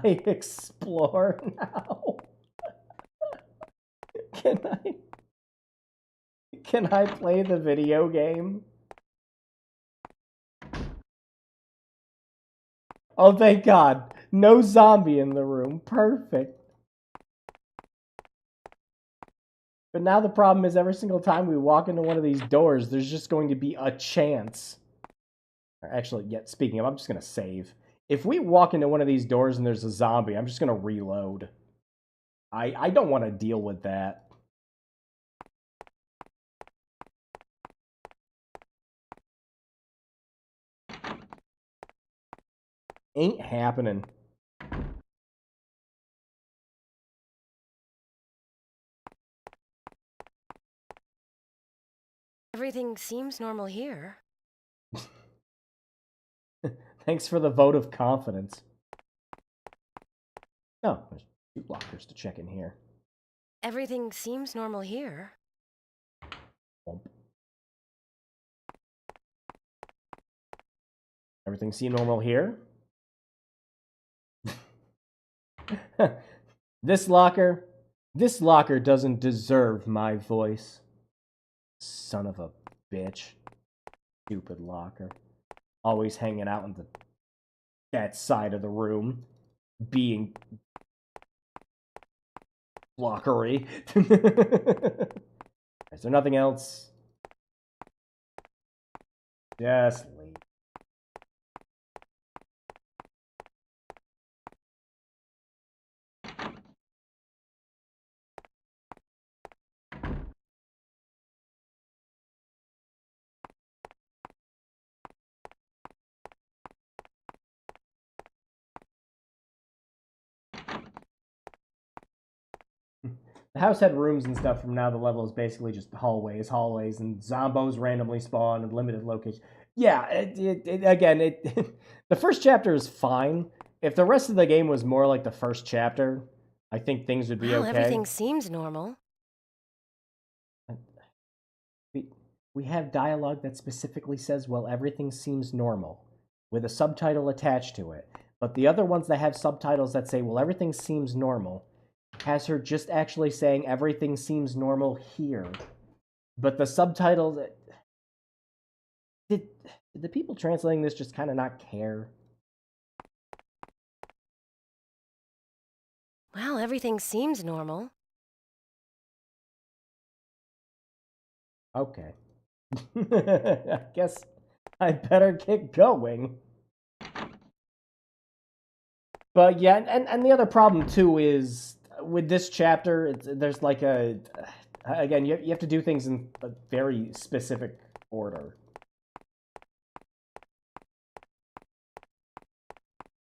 explore now? Can I play the video game? Oh, thank God. No zombie in the room. Perfect. But now the problem is every single time we walk into one of these doors, there's just going to be a chance. Actually, yeah, speaking of, I'm just going to save. If we walk into one of these doors and there's a zombie, I'm just going to reload. I don't want to deal with that. Ain't happening. Everything seems normal here. Thanks for the vote of confidence. Oh, there's 2 lockers to check in here. Everything seems normal here. Bump. Everything seem normal here? This locker doesn't deserve my voice. Son of a bitch. Stupid locker. Always hanging out in that side of the room. Being blockery. Is there nothing else? Just leave. The house had rooms and stuff. From now, the level is basically just hallways, and zombos randomly spawn in limited locations. Yeah, the first chapter is fine. If the rest of the game was more like the first chapter, I think things would be Well, okay. everything seems normal. We have dialogue that specifically says, well, everything seems normal, with a subtitle attached to it. But the other ones that have subtitles that say, well, everything seems normal, has her just actually saying everything seems normal here. But the subtitle... Did the people translating this just kind of not care? Well, everything seems normal. Okay. I guess I better get going. But yeah, and the other problem too is with this chapter, there's like a... Again, you have to do things in a very specific order.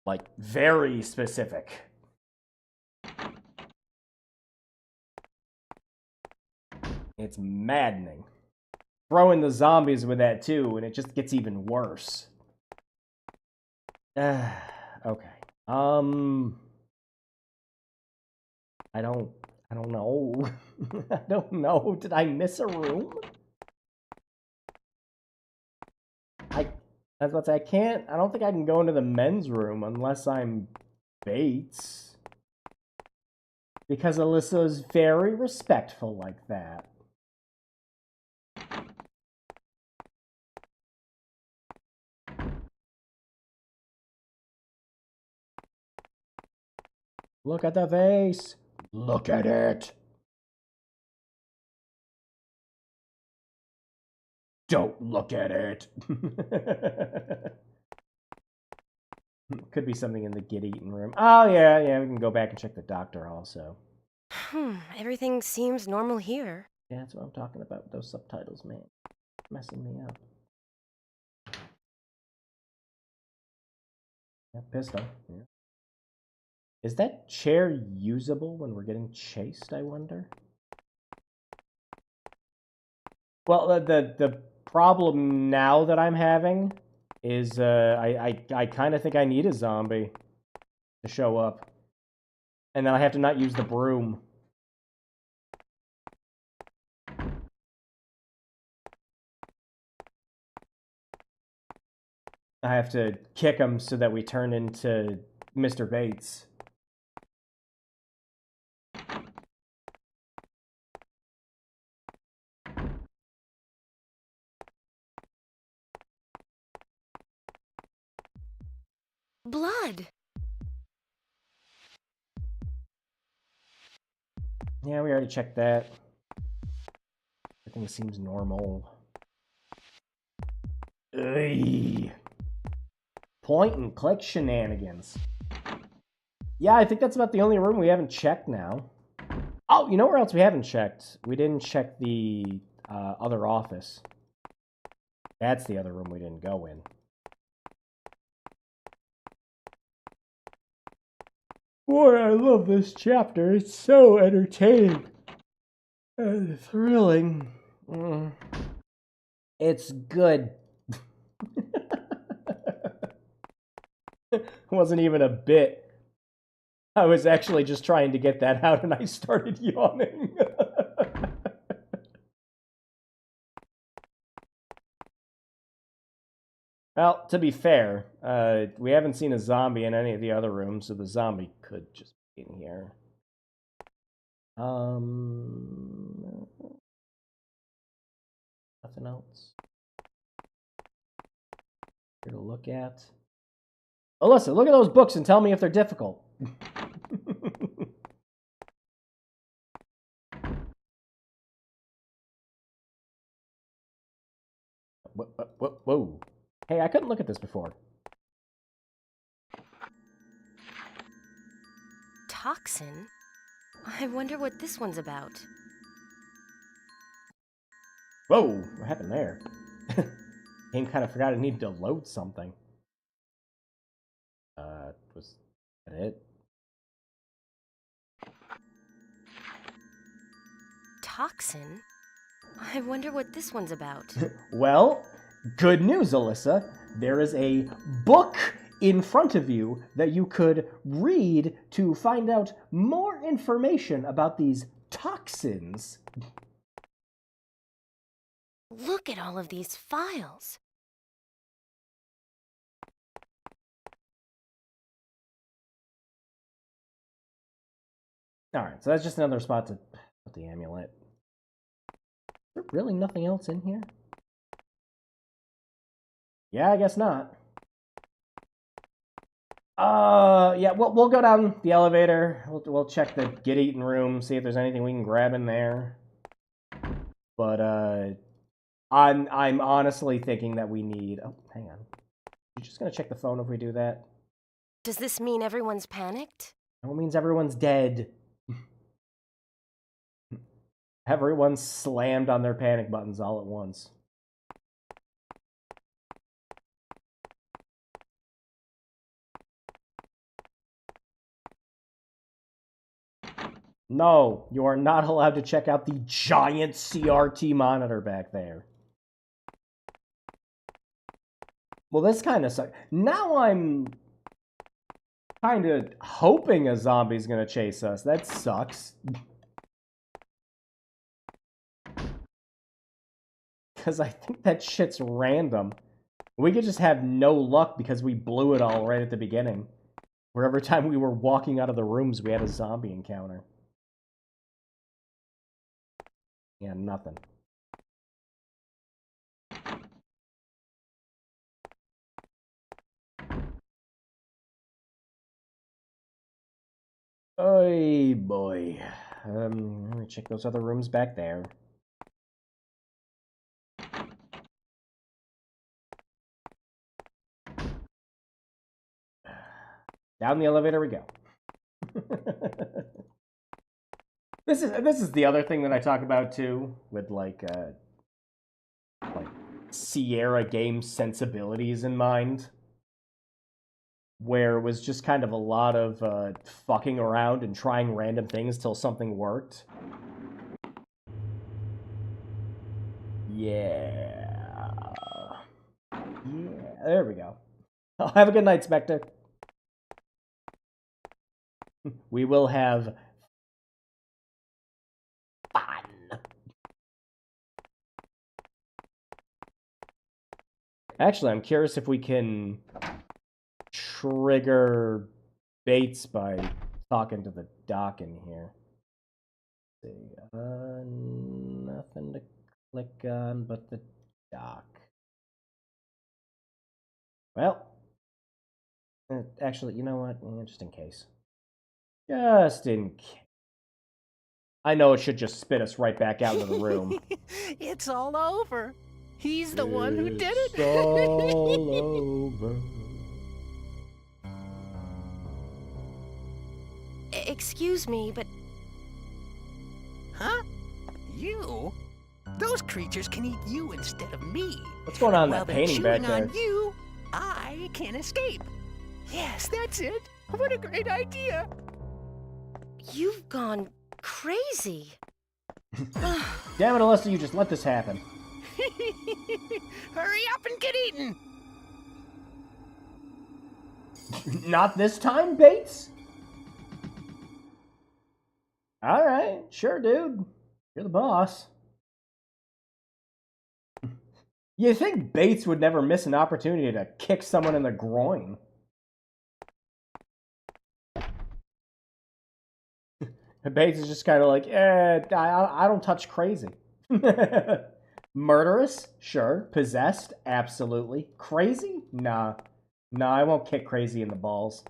Like, very specific. It's maddening. Throw in the zombies with that too, and it just gets even worse. Okay. I don't know. I don't know. Did I miss a room? I was about to say, I don't think I can go into the men's room unless I'm Bates. Because Alyssa is very respectful like that. Look at the vase. Look at it. Don't look at it. Could be something in the get-eaten room. Oh, yeah, we can go back and check the doctor also. Everything seems normal here. Yeah, that's what I'm talking about. Those subtitles, man. Messing me up. Yeah, pistol. Yeah. Is that chair usable when we're getting chased, I wonder? Well, the problem now that I'm having is I kind of think I need a zombie to show up. And then I have to not use the broom. I have to kick him so that we turn into Mr. Bates. Blood. Yeah, we already checked that. Everything seems normal. Ugh. Point and click shenanigans. Yeah, I think that's about the only room we haven't checked now. Oh, you know where else we haven't checked? We didn't check the other office. That's the other room we didn't go in. Boy, I love this chapter. It's so entertaining and thrilling. It's good. It wasn't even a bit. I was actually just trying to get that out and I started yawning. Well, to be fair, we haven't seen a zombie in any of the other rooms, so the zombie could just be in here. Nothing else here to look at. Alyssa, look at those books and tell me if they're difficult. Whoa. Hey, I couldn't look at this before. Toxin? I wonder what this one's about. Whoa, what happened there? Game kind of forgot it needed to load something. Was that it? Toxin? I wonder what this one's about. Well, good news, Alyssa. There is a book in front of you that you could read to find out more information about these toxins. Look at all of these files. Alright, so that's just another spot to put the amulet. Is there really nothing else in here? Yeah, I guess not. Yeah, we'll go down the elevator. We'll check the get eaten room, see if there's anything we can grab in there. But I'm honestly thinking that we need. Oh, hang on. You're just gonna check the phone if we do that. Does this mean everyone's panicked? No, it means everyone's dead. Everyone's slammed on their panic buttons all at once. No, you are not allowed to check out the giant CRT monitor back there. Well, this kind of sucks. Now I'm kind of hoping a zombie's gonna chase us. That sucks. Because I think that shit's random. We could just have no luck because we blew it all right at the beginning. Where every time we were walking out of the rooms, we had a zombie encounter. Yeah, nothing. Oh boy. Let me check those other rooms back there. Down the elevator we go. This is the other thing that I talk about too, with like Sierra game sensibilities in mind, where it was just kind of a lot of fucking around and trying random things till something worked. Yeah. Yeah, there we go. Oh, have a good night, Spectre. We will have fun. Actually, I'm curious if we can trigger Bates by talking to the doc in here. Let's see. Nothing to click on but the doc. Well, actually, you know what? Just in case. Just in case. I know it should just spit us right back out into the room. It's all over. He's the one who did it. It's all over. Excuse me, but Huh? You? Those creatures can eat you instead of me. What's going on in While that they're painting back chewing there? on you, I can escape. Yes, that's it. What a great idea. you've gone crazy. Damn it, Alyssa, you just let this happen. Hurry up and get eaten. Not this time, Bates? Alright, sure, dude. You're the boss. You think Bates would never miss an opportunity to kick someone in the groin? Bates is just kind of like, I don't touch crazy. Murderous? Sure. Possessed? Absolutely. Crazy? Nah. Nah, I won't kick crazy in the balls.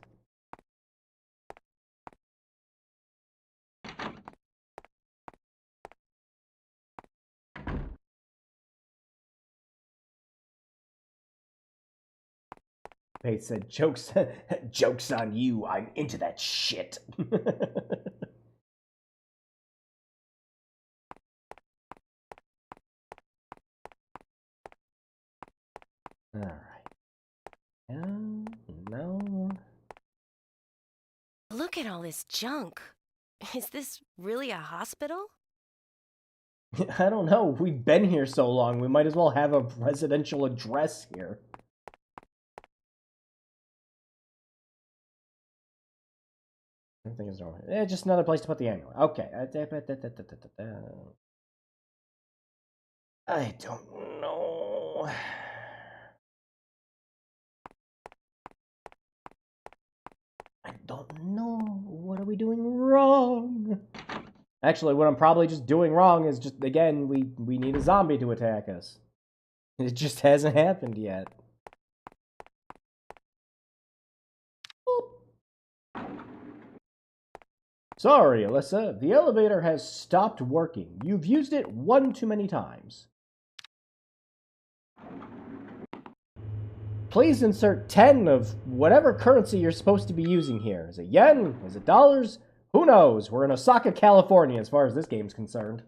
Bates said, joke's on you. I'm into that shit. Alright. No. Look at all this junk. Is this really a hospital? I don't know. We've been here so long. We might as well have a residential address here. Everything is normal. Just another place to put the amulet. Okay. I don't know. I don't know. What are we doing wrong? Actually, what I'm probably just doing wrong is just, again, we need a zombie to attack us. It just hasn't happened yet. Sorry, Alyssa. The elevator has stopped working. You've used it one too many times. Please insert 10 of whatever currency you're supposed to be using here. Is it yen? Is it dollars? Who knows? We're in Osaka, California, as far as this game's concerned.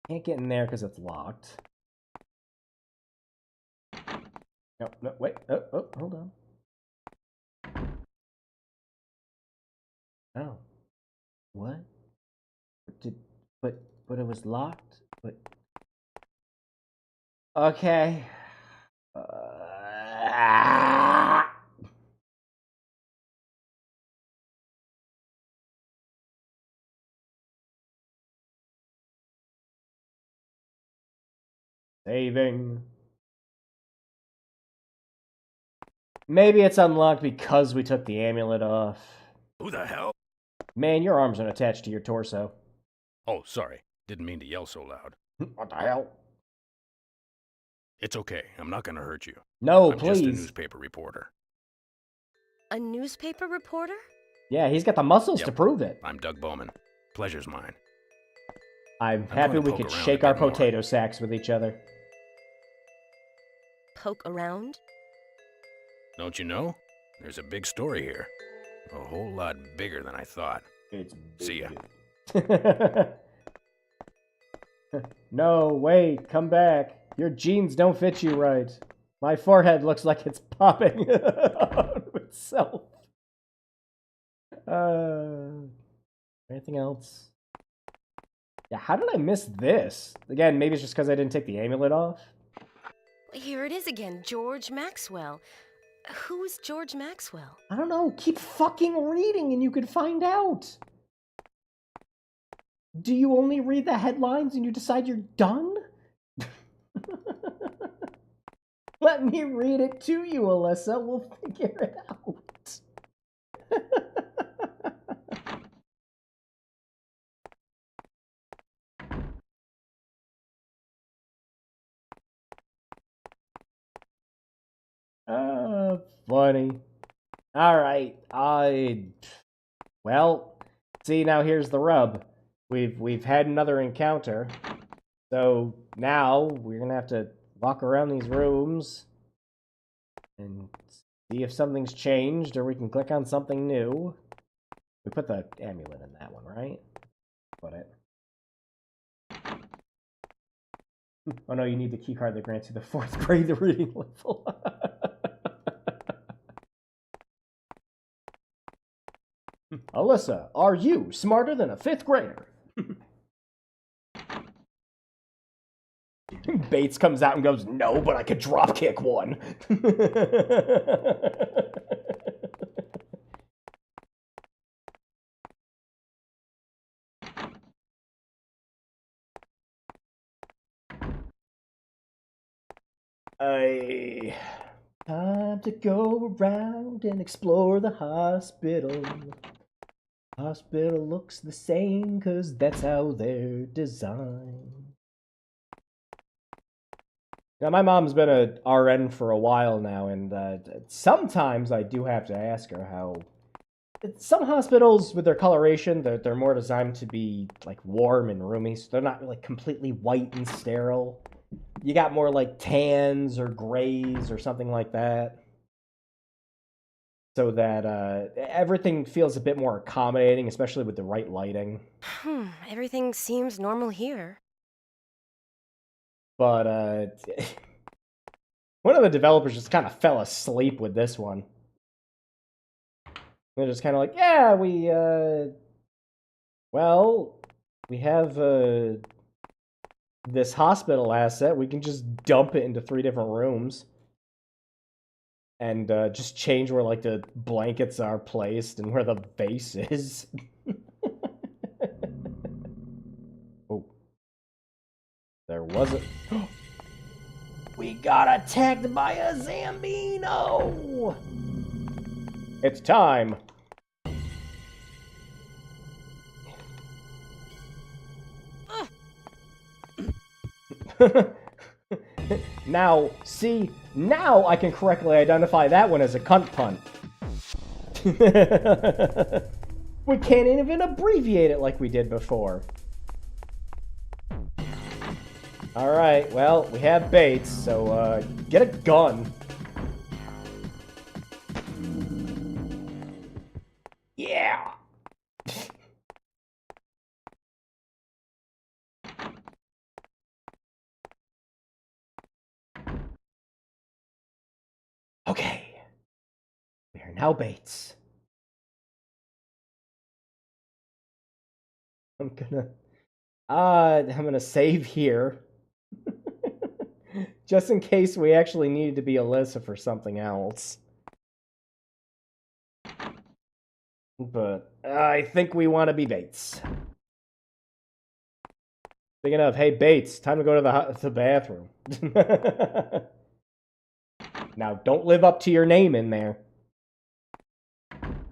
Can't get in there because it's locked. No, wait. Oh, hold on. Oh. What? But it was locked? But... Okay. Saving. Maybe it's unlocked because we took the amulet off. Who the hell? Man, your arms aren't attached to your torso. Oh, sorry. Didn't mean to yell so loud. What the hell? It's okay. I'm not gonna hurt you. No, I'm please. just a newspaper reporter. A newspaper reporter? Yeah, he's got the muscles Yep. to prove it. I'm Doug Bowman. Pleasure's mine. I'm happy going to we could poke around shake a our bit more. potato sacks with each other. Poke around? Don't you know? There's a big story here. A whole lot bigger than I thought. It's See ya. No, wait, come back. Your jeans don't fit you right. My forehead looks like it's popping out of itself. Anything else? Yeah, how did I miss this? Again, maybe it's just because I didn't take the amulet off. Here it is again, George Maxwell. Who is George Maxwell? I don't know. Keep fucking reading and you can find out. Do you only read the headlines and you decide you're done? Let me read it to you, Alyssa. We'll figure it out. Funny. Alright, well, see, now here's the rub. We've had another encounter. So now we're gonna have to walk around these rooms and see if something's changed, or we can click on something new. We put the amulet in that one, right? Put it. Oh no, you need the keycard that grants you the 4th grade reading level. Alyssa, are you smarter than a 5th grader? Bates comes out and goes, no, but I could drop kick one. Time to go around and explore the hospital. Hospital looks the same, 'cause that's how they're designed. Now, my mom's been a RN for a while now, and sometimes I do have to ask her how... Some hospitals, with their coloration, they're more designed to be, like, warm and roomy, so they're not, like, completely white and sterile. You got more, like, tans or grays or something like that. So that everything feels a bit more accommodating, especially with the right lighting. Everything seems normal here. But one of the developers just kind of fell asleep with this one. They're just kind of like, yeah, we have this hospital asset. We can just dump it into 3 different rooms. And just change where, like, the blankets are placed and where the vase is. Oh. There was a... We got attacked by a Zambino! It's time! Now, see, now I can correctly identify that one as a cunt punt. We can't even abbreviate it like we did before. Alright, well, we have Bates, so, get a gun. Yeah! Okay. We are now Bates. I'm gonna save here. Just in case we actually needed to be Alyssa for something else. But I think we want to be Bates. Speaking of, hey Bates, time to go to the bathroom. Now, don't live up to your name in there.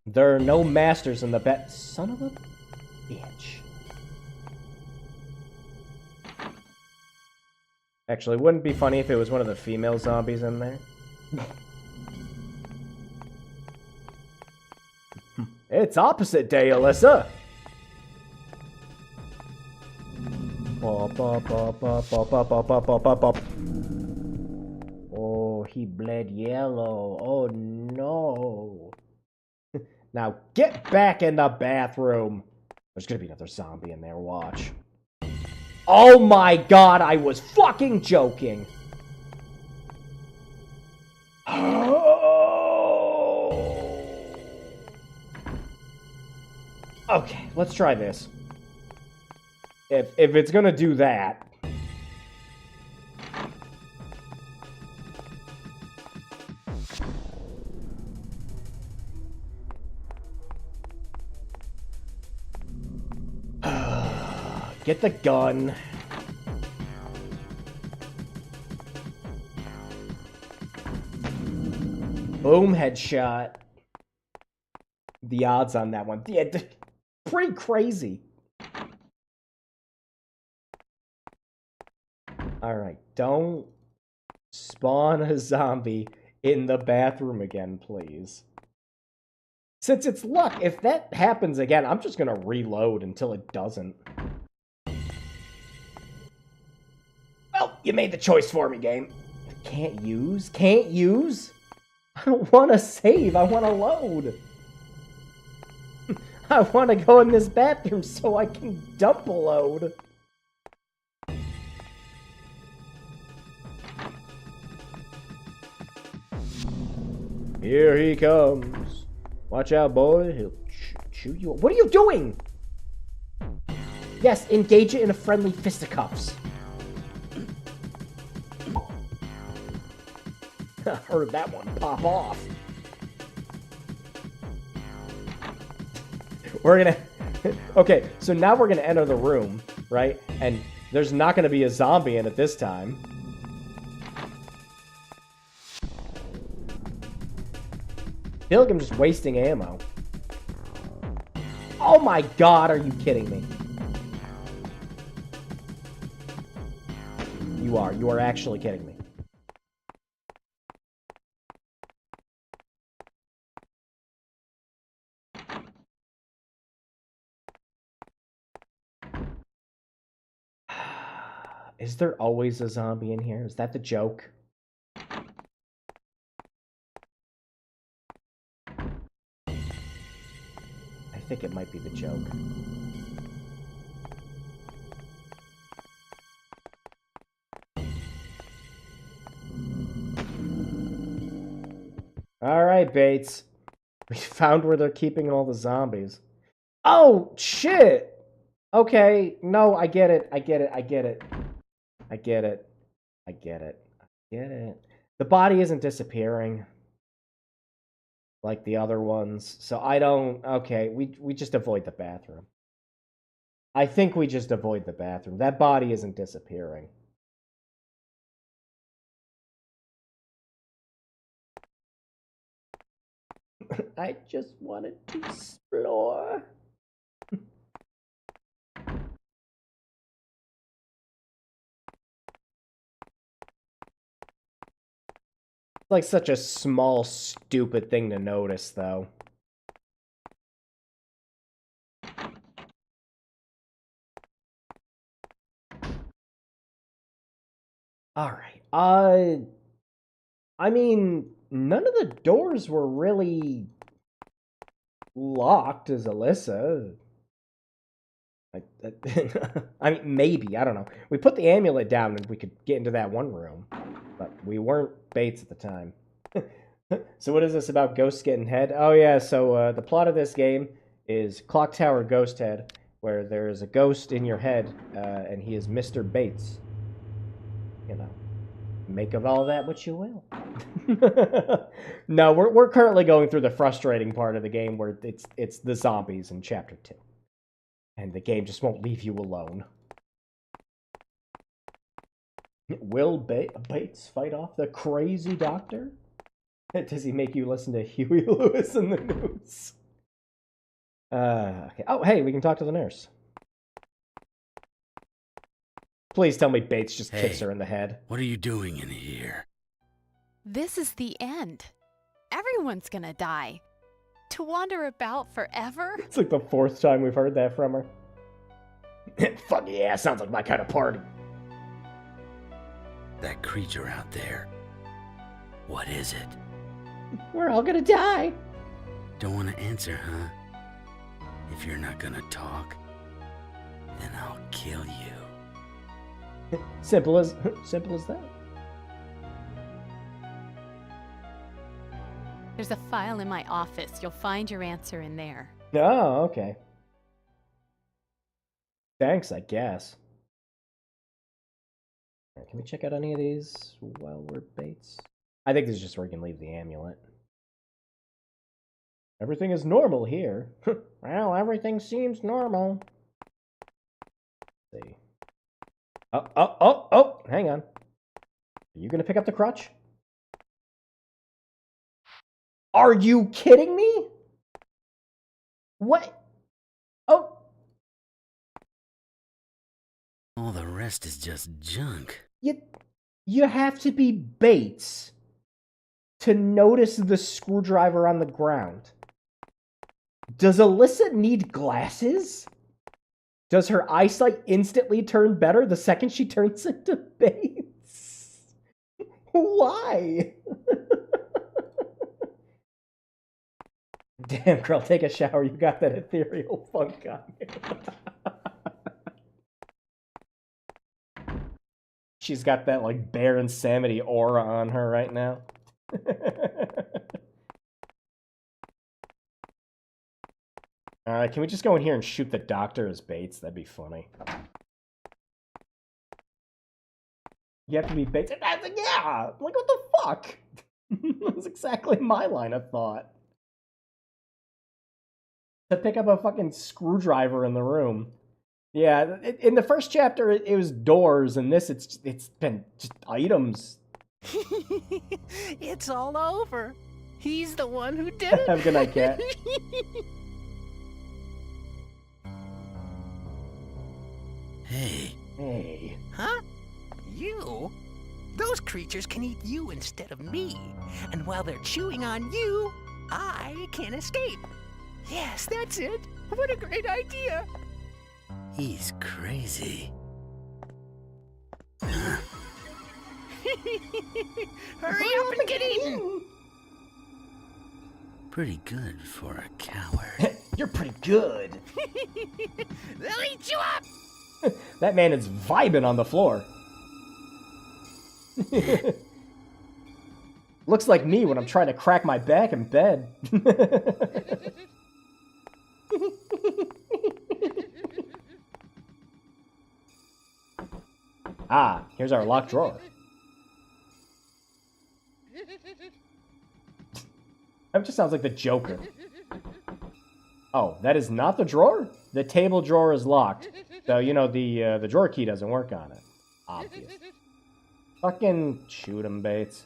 There are no masters in the Son of a bitch. Actually, wouldn't it be funny if it was one of the female zombies in there? It's opposite day, Alyssa! Oh, he bled yellow. Oh, no. Now, get back in the bathroom. There's gonna be another zombie in there, watch. Oh my god, I was fucking joking. Okay, let's try this. If it's gonna do that. Get the gun. Boom, headshot. The odds on that one. Yeah, pretty crazy. Alright, don't spawn a zombie in the bathroom again, please. Since it's luck, if that happens again, I'm just gonna reload until it doesn't. Well, you made the choice for me, game. Can't use? Can't use? I don't want to save, I want to load. I want to go in this bathroom so I can dump a load. Here he comes. Watch out, boy. He'll shoot you. What are you doing? Yes, engage it in a friendly fisticuffs. Heard that one pop off. We're gonna... Okay, so now we're gonna enter the room, right? And there's not gonna be a zombie in it this time. I feel like I'm just wasting ammo. Oh my god, are you kidding me? You are actually kidding me. Is there always a zombie in here? Is that the joke? I think it might be the joke. Alright, Bates. We found where they're keeping all the zombies. Oh, shit! Okay, no, I get it. I get it. I get it. I get it. I get it. I get it. The body isn't disappearing like the other ones, so I don't... Okay, we just avoid the bathroom. I think we just avoid the bathroom. That body isn't disappearing. I just wanted to explore. Like such a small, stupid thing to notice, though. Alright, I mean, none of the doors were really locked as Alyssa. I mean, maybe, I don't know. We put the amulet down and we could get into that one room. But we weren't Bates at the time. So what is this about ghosts getting head? Oh yeah, so the plot of this game is Clock Tower Ghost Head, where there is a ghost in your head, and he is Mr. Bates. You know, make of all that what you will. No, we're currently going through the frustrating part of the game where it's the zombies in Chapter 2. And the game just won't leave you alone. Will Bates fight off the crazy doctor? Does he make you listen to Huey Lewis in the news? Okay. Oh, hey, we can talk to the nurse. Please tell me Bates just kicks her in the head. What are you doing in here? This is the end. Everyone's gonna die. To wander about forever? It's like the 4th time we've heard that from her. Fuck yeah, sounds like my kind of party. That creature out there. What is it? We're all gonna die. Don't want to answer, huh? If you're not gonna talk, then I'll kill you. Simple as that. There's a file in my office. You'll find your answer in there. Oh, okay. Thanks, I guess. Alright, can we check out any of these while we're Bates? I think this is just where we can leave the amulet. Everything is normal here. Well, everything seems normal. Let's see. Oh, hang on. Are you gonna pick up the crutch? Are you kidding me? What? Oh. All the rest is just junk. You have to be Bates to notice the screwdriver on the ground. Does Alyssa need glasses? Does her eyesight instantly turn better the second she turns into Bates? Why? Damn, girl, take a shower. You got that ethereal funk on you. She's got that, like, Bear Insanity aura on her right now. Can we just go in here and shoot the doctor as Bates? That'd be funny. You have to be Bates. Yeah! Like, what the fuck? That's exactly my line of thought. To pick up a fucking screwdriver in the room. Yeah, in the first chapter, it was doors, and this, it's been just items. It's all over. He's the one who did it. Have a good night, cat. Hey. Huh? You? Those creatures can eat you instead of me. And while they're chewing on you, I can escape. Yes, that's it. What a great idea. He's crazy. Hurry up and get eaten. Pretty good for a coward. You're pretty good. They'll eat you up. That man is vibing on the floor. Looks like me when I'm trying to crack my back in bed. Ah, here's our locked drawer. That just sounds like the Joker. Oh, that is not the drawer? The table drawer is locked. So, you know, the drawer key doesn't work on it. Obvious. Fucking shoot him, Bates.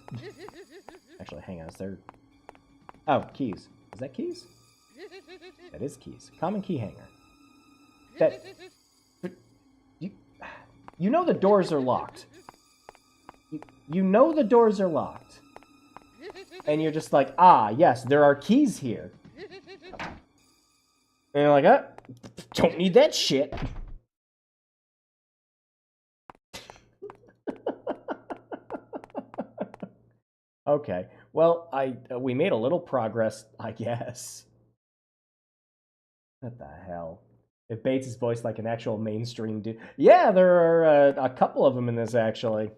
Actually, hang on, is there... Oh, keys. Is that keys? That is keys. Common key hanger. That... You know the doors are locked. You know the doors are locked. And you're just like, ah, yes, there are keys here. And you're like, don't need that shit. Okay, well, we made a little progress, I guess. What the hell? If Bates is voiced like an actual mainstream dude. Yeah, there are a couple of them in this, actually.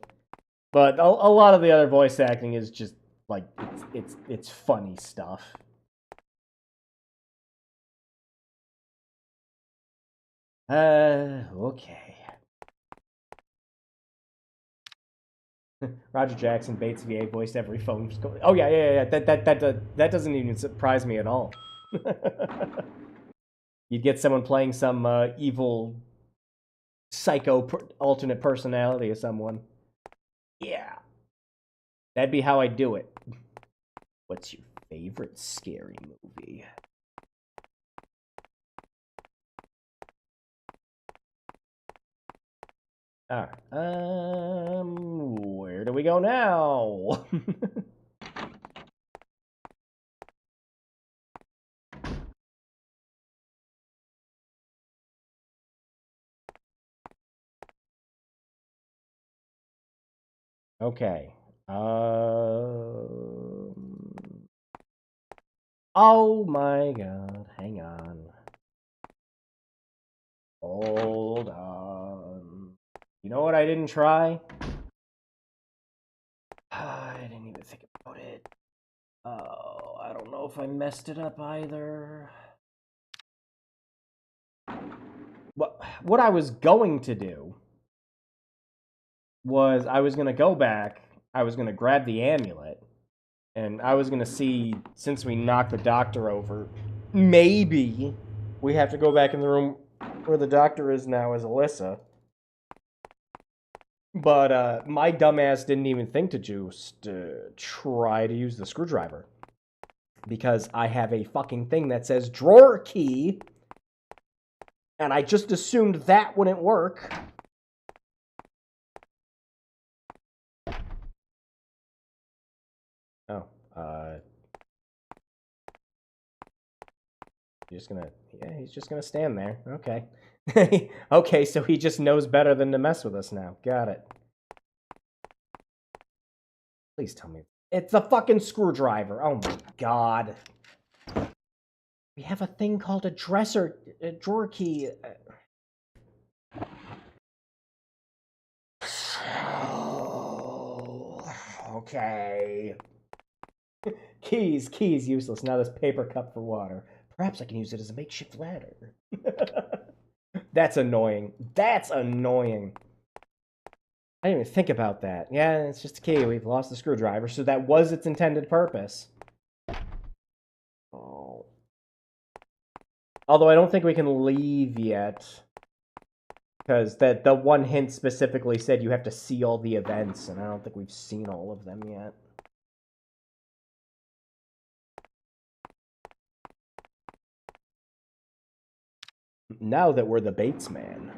But a lot of the other voice acting is just, like, it's funny stuff. Okay. Roger Jackson, Bates VA voiced every phone. Oh yeah. That doesn't even surprise me at all. You'd get someone playing some evil psycho alternate personality of someone. Yeah. That'd be how I do it. What's your favorite scary movie? Alright. Where do we go now? Okay. Oh my god, hang on. Hold on. You know what I didn't try? I didn't even think about it. Oh, I don't know if I messed it up either. What I was going to do was I was going to go back, I was going to grab the amulet, and I was going to see, since we knocked the doctor over, maybe we have to go back in the room where the doctor is now as Alyssa. But my dumbass didn't even think to just try to use the screwdriver. Because I have a fucking thing that says drawer key. And I just assumed that wouldn't work. Oh, he's just gonna stand there. Okay. Okay, so he just knows better than to mess with us now. Got it. Please tell me. It's a fucking screwdriver. Oh my god. We have a thing called a drawer key. Okay. Keys useless. Now this paper cup for water. Perhaps I can use it as a makeshift ladder. That's annoying. That's annoying. I didn't even think about that. Yeah, it's just a key. We've lost the screwdriver, so that was its intended purpose. Oh. Although I don't think we can leave yet. Because the one hint specifically said you have to see all the events, and I don't think we've seen all of them yet. Now that we're the Bates man,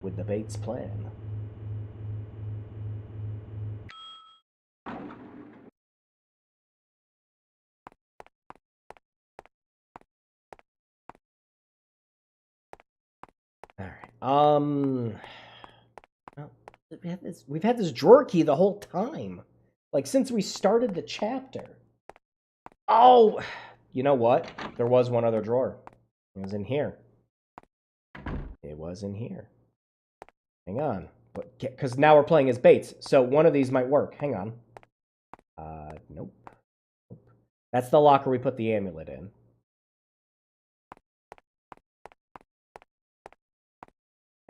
with the Bates plan. Alright, well, we've had this drawer key the whole time. Like, since we started the chapter. Oh! You know what? There was one other drawer. It was in here. It was in here. Hang on. Because now we're playing as Bates, so one of these might work. Hang on. Nope. That's the locker we put the amulet in.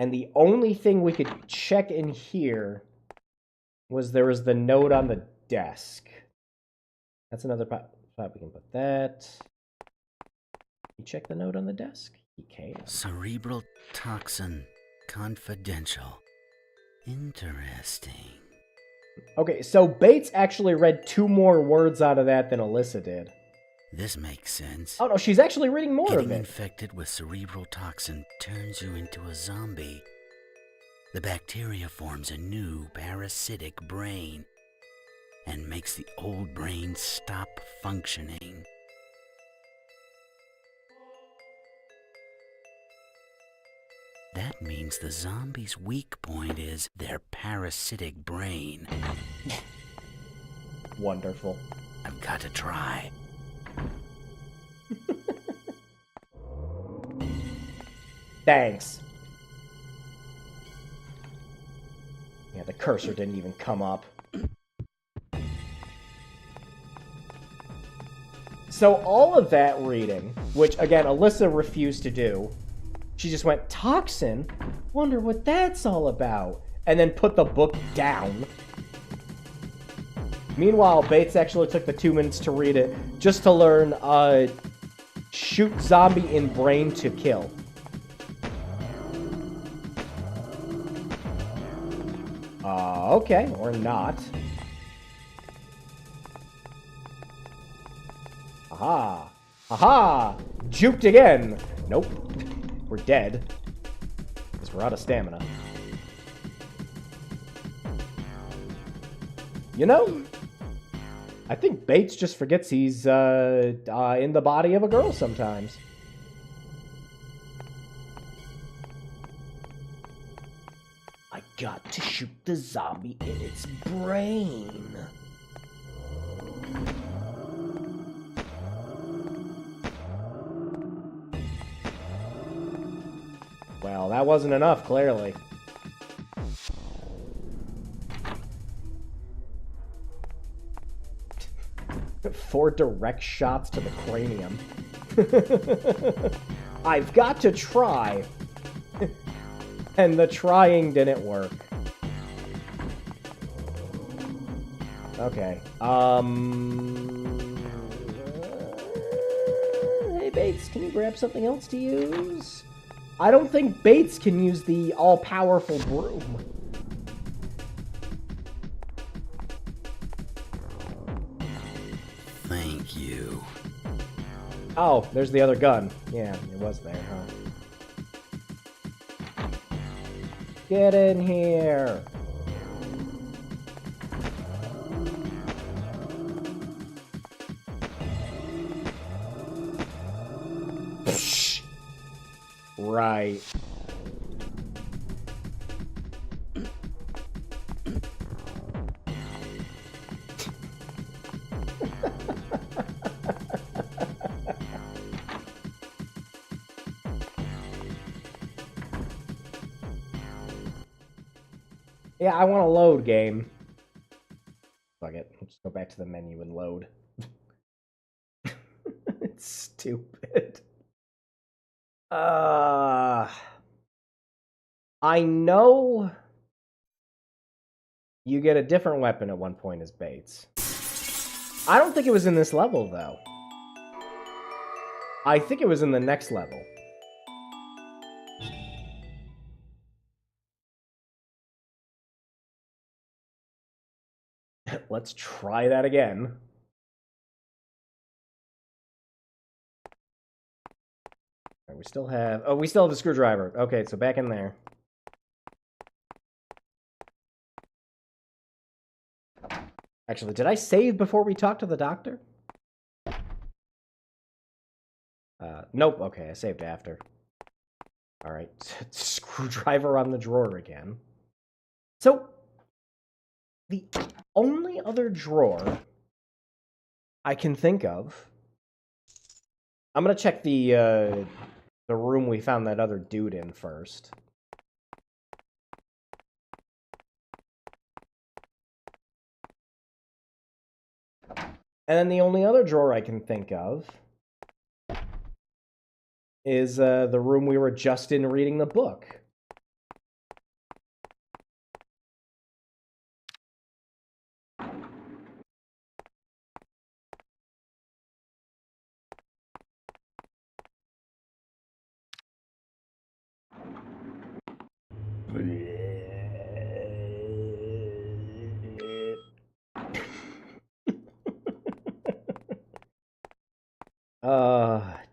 And the only thing we could check in here was there was the note on the desk. That's another spot we can put that. You check the note on the desk? You can. Cerebral toxin. Confidential. Interesting. Okay, so Bates actually read 2 more words out of that than Alyssa did. This makes sense. Oh no, she's actually reading more Getting of it. infected with cerebral toxin turns you into a zombie. The bacteria forms a new parasitic brain and makes the old brain stop functioning. That means the zombie's weak point is their parasitic brain. Wonderful. I've got to try. Thanks. Yeah, the cursor didn't even come up. So all of that reading, which again Alyssa refused to do, she just went, toxin? Wonder what that's all about. And then put the book down. Meanwhile, Bates actually took the 2 minutes to read it just to learn, shoot zombie in brain to kill. Okay, or not. Aha! Aha! Juked again! Nope. We're dead. Because we're out of stamina. You know, I think Bates just forgets he's in the body of a girl sometimes. I got to shoot the zombie in its brain. Well, that wasn't enough, clearly. Four direct shots to the cranium. I've got to try. And the trying didn't work. Okay. Hey, Bates, can you grab something else to use? I don't think Bates can use the all-powerful broom. Thank you. Oh, there's the other gun. Yeah, it was there, huh? Get in here. Psh. Right. Yeah, I want to load game. Fuck it. Let's go back to the menu and load. It's stupid. I know you get a different weapon at one point as Bates. I don't think it was in this level, though. I think it was in the next level. Let's try that again. We still have... Oh, we still have a screwdriver. Okay, so back in there. Actually, did I save before we talked to the doctor? Nope. Okay, I saved after. Alright, screwdriver on the drawer again. So, the only other drawer I can think of... I'm gonna check the room we found that other dude in first. And then the only other drawer I can think of is the room we were just in reading the book.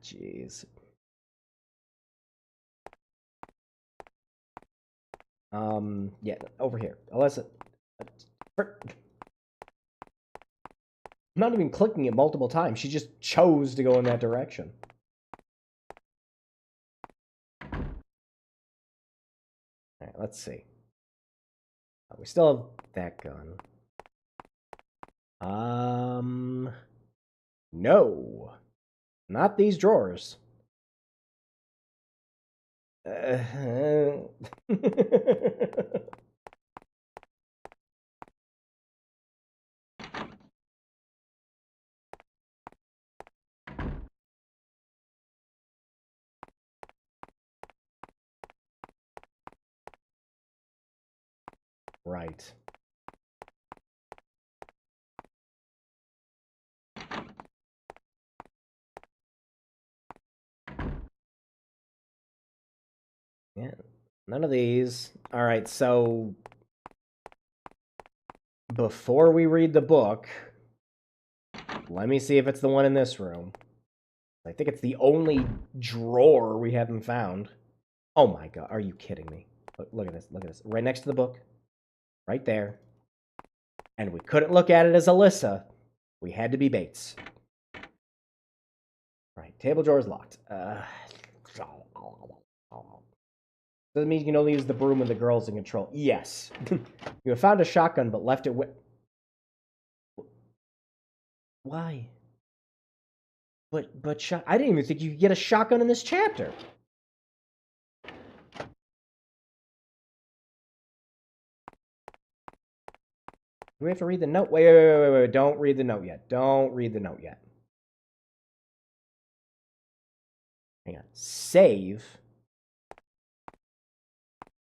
Jeez. Yeah, over here. Alyssa. I'm not even clicking it multiple times. She just chose to go in that direction. Alright, let's see. We still have that gun. No. Not these drawers. Right. Yeah, none of these. All right, so before we read the book, let me see if it's the one in this room. I think it's the only drawer we haven't found. Oh my god, are you kidding me? Look at this, look at this. Right next to the book. Right there. And we couldn't look at it as Alyssa. We had to be Bates. Right, table drawer is locked. Doesn't mean you can only use the broom when the girl's in control. Yes. You have found a shotgun, but left it with... Why? But I didn't even think you could get a shotgun in this chapter. Do we have to read the note? Wait. Don't read the note yet. Don't read the note yet. Hang on. Save.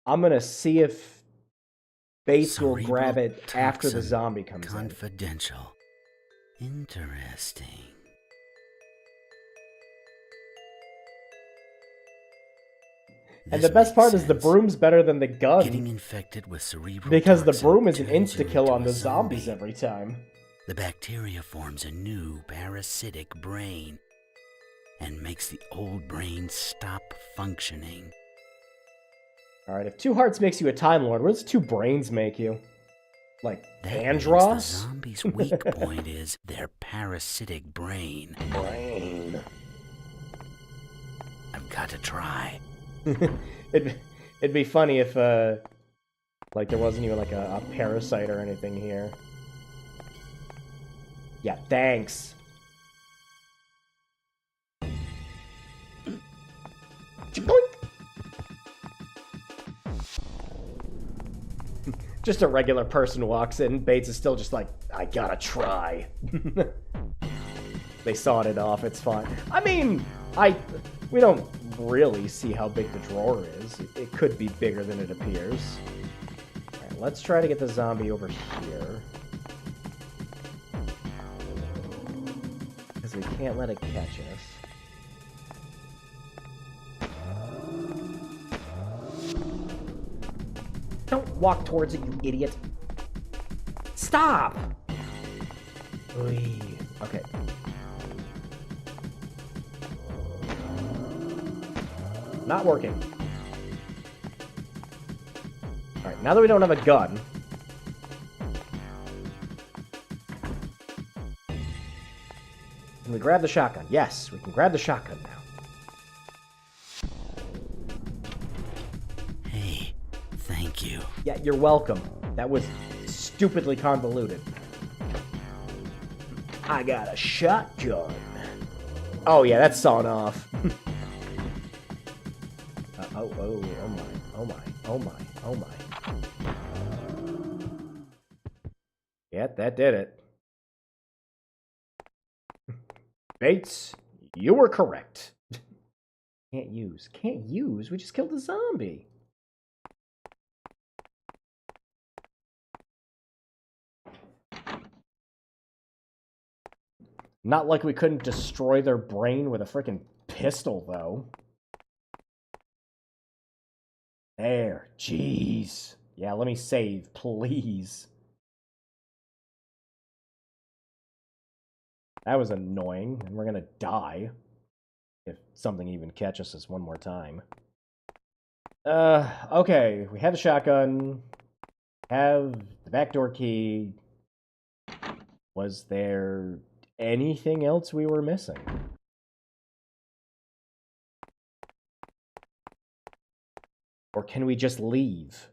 I'm going to see if Bates will grab it after the zombie comes in. Confidential. Interesting. And the best part is the broom's better than the gun. Getting infected with cerebral because the toxin broom is an turns you insta-kill into on a the zombie. zombies every time. The bacteria forms a new parasitic brain and makes the old brain stop functioning. Alright, if 2 hearts makes you a Time Lord, what does 2 brains make you? Like, That means the Andros? zombie's weak point is their parasitic brain. I've got to try. It'd be funny if, like, there wasn't even, like, a parasite or anything here. Yeah, thanks. Just a regular person walks in, Bates is still just like, I gotta try. They sawed it off, it's fine. I mean, we don't really see how big the drawer is. It could be bigger than it appears. Alright, let's try to get the zombie over here. Because we can't let it catch us. Don't walk towards it, you idiot. Stop! Oy. Okay. Not working. Alright, now that we don't have a gun... Can we grab the shotgun? Yes, we can grab the shotgun now. Hey, thank you. Yeah, you're welcome. That was stupidly convoluted. I got a shotgun. Oh yeah, that's sawn off. Oh my. Yeah, that did it. Bates, you were correct. Can't use. We just killed a zombie. Not like we couldn't destroy their brain with a freaking pistol, though. There. Jeez. Yeah, let me save, please. That was annoying, and we're gonna die. If something even catches us one more time. Okay. We have a shotgun. Have the backdoor key. Was there anything else we were missing? Or can we just leave?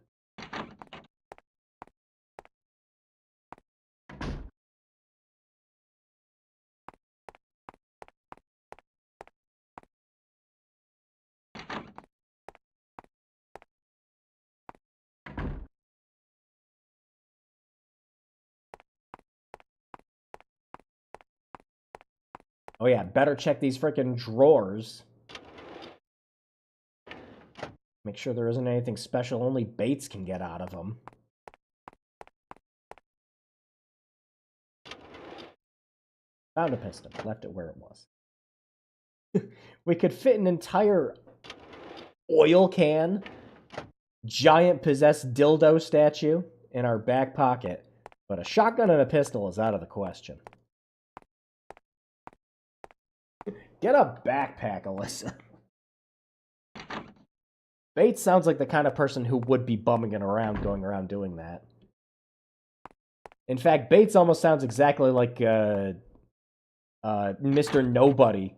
Oh yeah, better check these frickin' drawers. Make sure there isn't anything special only Bates can get out of them. Found a piston. Left it where it was. We could fit an entire oil can, giant possessed dildo statue in our back pocket, but a shotgun and a pistol is out of the question. Get a backpack, Alyssa. Bates sounds like the kind of person who would be bumming it around, going around doing that. In fact, Bates almost sounds exactly like Mr. Nobody.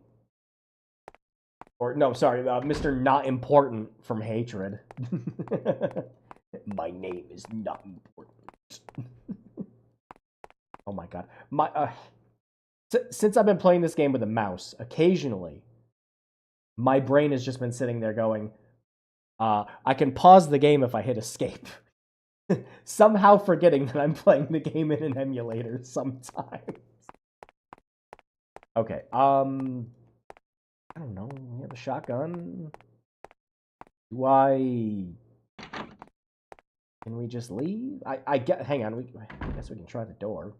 Or, no, sorry, Mr. Not Important from Hatred. My name is not important. Oh my god. Since I've been playing this game with a mouse, occasionally, my brain has just been sitting there going, I can pause the game if I hit escape. Somehow forgetting that I'm playing the game in an emulator sometimes. Okay, I don't know. We have a shotgun. Can we just leave? I get. Hang on. I guess we can try the door.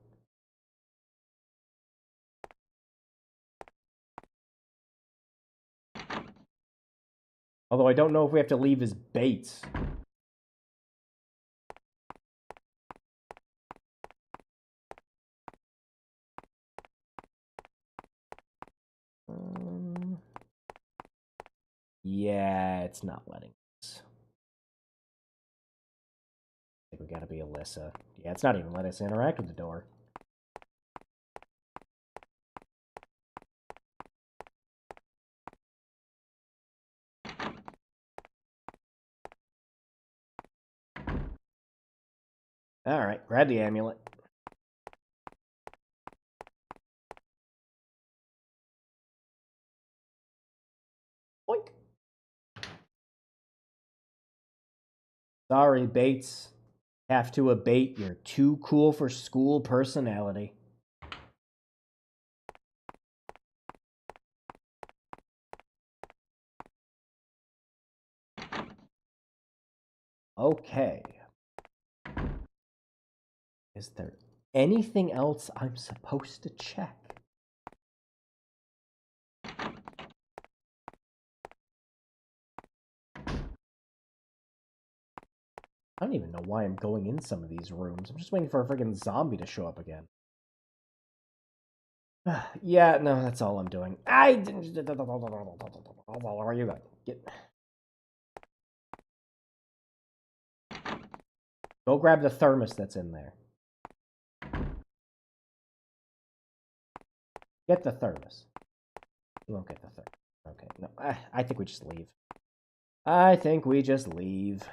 Although I don't know if we have to leave as baits. Yeah, it's not letting us. I think we gotta be Alyssa. Yeah, it's not even letting us interact with the door. Alright, grab the amulet. Oink. Sorry, Bates. Have to abate your too cool for school personality. Okay. Is there anything else I'm supposed to check? I don't even know why I'm going in some of these rooms. I'm just waiting for a freaking zombie to show up again. Yeah, no, that's all I'm doing. Where are you going? Go grab the thermos that's in there. Get the thermos. You won't get the thermos. Okay, no, I think we just leave. I think we just leave.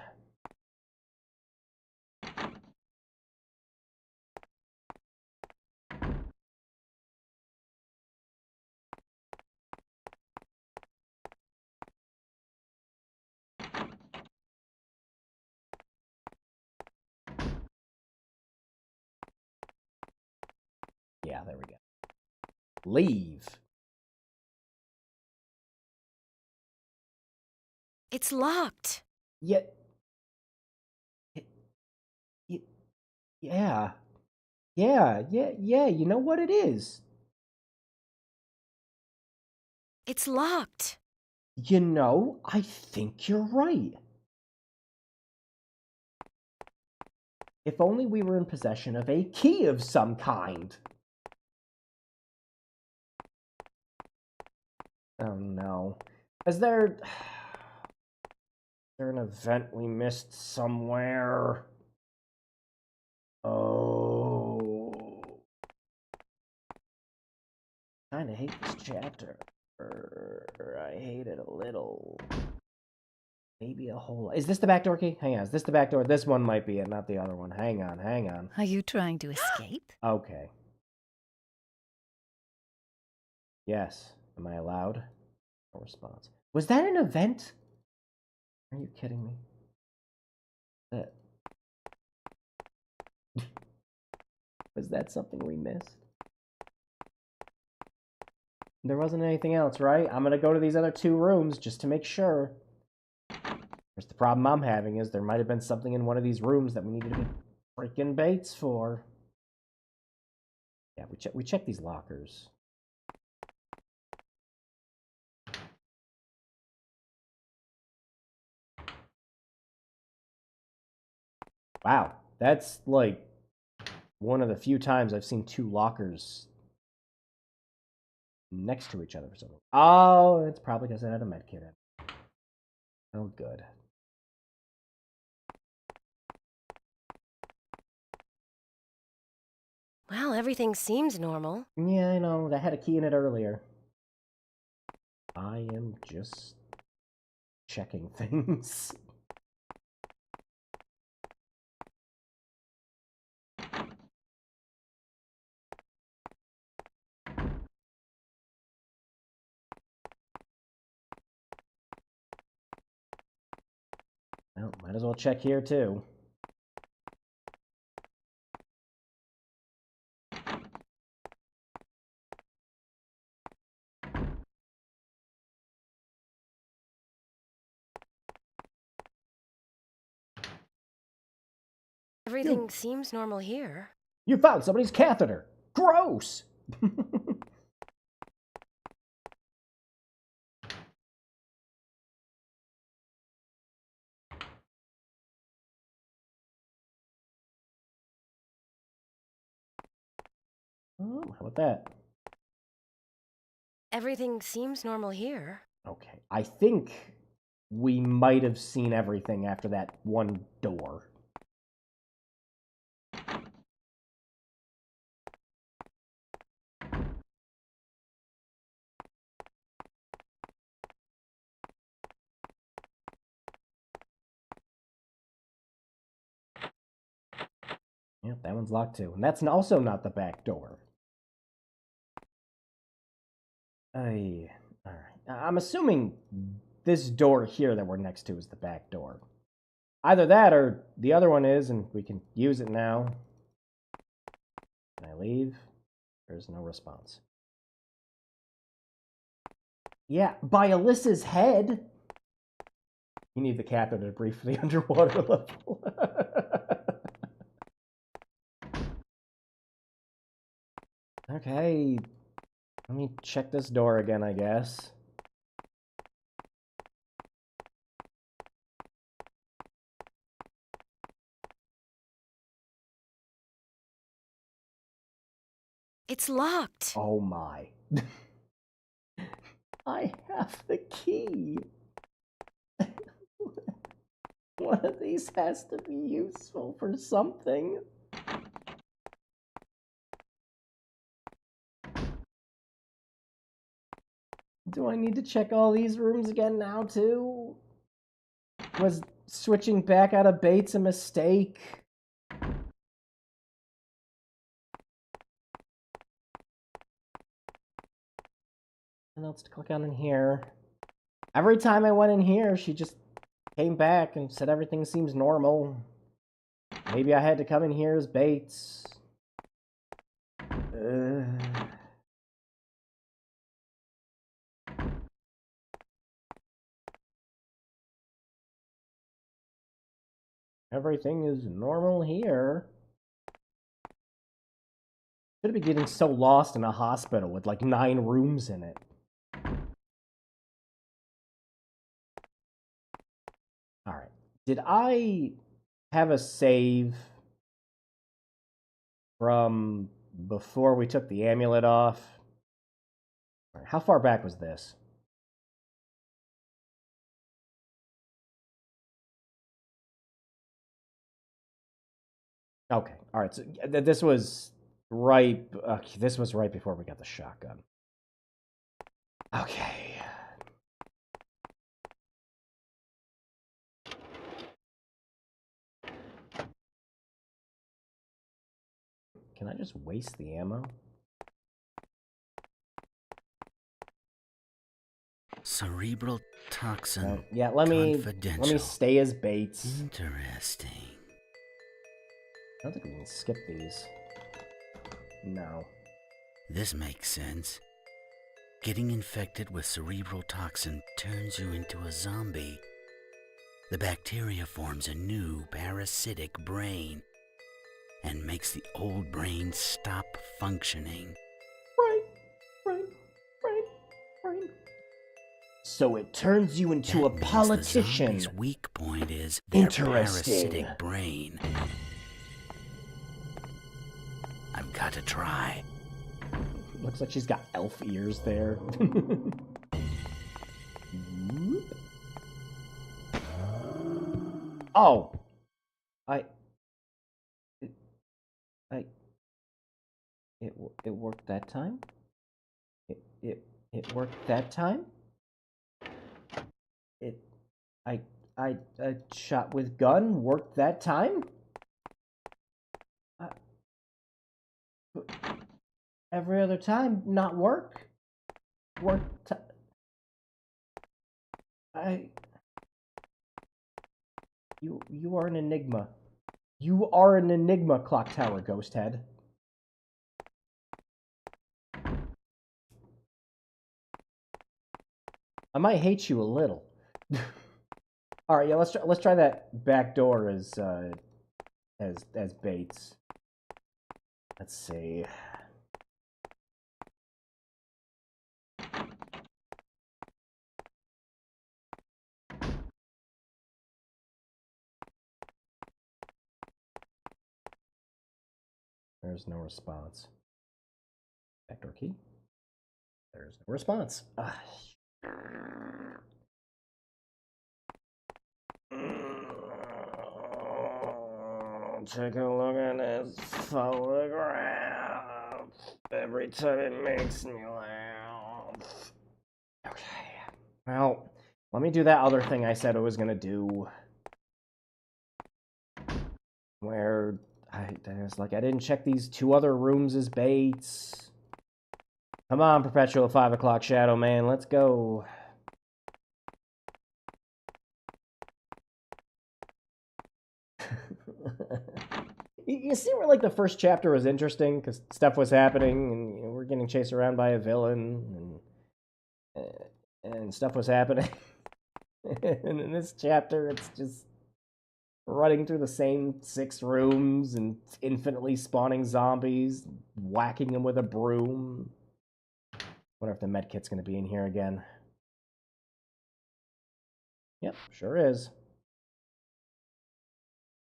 Yeah, there we go. Leave. It's locked. Yeah. Yeah. Yeah, you know what it is? It's locked. You know, I think you're right. If only we were in possession of a key of some kind. Oh no. Is there an event we missed somewhere? Oh. Kinda hate this chapter. I hate it a little. Maybe a whole lot. Is this the back door key? Hang on, is this the back door? This one might be it, not the other one. Hang on. Are you trying to escape? Okay. Yes. Am I allowed? No response. Was that an event? Are you kidding me? Was that something we missed? There wasn't anything else, right? I'm gonna go to these other two rooms just to make sure. There's the problem I'm having is there might have been something in one of these rooms that we needed to be freaking baits for. Yeah, we check these lockers. Wow, that's like one of the few times I've seen two lockers next to each other for something. Oh, it's probably because it had a medkit in it. Oh, good. Well, everything seems normal. Yeah, I know. That had a key in it earlier. I am just checking things. Well, might as well check here too. Everything seems normal here. You found somebody's catheter. Gross! Oh, how about that? Everything seems normal here. Okay, I think we might have seen everything after that one door. Yep, that one's locked too. And that's also not the back door. Alright. I'm assuming this door here that we're next to is the back door. Either that or the other one is, and we can use it now. Can I leave? There's no response. Yeah, by Alyssa's head. You need the catheter to breathe for the underwater level. Okay. Let me check this door again, I guess. It's locked. Oh my. I have the key. One of these has to be useful for something. Do I need to check all these rooms again now, too? Was switching back out of Bates a mistake? Nothing else to click on in here. Every time I went in here, she just came back and said everything seems normal. Maybe I had to come in here as Bates. Everything is normal here. Should be getting so lost in a hospital with like 9 rooms in it. Alright. Did I have a save from before we took the amulet off? Right, how far back was this? Okay, alright, so this was right this was right before we got the shotgun. Okay. Can I just waste the ammo? Cerebral toxin. Yeah, let me stay as Bates. Interesting. I don't think we can skip these. No. This makes sense. Getting infected with cerebral toxin turns you into a zombie. The bacteria forms a new parasitic brain and makes the old brain stop functioning. Right. So it turns you into a politician. The zombie's weak point is their parasitic brain. I've got to try. Looks like she's got elf ears there. Oh! It worked that time? It worked that time? I shot with gun worked that time? Every other time not work? Worked. You are an enigma. You are an enigma, Clock Tower Ghost Head. I might hate you a little. All right, yeah, let's try that back door as as baits. Let's see. There's no response. Backdoor key. There's no response. Take a look at this photograph. Every time it makes me laugh. Okay. Well, let me do that other thing I said I was gonna do. Where I was like, I didn't check these 2 other rooms as baits. Come on, Perpetual 5 o'clock Shadow Man, let's go. You see where, like, the first chapter was interesting, because stuff was happening, and, you know, we're getting chased around by a villain, and stuff was happening. And in this chapter, it's just running through the same 6 rooms, and infinitely spawning zombies, whacking them with a broom. Wonder if the medkit's gonna be in here again. Yep, sure is.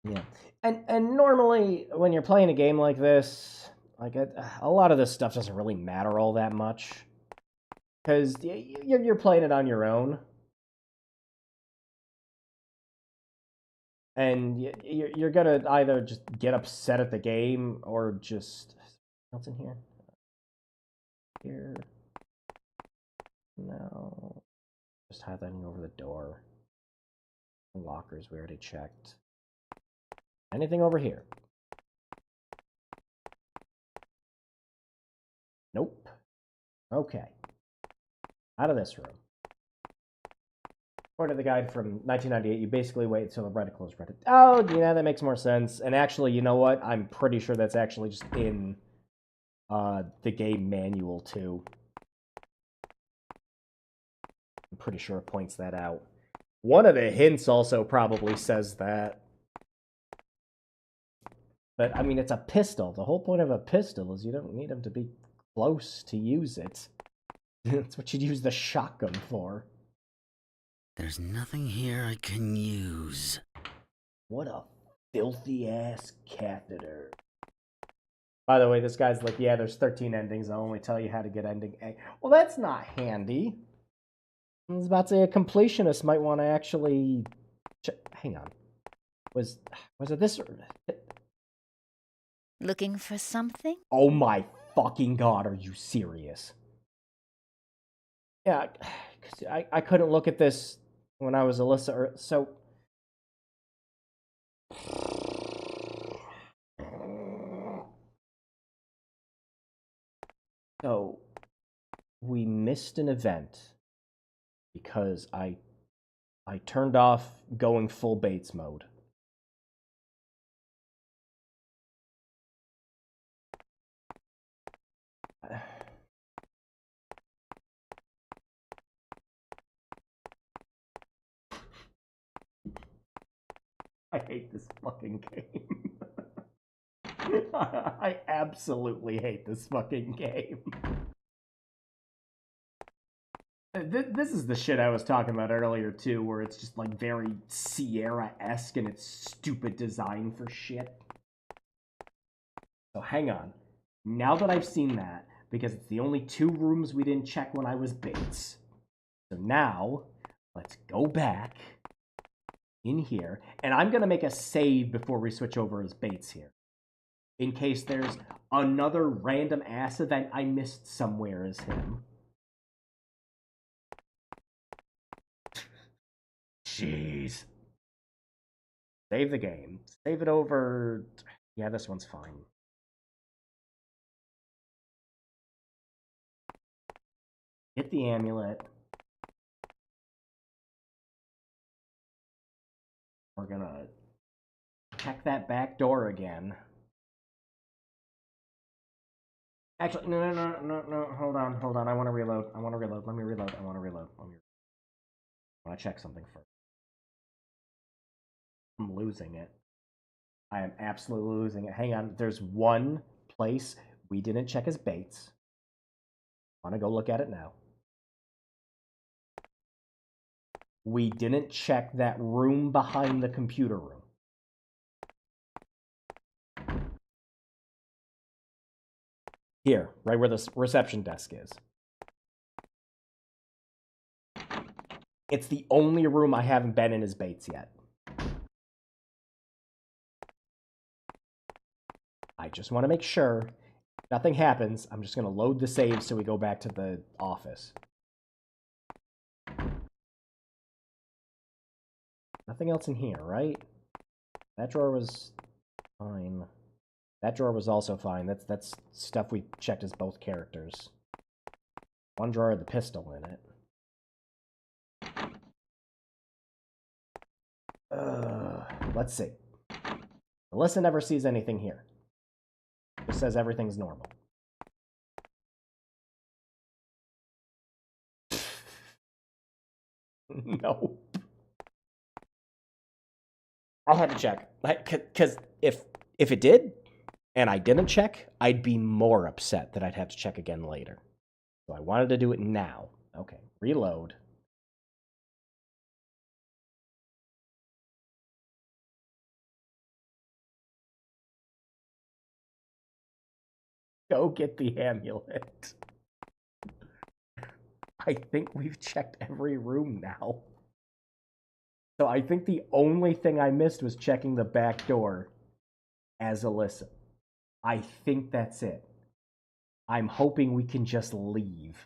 Yeah, and normally when you're playing a game like this, like a lot of this stuff doesn't really matter all that much, because you're playing it on your own, and you're gonna either just get upset at the game or just what's in here? Here, no, just highlighting over the door. Lockers we already checked. Anything over here? Nope. Okay. Out of this room. According to the guide from 1998, you basically wait until the reticule is ready. Oh, yeah, that makes more sense. And actually, you know what? I'm pretty sure that's actually just in the game manual, too. I'm pretty sure it points that out. One of the hints also probably says that. But, I mean, it's a pistol. The whole point of a pistol is you don't need them to be close to use it. That's what you'd use the shotgun for. There's nothing here I can use. What a filthy-ass catheter. By the way, this guy's like, yeah, there's 13 endings. I'll only tell you how to get ending A. Well, that's not handy. I was about to say a completionist might want to actually... Hang on. Was it this... Looking for something? Oh my fucking god, are you serious? Yeah, cause I couldn't look at this when I was Alyssa, so... So, we missed an event because I turned off going full Bates mode. I hate this fucking game. I absolutely hate this fucking game. This is the shit I was talking about earlier, too, where it's just, like, very Sierra-esque in its stupid design for shit. So hang on. Now that I've seen that, because it's the only 2 rooms we didn't check when I was Bates. So now, let's go back in here, and I'm going to make a save before we switch over as Bates here. In case there's another random ass event I missed somewhere as him. Jeez. Save the game. Save it over... Yeah, this one's fine. Get the amulet. We're gonna check that back door again. Actually, no, hold on. I want to reload. Let me reload. I want to check something first. I'm losing it. I am absolutely losing it. Hang on. There's one place we didn't check as Bates. I want to go look at it now. We didn't check that room behind the computer room. Here, right where the reception desk is. It's the only room I haven't been in as Bates yet. I just want to make sure nothing happens. I'm just going to load the save so we go back to the office. Nothing else in here, right? That drawer was fine. That drawer was also fine. That's stuff we checked as both characters. One drawer had the pistol in it. Let's see. Alyssa never sees anything here. Just says everything's normal. Nope. I had to check. Because if it did, and I didn't check, I'd be more upset that I'd have to check again later. So I wanted to do it now. Okay, reload. Go get the amulet. I think we've checked every room now. So I think the only thing I missed was checking the back door as Alyssa. I think that's it. I'm hoping we can just leave.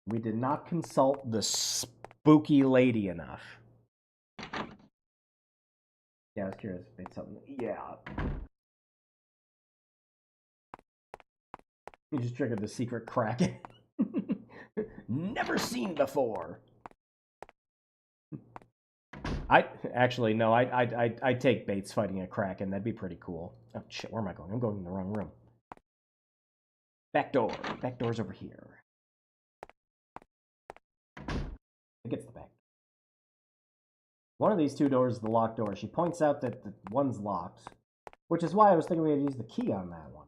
We did not consult the spooky lady enough. Yeah, I was curious if it's something. Yeah. You just triggered the secret Kraken. Never seen before. I'd take Bates fighting a Kraken. That'd be pretty cool. Oh shit, where am I going? I'm going in the wrong room. Back door. Back door's over here. I think it's the back. One of these two doors is the locked door. She points out that the one's locked, which is why I was thinking we had to use the key on that one.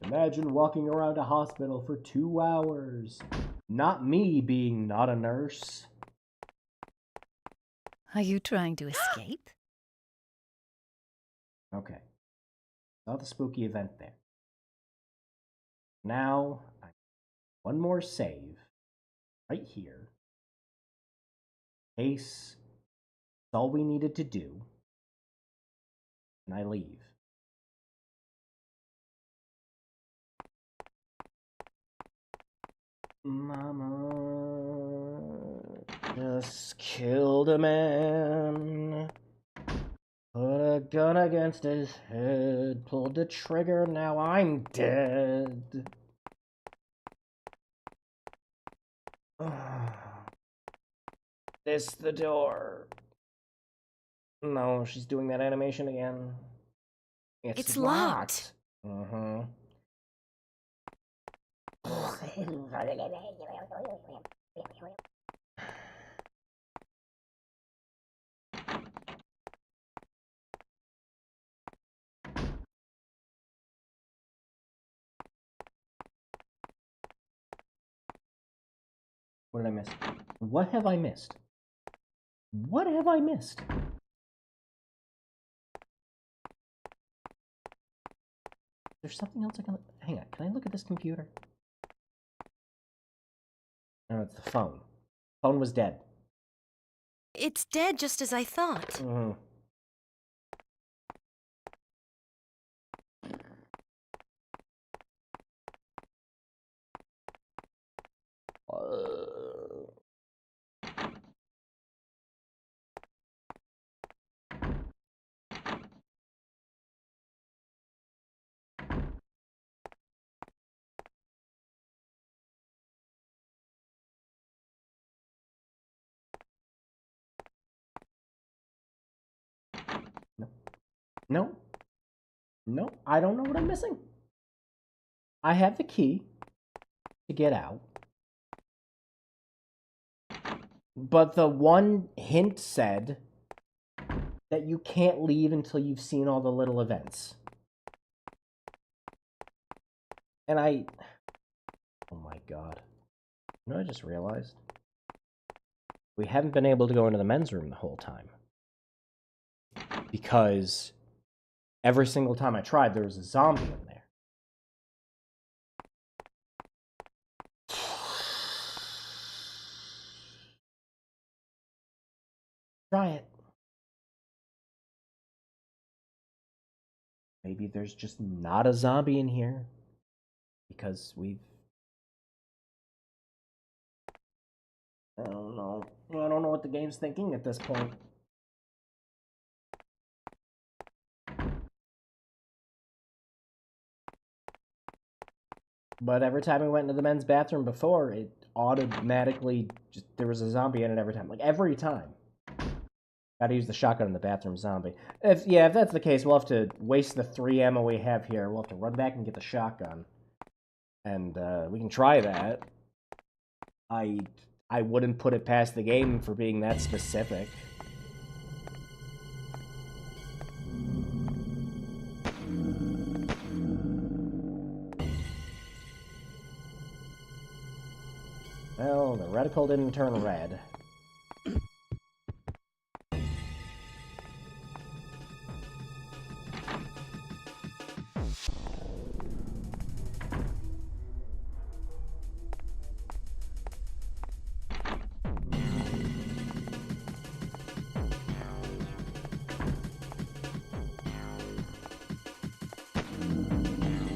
Imagine walking around a hospital for 2 hours. Not me being not a nurse. Are you trying to escape? Okay. Saw the spooky event there. Now, one more save. Right here. Case. That's all we needed to do. And I leave. Mama just killed a man. Put a gun against his head. Pulled the trigger. Now I'm dead. This the door. No, she's doing that animation again. It's locked. Mm-hmm. What did I miss? What have I missed? What have I missed? There's something else I can... Hang on, can I look at this computer? No, it's the phone. Phone was dead. It's dead just as I thought. Mm-hmm. No. No, I don't know what I'm missing. I have the key to get out. But the one hint said that you can't leave until you've seen all the little events. And oh my god. You know what I just realized? We haven't been able to go into the men's room the whole time. Because every single time I tried, there was a zombie in there. Try it. Maybe there's just not a zombie in here. Because I don't know. I don't know what the game's thinking at this point. But every time we went into the men's bathroom before, it automatically just there was a zombie in it every time. Like every time. Gotta use the shotgun in the bathroom zombie. If that's the case, we'll have to waste the 3 ammo we have here. We'll have to run back and get the shotgun. And we can try that. I wouldn't put it past the game for being that specific. Well, the reticle didn't turn red.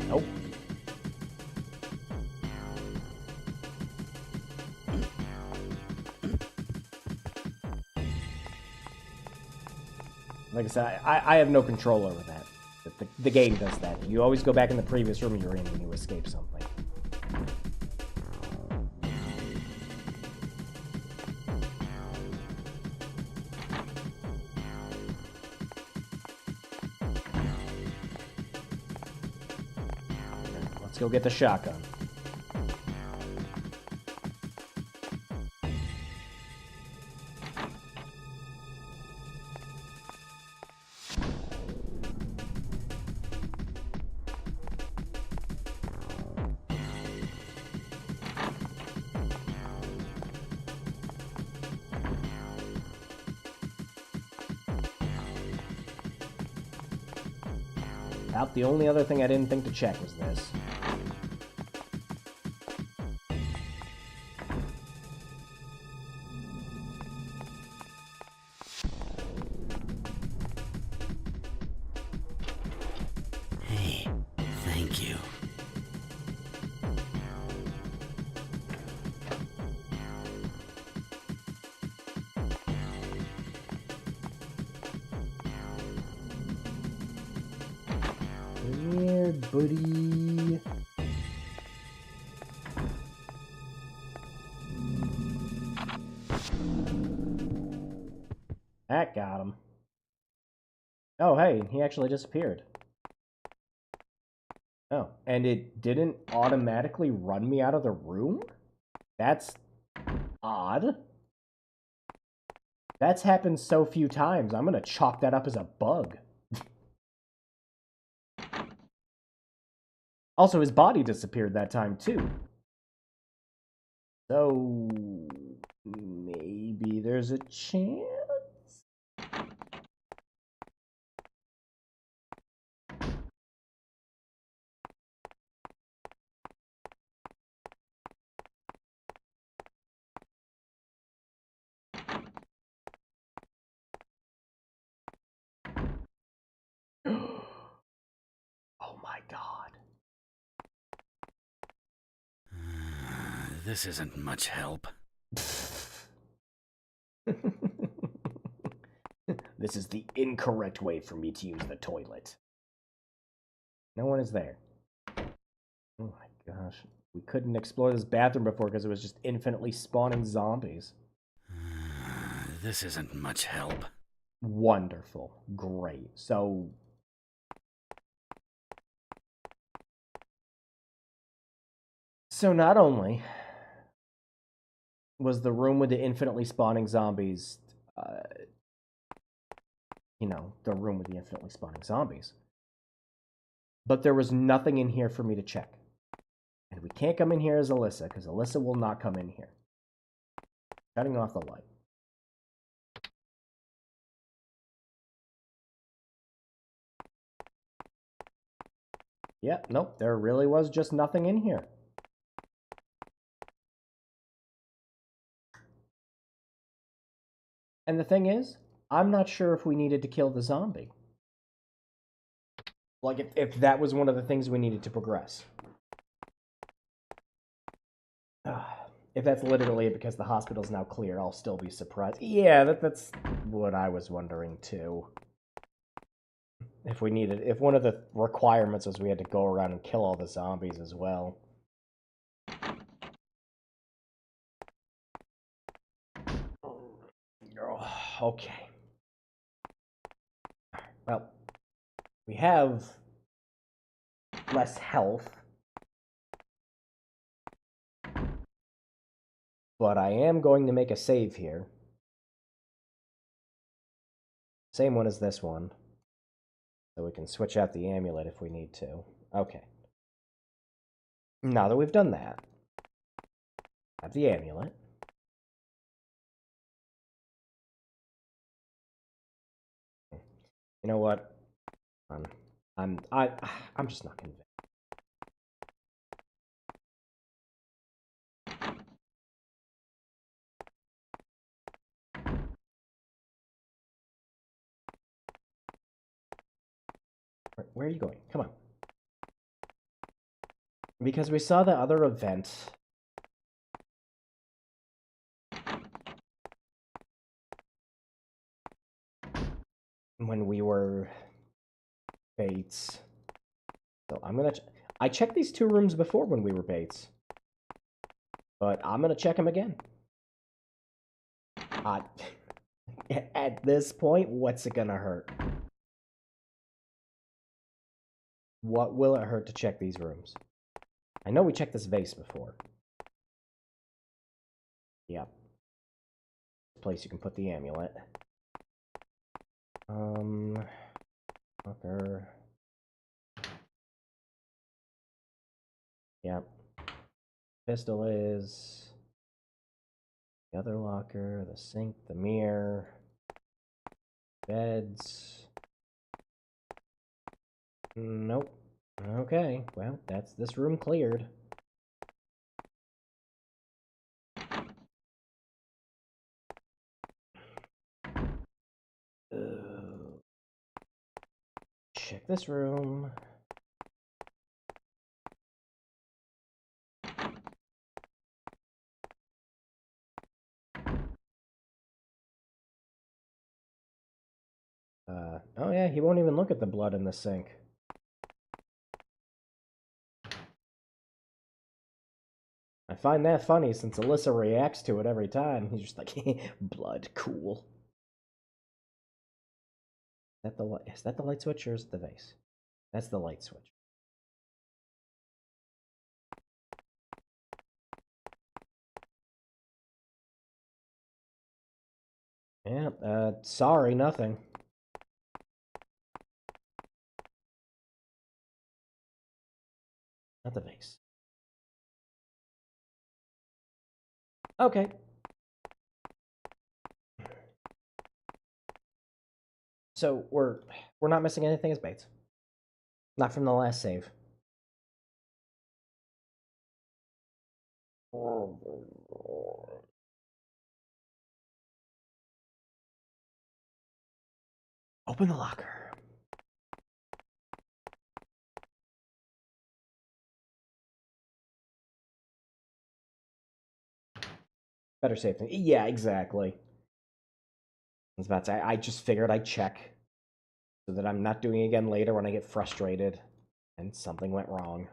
Nope. Like I said, I have no control over that. The game does that. You always go back in the previous room you're in when you escape something. Let's go get the shotgun. About the only other thing I didn't think to check was this. Hey, thank you. Here, buddy. That got him. Oh, hey, he actually disappeared. Oh, and it didn't automatically run me out of the room? That's odd. That's happened so few times, I'm gonna chalk that up as a bug. Also, his body disappeared that time, too. So, maybe there's a chance? Oh my god. This isn't much help. This is the incorrect way for me to use the toilet. No one is there. Oh my gosh. We couldn't explore this bathroom before because it was just infinitely spawning zombies. This isn't much help. Wonderful. Great. So not only was the room with the infinitely spawning zombies. You know, the room with the infinitely spawning zombies. But there was nothing in here for me to check. And we can't come in here as Alyssa, because Alyssa will not come in here. Shutting off the light. Yeah, nope, there really was just nothing in here. And the thing is, I'm not sure if we needed to kill the zombie. Like, if that was one of the things we needed to progress. If that's literally it because the hospital's now clear, I'll still be surprised. Yeah, that's what I was wondering, too. If one of the requirements was we had to go around and kill all the zombies as well. Okay. Well, we have less health. But I am going to make a save here. Same one as this one. So we can switch out the amulet if we need to. Okay. Now that we've done that, have the amulet. You know what? I'm just not convinced. Where are you going? Come on. Because we saw the other event. When we were Bates. So I'm gonna... I checked these two rooms before when we were Bates. But I'm gonna check them again. At this point, what's it gonna hurt? What will it hurt to check these rooms? I know we checked this vase before. Yep. Place you can put the amulet. Locker. Yep. Pistol is... The other locker, the sink, the mirror, beds. Nope. Okay, well, that's this room cleared. Check this room. Oh yeah, he won't even look at the blood in the sink. I find that funny since Alyssa reacts to it every time. He's just like, blood, cool. Is that the light switch or is it the vase? That's the light switch. Yeah, sorry, nothing. Not the vase. Okay. So we're not missing anything as Bates. Not from the last save. Open the locker. Better safe than... Yeah, exactly. I was about to say, I just figured I'd check so that I'm not doing it again later when I get frustrated and something went wrong.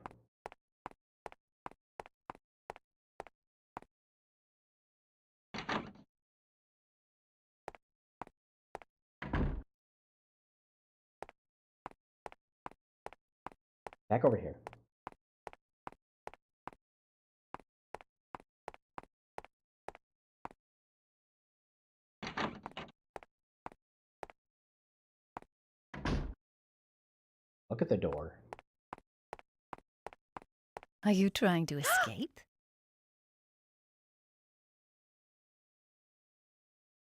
Back over here. Look at the door. Are you trying to escape?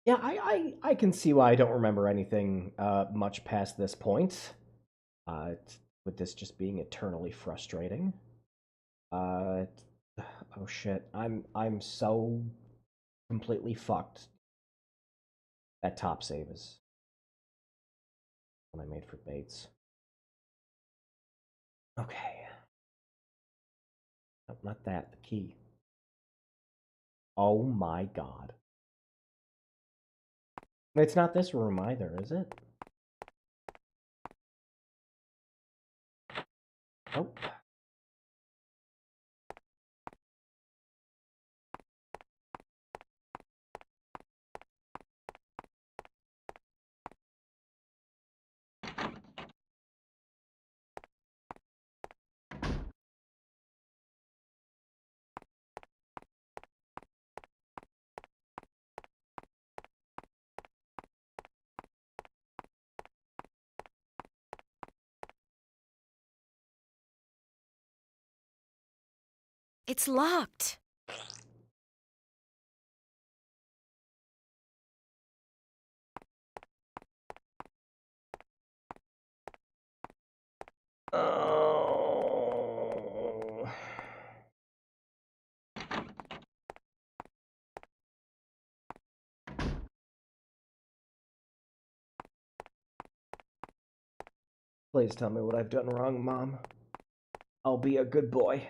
Yeah, I can see why I don't remember anything much past this point. With this just being eternally frustrating. Oh shit, I'm so completely fucked. That top save is what I made for Bates. Okay. No, not that. The key. Oh my god. It's not this room either, is it? Nope. It's locked. Oh. Please tell me what I've done wrong, Mom. I'll be a good boy.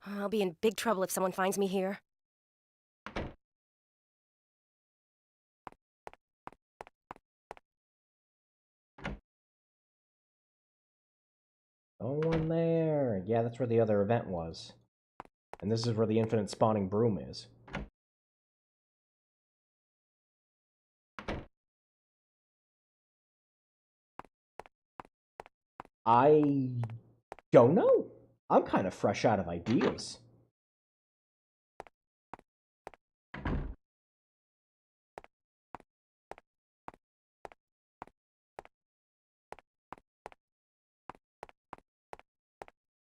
I'll be in big trouble if someone finds me here. No one there. Yeah, that's where the other event was. And this is where the infinite spawning broom is. I don't know. I'm kind of fresh out of ideas.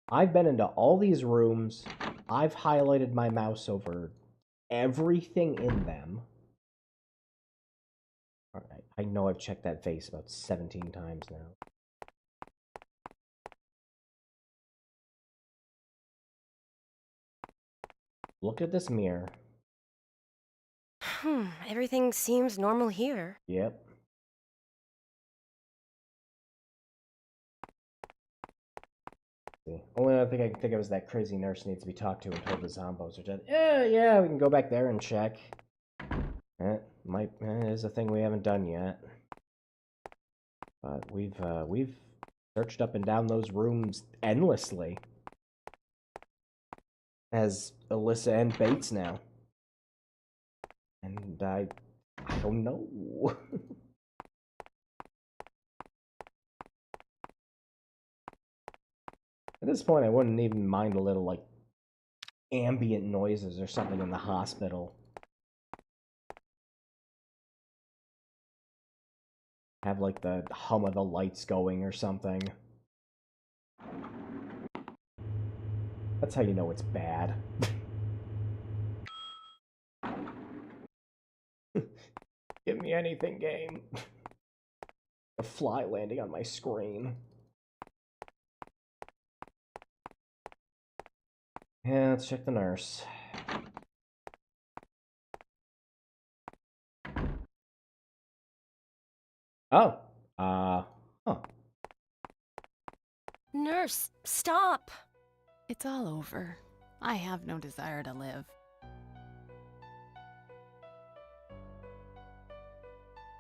I've been into all these rooms. I've highlighted my mouse over everything in them. Alright, I know I've checked that face about 17 times now. Look at this mirror. Everything seems normal here. Yep. Only other thing I can think of is that crazy nurse needs to be talked to and told the zombos are dead. Yeah, we can go back there and check. Is a thing we haven't done yet. But we've searched up and down those rooms endlessly. As Alyssa and Bates now. And I don't know. At this point, I wouldn't even mind a little, like, ambient noises or something in the hospital. Have, like, the hum of the lights going or something. That's how you know it's bad. Give me anything, game. A fly landing on my screen. Yeah, let's check the nurse. Oh. Huh. Nurse, stop! It's all over. I have no desire to live.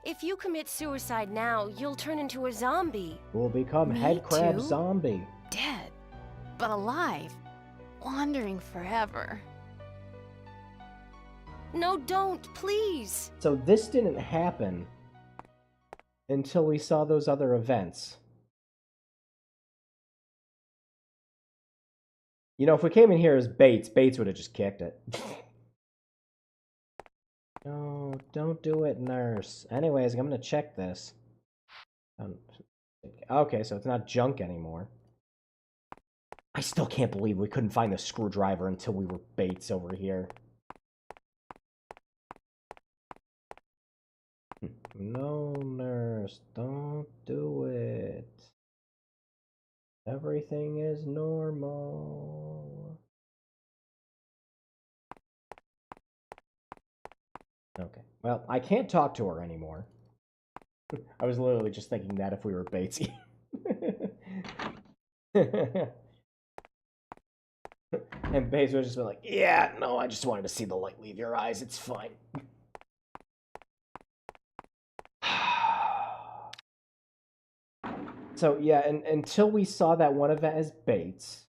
If you commit suicide now, you'll turn into a zombie. We'll become Me head crab too? zombie. Dead, but alive. Wandering forever. No, don't, please. So this didn't happen until we saw those other events. You know, if we came in here as Bates, Bates would have just kicked it. No, don't do it, nurse. Anyways, I'm gonna check this. Okay, so it's not junk anymore. I still can't believe we couldn't find the screwdriver until we were Bates over here. No, nurse, don't do it. Everything is normal. Okay, well, I can't talk to her anymore. I was literally just thinking that if we were Batesy. And Bates would just be like, yeah, no, I just wanted to see the light leave your eyes. It's fine. So, yeah, and until we saw that one event as Bates,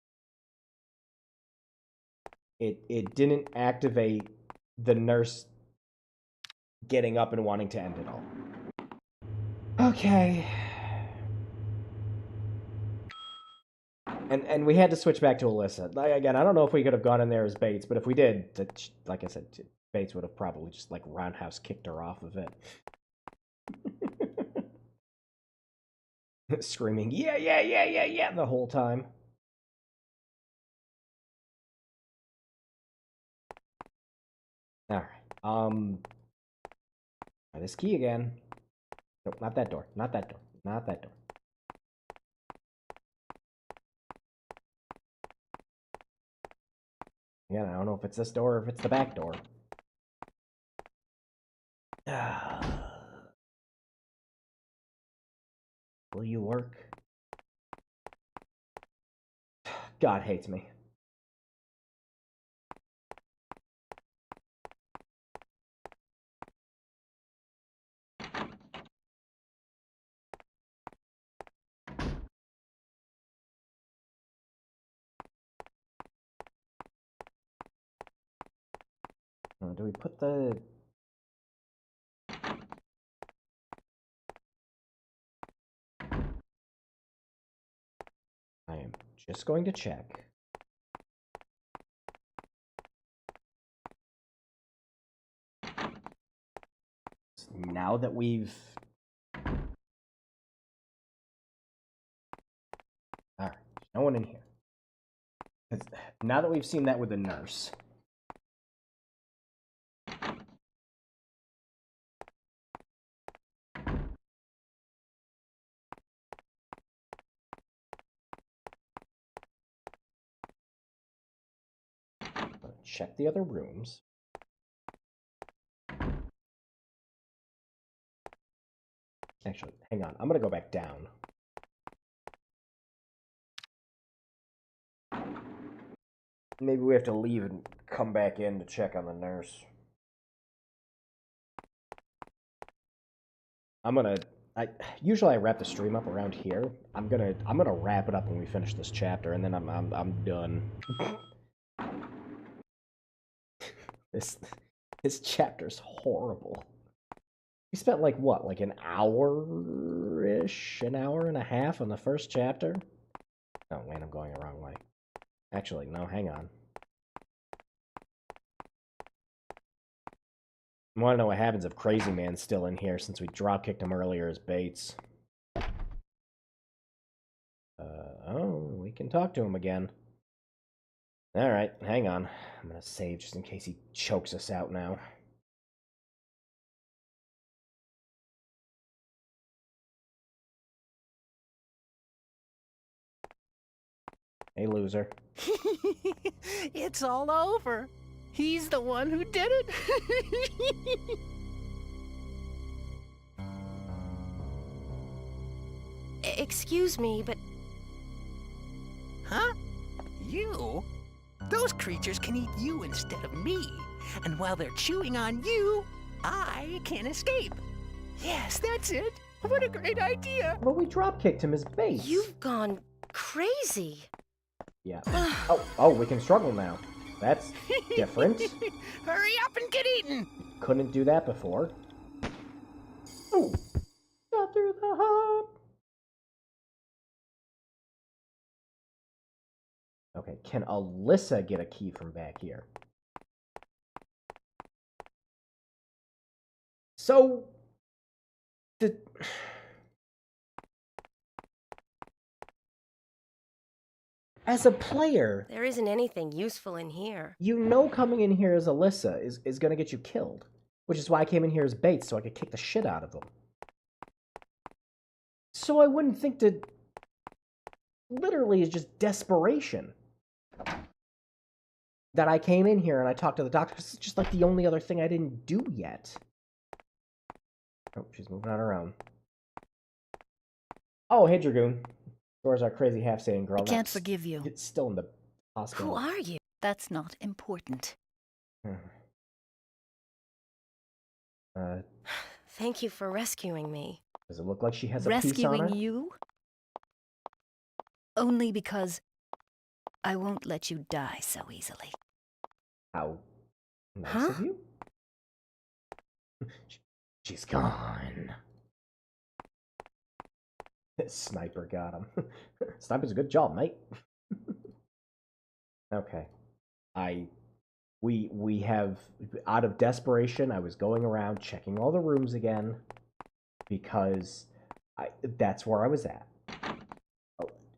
it didn't activate the nurse getting up and wanting to end it all. Okay. And we had to switch back to Alyssa. Again, I don't know if we could have gone in there as Bates, but if we did, like I said, Bates would have probably just, like, roundhouse kicked her off of it. Screaming, yeah, yeah, yeah, yeah, yeah, the whole time. Alright, try this key again. Nope, not that door, not that door, not that door. Again, I don't know if it's this door or if it's the back door. Will you work? God hates me. Do we put the... I am just going to check. Now that we've... Alright, no one in here. Now that we've seen that with the nurse... Check the other rooms. Actually, hang on. I'm gonna go back down. Maybe we have to leave and come back in to check on the nurse. Usually I wrap the stream up around here. I'm gonna wrap it up when we finish this chapter, and then I'm done. This chapter's horrible. We spent like what, like an hour-ish, an hour and a half on the first chapter? Oh wait, I'm going the wrong way. Actually, no, hang on. I want to know what happens if Crazy Man's still in here since we drop-kicked him earlier as Bates. Oh, we can talk to him again. Alright, hang on. I'm gonna save just in case he chokes us out now. Hey, loser. It's all over. He's the one who did it. Excuse me, but... Huh? You? Those creatures can eat you instead of me. And while they're chewing on you, I can escape. Yes, that's it. What a great idea. But we drop-kicked him as Bates. You've gone crazy. Yeah. Oh, we can struggle now. That's different. Hurry up and get eaten. Couldn't do that before. Oh, got through the heart. Okay, can Alyssa get a key from back here? So, as a player, There isn't anything useful in here. you know coming in here as Alyssa is going to get you killed. Which is why I came in here as bait, so I could kick the shit out of them. So I wouldn't think that... Literally is just desperation. That I came in here and I talked to the doctor. It's just like the only other thing I didn't do yet. Oh, she's moving on her own. Oh, hey, Dragoon. Where's our crazy half-Satan girl? I can't forgive you. It's still in the hospital. Who are you? That's not important. Thank you for rescuing me. Does it look like she has a piece on her? Rescuing you? Only because I won't let you die so easily. How nice of you. She's gone. Sniper got him. Sniper's a good job, mate. Okay. We have, out of desperation, I was going around checking all the rooms again because that's where I was at.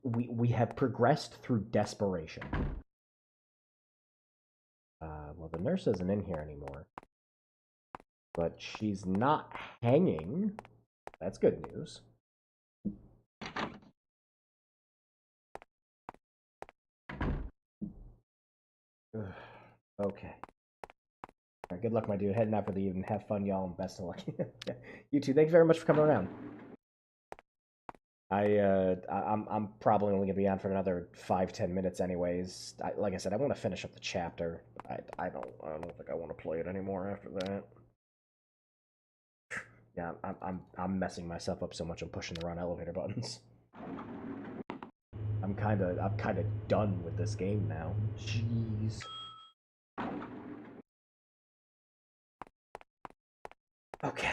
We have progressed through desperation. Well, the nurse isn't in here anymore. But she's not hanging. That's good news. Okay. Right, good luck, my dude. Heading out for the evening. Have fun, y'all, and best of luck. You too. Thank you very much for coming around. I'm probably only gonna be on for another 5-10 minutes, anyways. Like I said, I want to finish up the chapter. I don't think I want to play it anymore after that. Yeah, I'm messing myself up so much. I'm pushing the wrong elevator buttons. I'm kind of done with this game now. Jeez. Okay.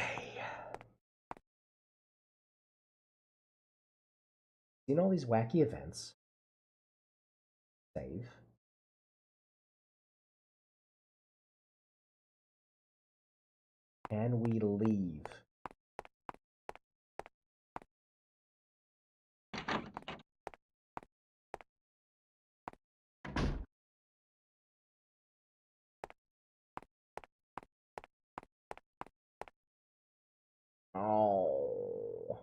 Seen all these wacky events. Save. Can we leave? Oh.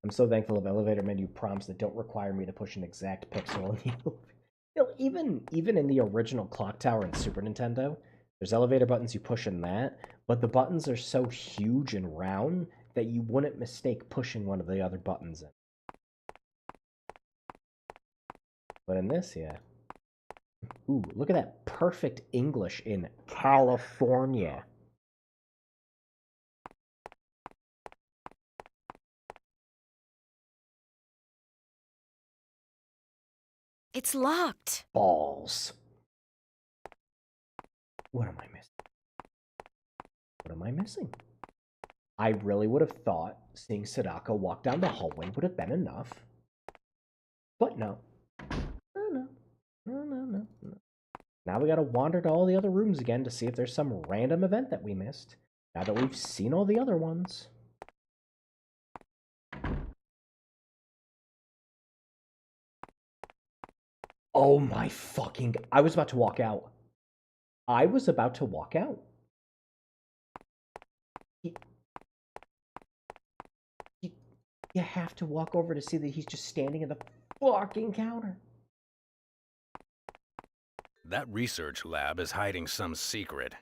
I'm so thankful of elevator menu prompts that don't require me to push an exact pixel in the even in the original Clock Tower and Super Nintendo, there's elevator buttons you push in that, but the buttons are so huge and round that you wouldn't mistake pushing one of the other buttons in. But in this, yeah. Ooh, look at that perfect English in California. It's locked. Balls. What am I missing? What am I missing? I really would have thought seeing Sadako walk down the hallway would have been enough. But no. No. Now we gotta wander to all the other rooms again to see if there's some random event that we missed. Now that we've seen all the other ones. Oh my fucking... I was about to walk out. You have to walk over to see that he's just standing at the fucking counter. That research lab is hiding some secret,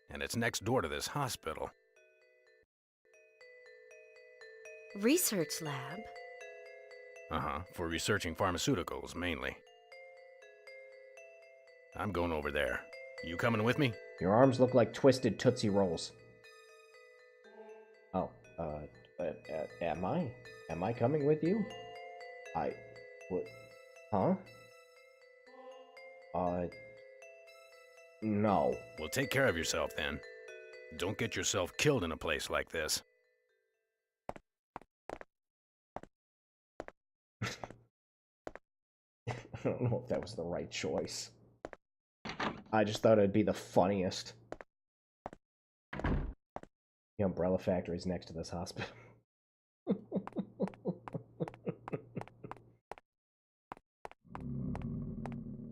and it's next door to this hospital. Research lab? Uh-huh, for researching pharmaceuticals, mainly. I'm going over there. You coming with me? Your arms look like twisted Tootsie Rolls. Oh, am I? Am I coming with you? What? Huh? No. Well, take care of yourself then. Don't get yourself killed in a place like this. don't know if that was the right choice. I just thought it'd be the funniest. The umbrella factory's next to this hospital.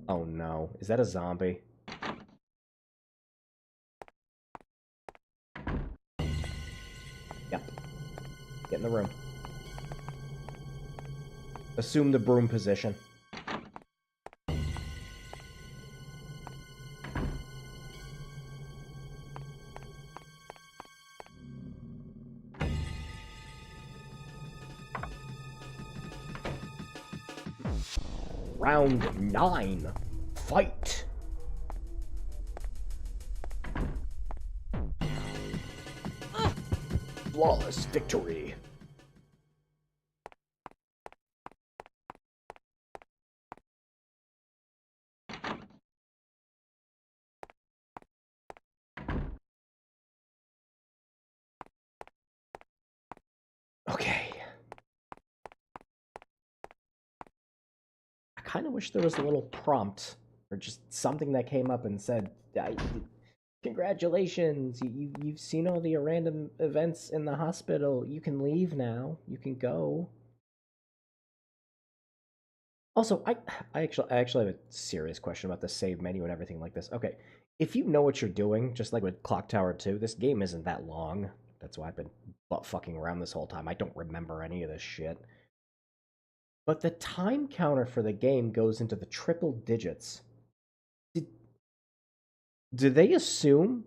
Oh no. Is that a zombie? Yep. Get in the room. Assume the broom position. Round 9. Fight! Flawless victory. Okay. I kind of wish there was a little prompt or just something that came up and said, congratulations, you've seen all the random events in the hospital. You can leave now. You can go. Also, I actually have a serious question about the save menu and everything like this. Okay, if you know what you're doing, just like with Clock Tower 2, this game isn't that long. That's why I've been butt fucking around this whole time. I don't remember any of this shit. But the time counter for the game goes into the triple digits. Do they assume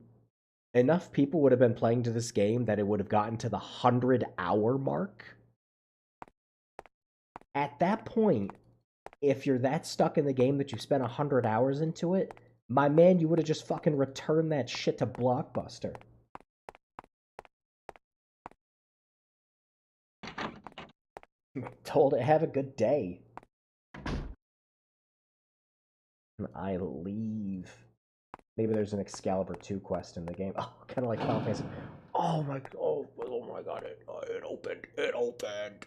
enough people would have been playing to this game that it would have gotten to the 100-hour mark? At that point, if you're that stuck in the game that you spent 100 hours into it, my man, you would have just fucking returned that shit to Blockbuster. Told it, have a good day. I leave. Maybe there's an Excalibur 2 quest in the game. Oh, kind of like Final Fantasy. Oh my god, it opened. It opened.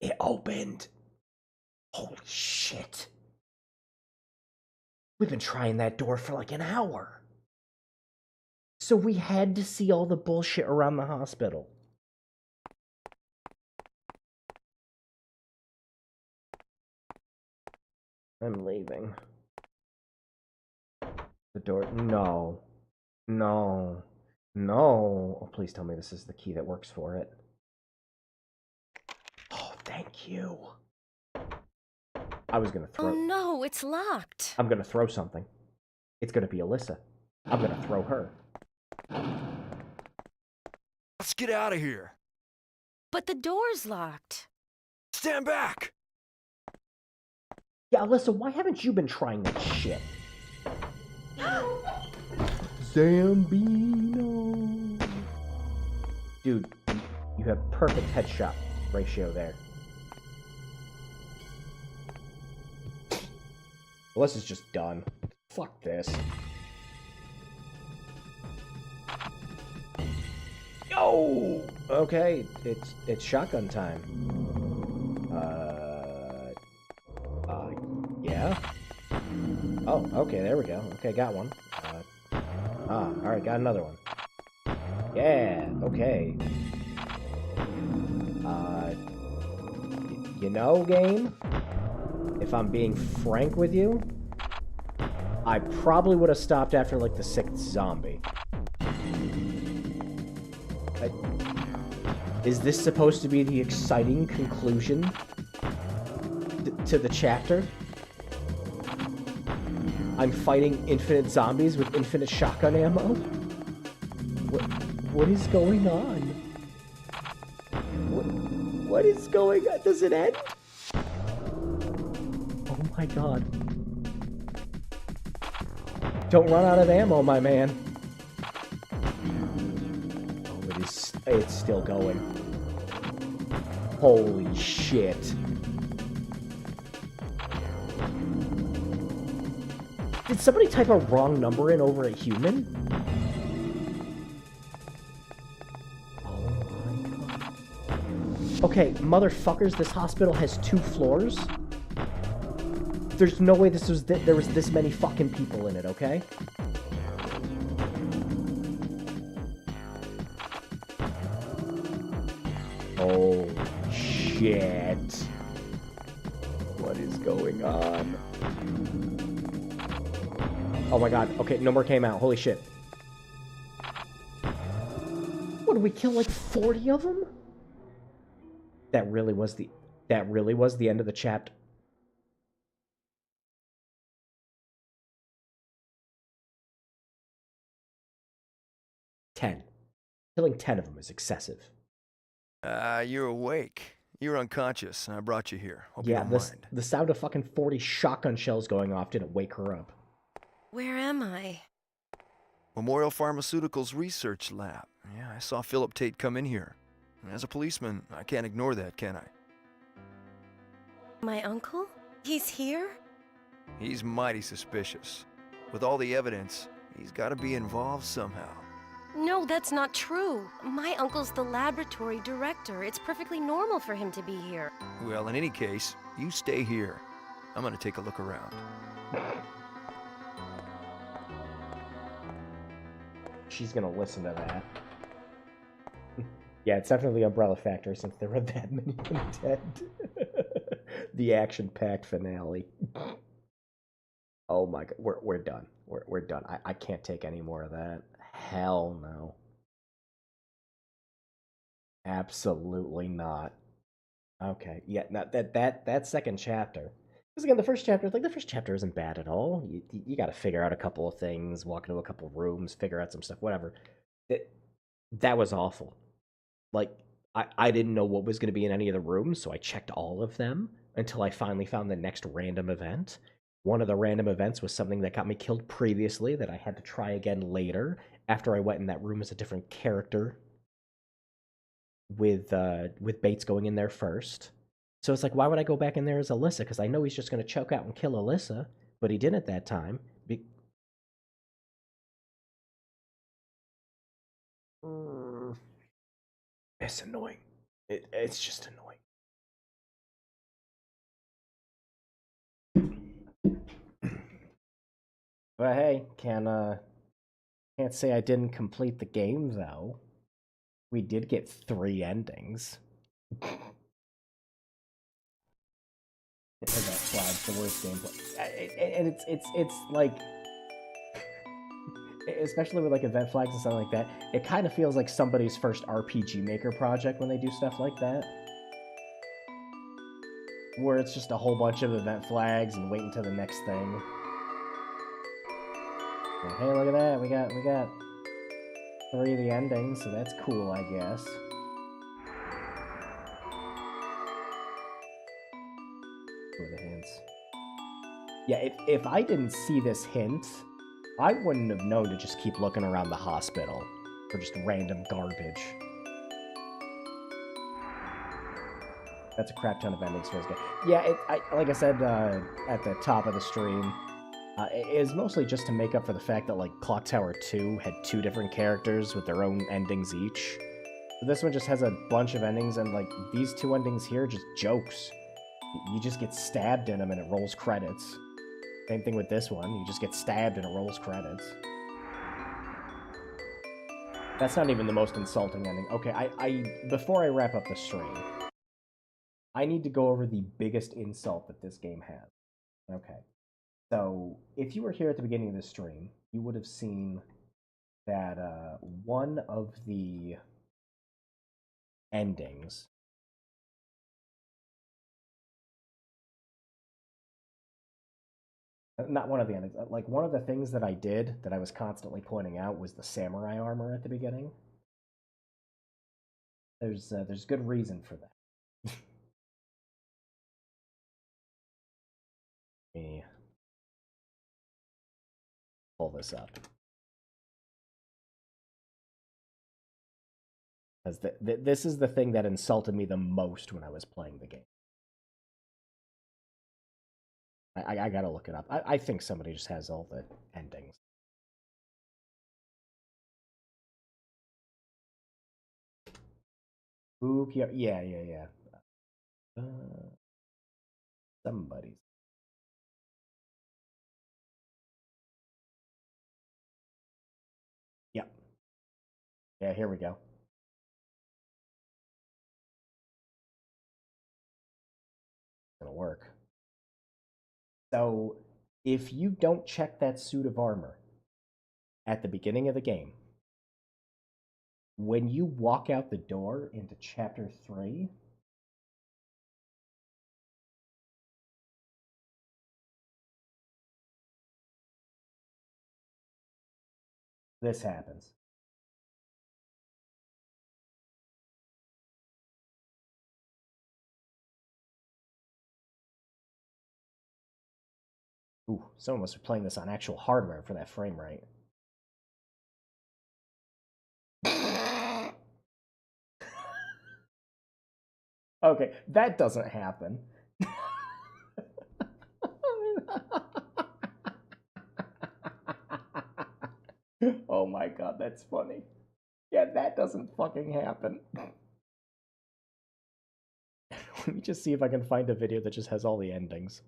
It opened. Holy shit. We've been trying that door for like an hour. So we had to see all the bullshit around the hospital. I'm leaving. The door. No. No. No. Oh, please tell me this is the key that works for it. Oh, thank you. I was gonna throw. Oh no, it's locked. I'm gonna throw something. It's gonna be Alyssa. I'm gonna throw her. Let's get out of here. But the door's locked. Stand back. Yeah, Alyssa, why haven't you been trying that shit? Zambino. Dude, you have perfect headshot ratio there. Alyssa's just done. Fuck this. Yo! Okay, it's shotgun time. Yeah? Oh, okay, there we go. Okay, got one. Alright, got another one. Yeah, okay. You know, game? If I'm being frank with you, I probably would have stopped after, like, the 6th zombie. Is this supposed to be the exciting conclusion to the chapter? I'm fighting infinite zombies with infinite shotgun ammo? What is going on? What is going on? Does it end? Oh my god. Don't run out of ammo, my man. Oh, it's still going. Holy shit. Did somebody type a wrong number in over a human? Oh my god. Okay, motherfuckers, this hospital has 2 floors. There's no way there was this many fucking people in it, okay? Oh, shit. What is going on? Oh my god. Okay, no more came out. Holy shit. What, did we kill like 40 of them? That really was the end of the chapter. Killing 10 of them is excessive. You're awake. You're unconscious, and I brought you here. Hope Yeah, you don't mind. the sound of fucking 40 shotgun shells going off didn't wake her up. Where am I? Memorial Pharmaceuticals Research Lab. Yeah, I saw Philip Tate come in here. As a policeman, I can't ignore that, can I? My uncle? He's here? He's mighty suspicious. With all the evidence, he's got to be involved somehow. No, that's not true. My uncle's the laboratory director. It's perfectly normal for him to be here. Well, in any case, you stay here. I'm gonna take a look around. She's gonna listen to that. Yeah, it's definitely Umbrella Factory since there were that many of them dead. The action-packed finale. Oh my god, we're done. We're done. I can't take any more of that. Hell no. Absolutely not. Okay, yeah, no, that second chapter. Because again, the first chapter isn't bad at all. You got to figure out a couple of things, walk into a couple of rooms, figure out some stuff, whatever. That was awful. Like, I didn't know what was going to be in any of the rooms, so I checked all of them until I finally found the next random event. One of the random events was something that got me killed previously that I had to try again later after I went in that room as a different character with Bates going in there first. So it's like, why would I go back in there as Alyssa? Because I know he's just going to choke out and kill Alyssa, but he didn't that time. It's annoying. It's just annoying. But hey, can't say I didn't complete the game though. We did get 3 endings. That flags the worst gameplay, and it's like, especially with like event flags and stuff like that, it kind of feels like somebody's first RPG Maker project when they do stuff like that, where it's just a whole bunch of event flags and wait until the next thing. And hey, look at that! We got 3 of the endings, so that's cool, I guess. For the hints. Yeah, if I didn't see this hint, I wouldn't have known to just keep looking around the hospital for just random garbage. That's a crap ton of endings for this game. Yeah, like I said at the top of the stream, it is mostly just to make up for the fact that like Clock Tower 2 had 2 different characters with their own endings each. So this one just has a bunch of endings, and like these 2 endings here are just jokes. You just get stabbed in them and it rolls credits. Same thing with this one. You just get stabbed and it rolls credits. That's not even the most insulting ending. Okay, before I wrap up the stream, I need to go over the biggest insult that this game has. Okay. So, if you were here at the beginning of the stream, you would have seen that one of the endings... Not one of the endings. Like, one of the things that I did that I was constantly pointing out was the samurai armor at the beginning. There's good reason for that. Let me pull this up. Because this is the thing that insulted me the most when I was playing the game. I gotta look it up. I think somebody just has all the endings. Oop, yeah. Somebody's. Yeah, here we go. It's gonna work. So, if you don't check that suit of armor at the beginning of the game, when you walk out the door into Chapter 3, this happens. Ooh, someone must be playing this on actual hardware for that frame rate. Okay, that doesn't happen. Oh my god, that's funny. Yeah, that doesn't fucking happen. Let me just see if I can find a video that just has all the endings.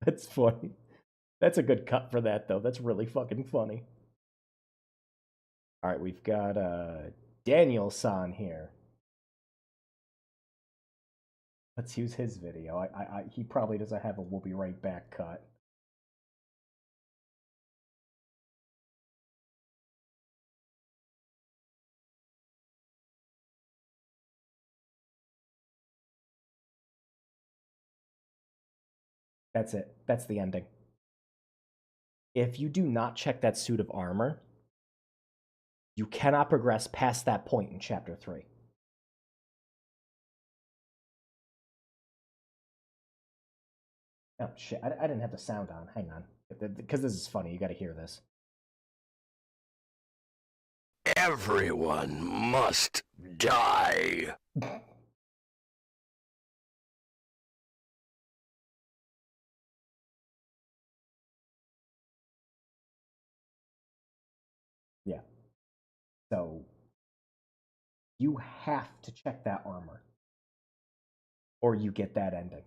That's funny. That's a good cut for that, though. That's really fucking funny. Alright, we've got Daniel-san here. Let's use his video. He probably doesn't have a "we'll be right back" cut. That's it. That's the ending. If you do not check that suit of armor, you cannot progress past that point in Chapter 3. Oh, shit. I didn't have the sound on. Hang on. Because this is funny. You gotta hear this. Everyone must die. Yeah. So, you have to check that armor, or you get that ending.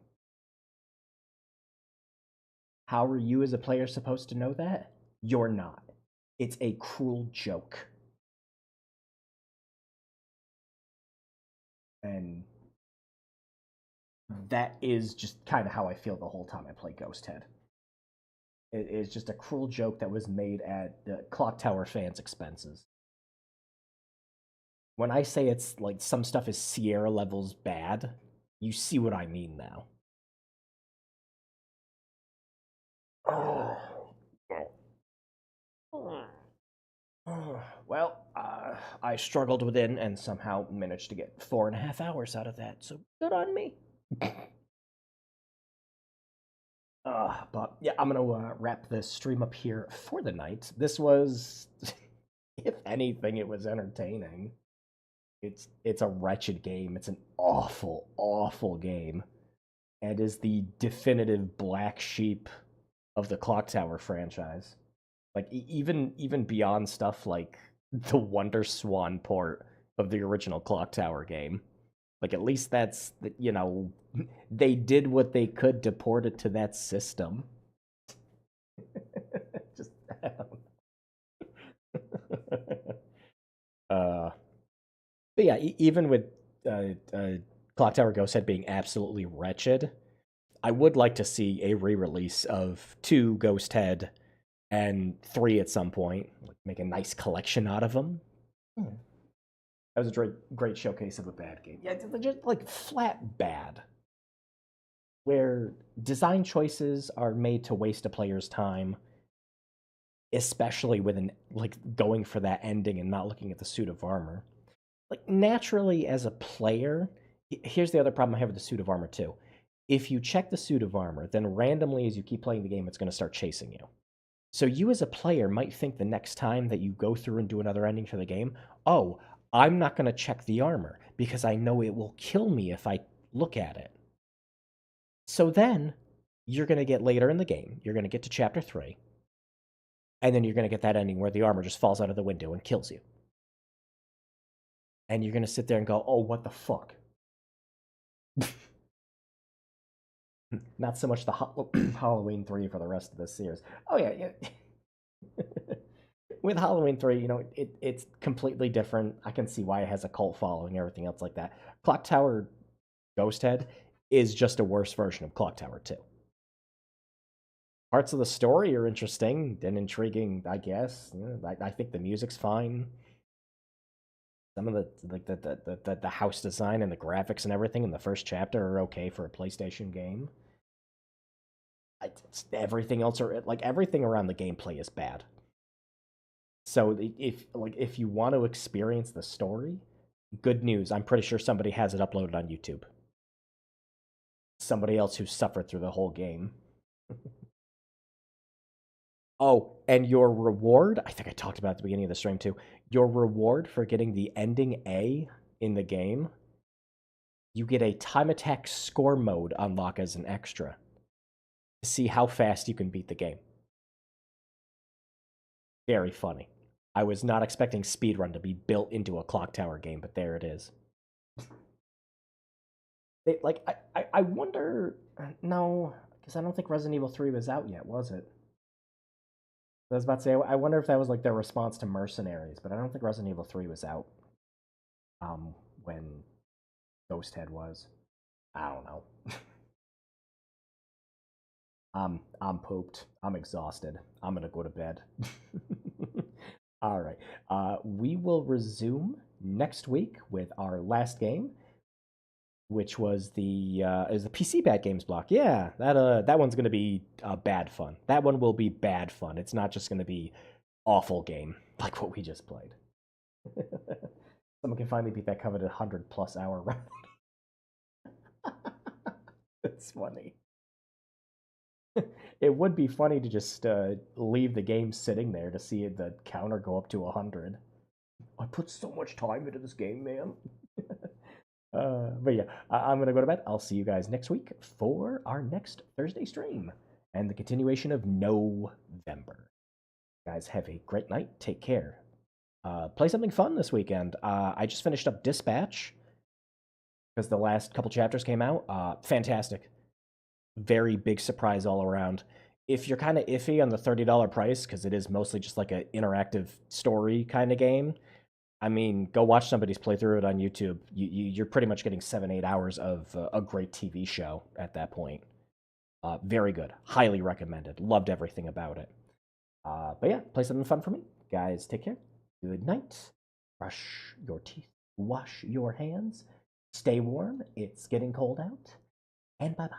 How are you as a player supposed to know that? You're not. It's a cruel joke. And that is just kind of how I feel the whole time I play Ghost Head. It is just a cruel joke that was made at the Clock Tower fans' expenses. When I say it's like some stuff is Sierra levels bad, you see what I mean now. Well, I struggled within and somehow managed to get 4.5 hours out of that, so good on me. But yeah, I'm gonna wrap this stream up here for the night. This was, if anything, it was entertaining. It's a wretched game. It's an awful, awful game, and is the definitive black sheep of the Clock Tower franchise. Like even beyond stuff like the Wonder Swan port of the original Clock Tower game. Like at least that's they did what they could to port it to that system. Just but yeah, even with Clock Tower Ghost Head being absolutely wretched, I would like to see a re-release of 2 Ghost Head and 3 at some point. Like, make a nice collection out of them. That was a great showcase of a bad game. Yeah, just like flat bad. Where design choices are made to waste a player's time, especially with going for that ending and not looking at the suit of armor. Like naturally as a player, here's the other problem I have with the suit of armor too. If you check the suit of armor, then randomly as you keep playing the game, it's going to start chasing you. So you as a player might think the next time that you go through and do another ending for the game, oh, I'm not going to check the armor because I know it will kill me if I look at it. So then you're going to get later in the game, you're going to get to Chapter 3, and then you're going to get that ending where the armor just falls out of the window and kills you. And you're going to sit there and go, oh, what the fuck? Not so much the Halloween 3 for the rest of this series. Oh, yeah. with Halloween 3, you know, it's completely different. I can see why it has a cult following, everything else like that. Clock Tower Ghost Head is just a worse version of Clock Tower 2. Parts of the story are interesting and intriguing, I guess. I think the music's fine. Some of the house design and the graphics and everything in the first chapter are okay for a PlayStation game. Everything else everything around the gameplay is bad. So if you want to experience the story, good news. I'm pretty sure somebody has it uploaded on YouTube. Somebody else who suffered through the whole game. Oh, and your reward, I think I talked about it at the beginning of the stream too. Your reward for getting the ending A in the game, you get a time attack score mode unlock as an extra to see how fast you can beat the game. Very funny. I was not expecting speedrun to be built into a Clock Tower game, but there it is. I wonder... No, because I don't think Resident Evil 3 was out yet, was it? I was about to say, I wonder if that was like their response to Mercenaries, but I don't think Resident Evil 3 was out when Ghost Head was. I don't know. I'm pooped. I'm exhausted. I'm gonna go to bed. All right. We will resume next week with our last game, which was the PC Bad Games block. Yeah, that one's gonna be bad fun. That one will be bad fun. It's not just gonna be awful game like what we just played. Someone can finally beat that coveted 100+ hour round. It's funny. It would be funny to just leave the game sitting there to see the counter go up to 100. I put so much time into this game, man. But yeah, I'm going to go to bed. I'll see you guys next week for our next Thursday stream and the continuation of November. Guys, have a great night. Take care. Play something fun this weekend. I just finished up Dispatch because the last couple chapters came out. Fantastic. Very big surprise all around. If you're kind of iffy on the $30 price, because it is mostly just like an interactive story kind of game, I mean, go watch somebody's playthrough it on YouTube. You're pretty much getting 7-8 hours of a great TV show at that point. Very good. Highly recommended. Loved everything about it. But yeah, play something fun for me. Guys, take care. Good night. Brush your teeth. Wash your hands. Stay warm. It's getting cold out. And bye-bye.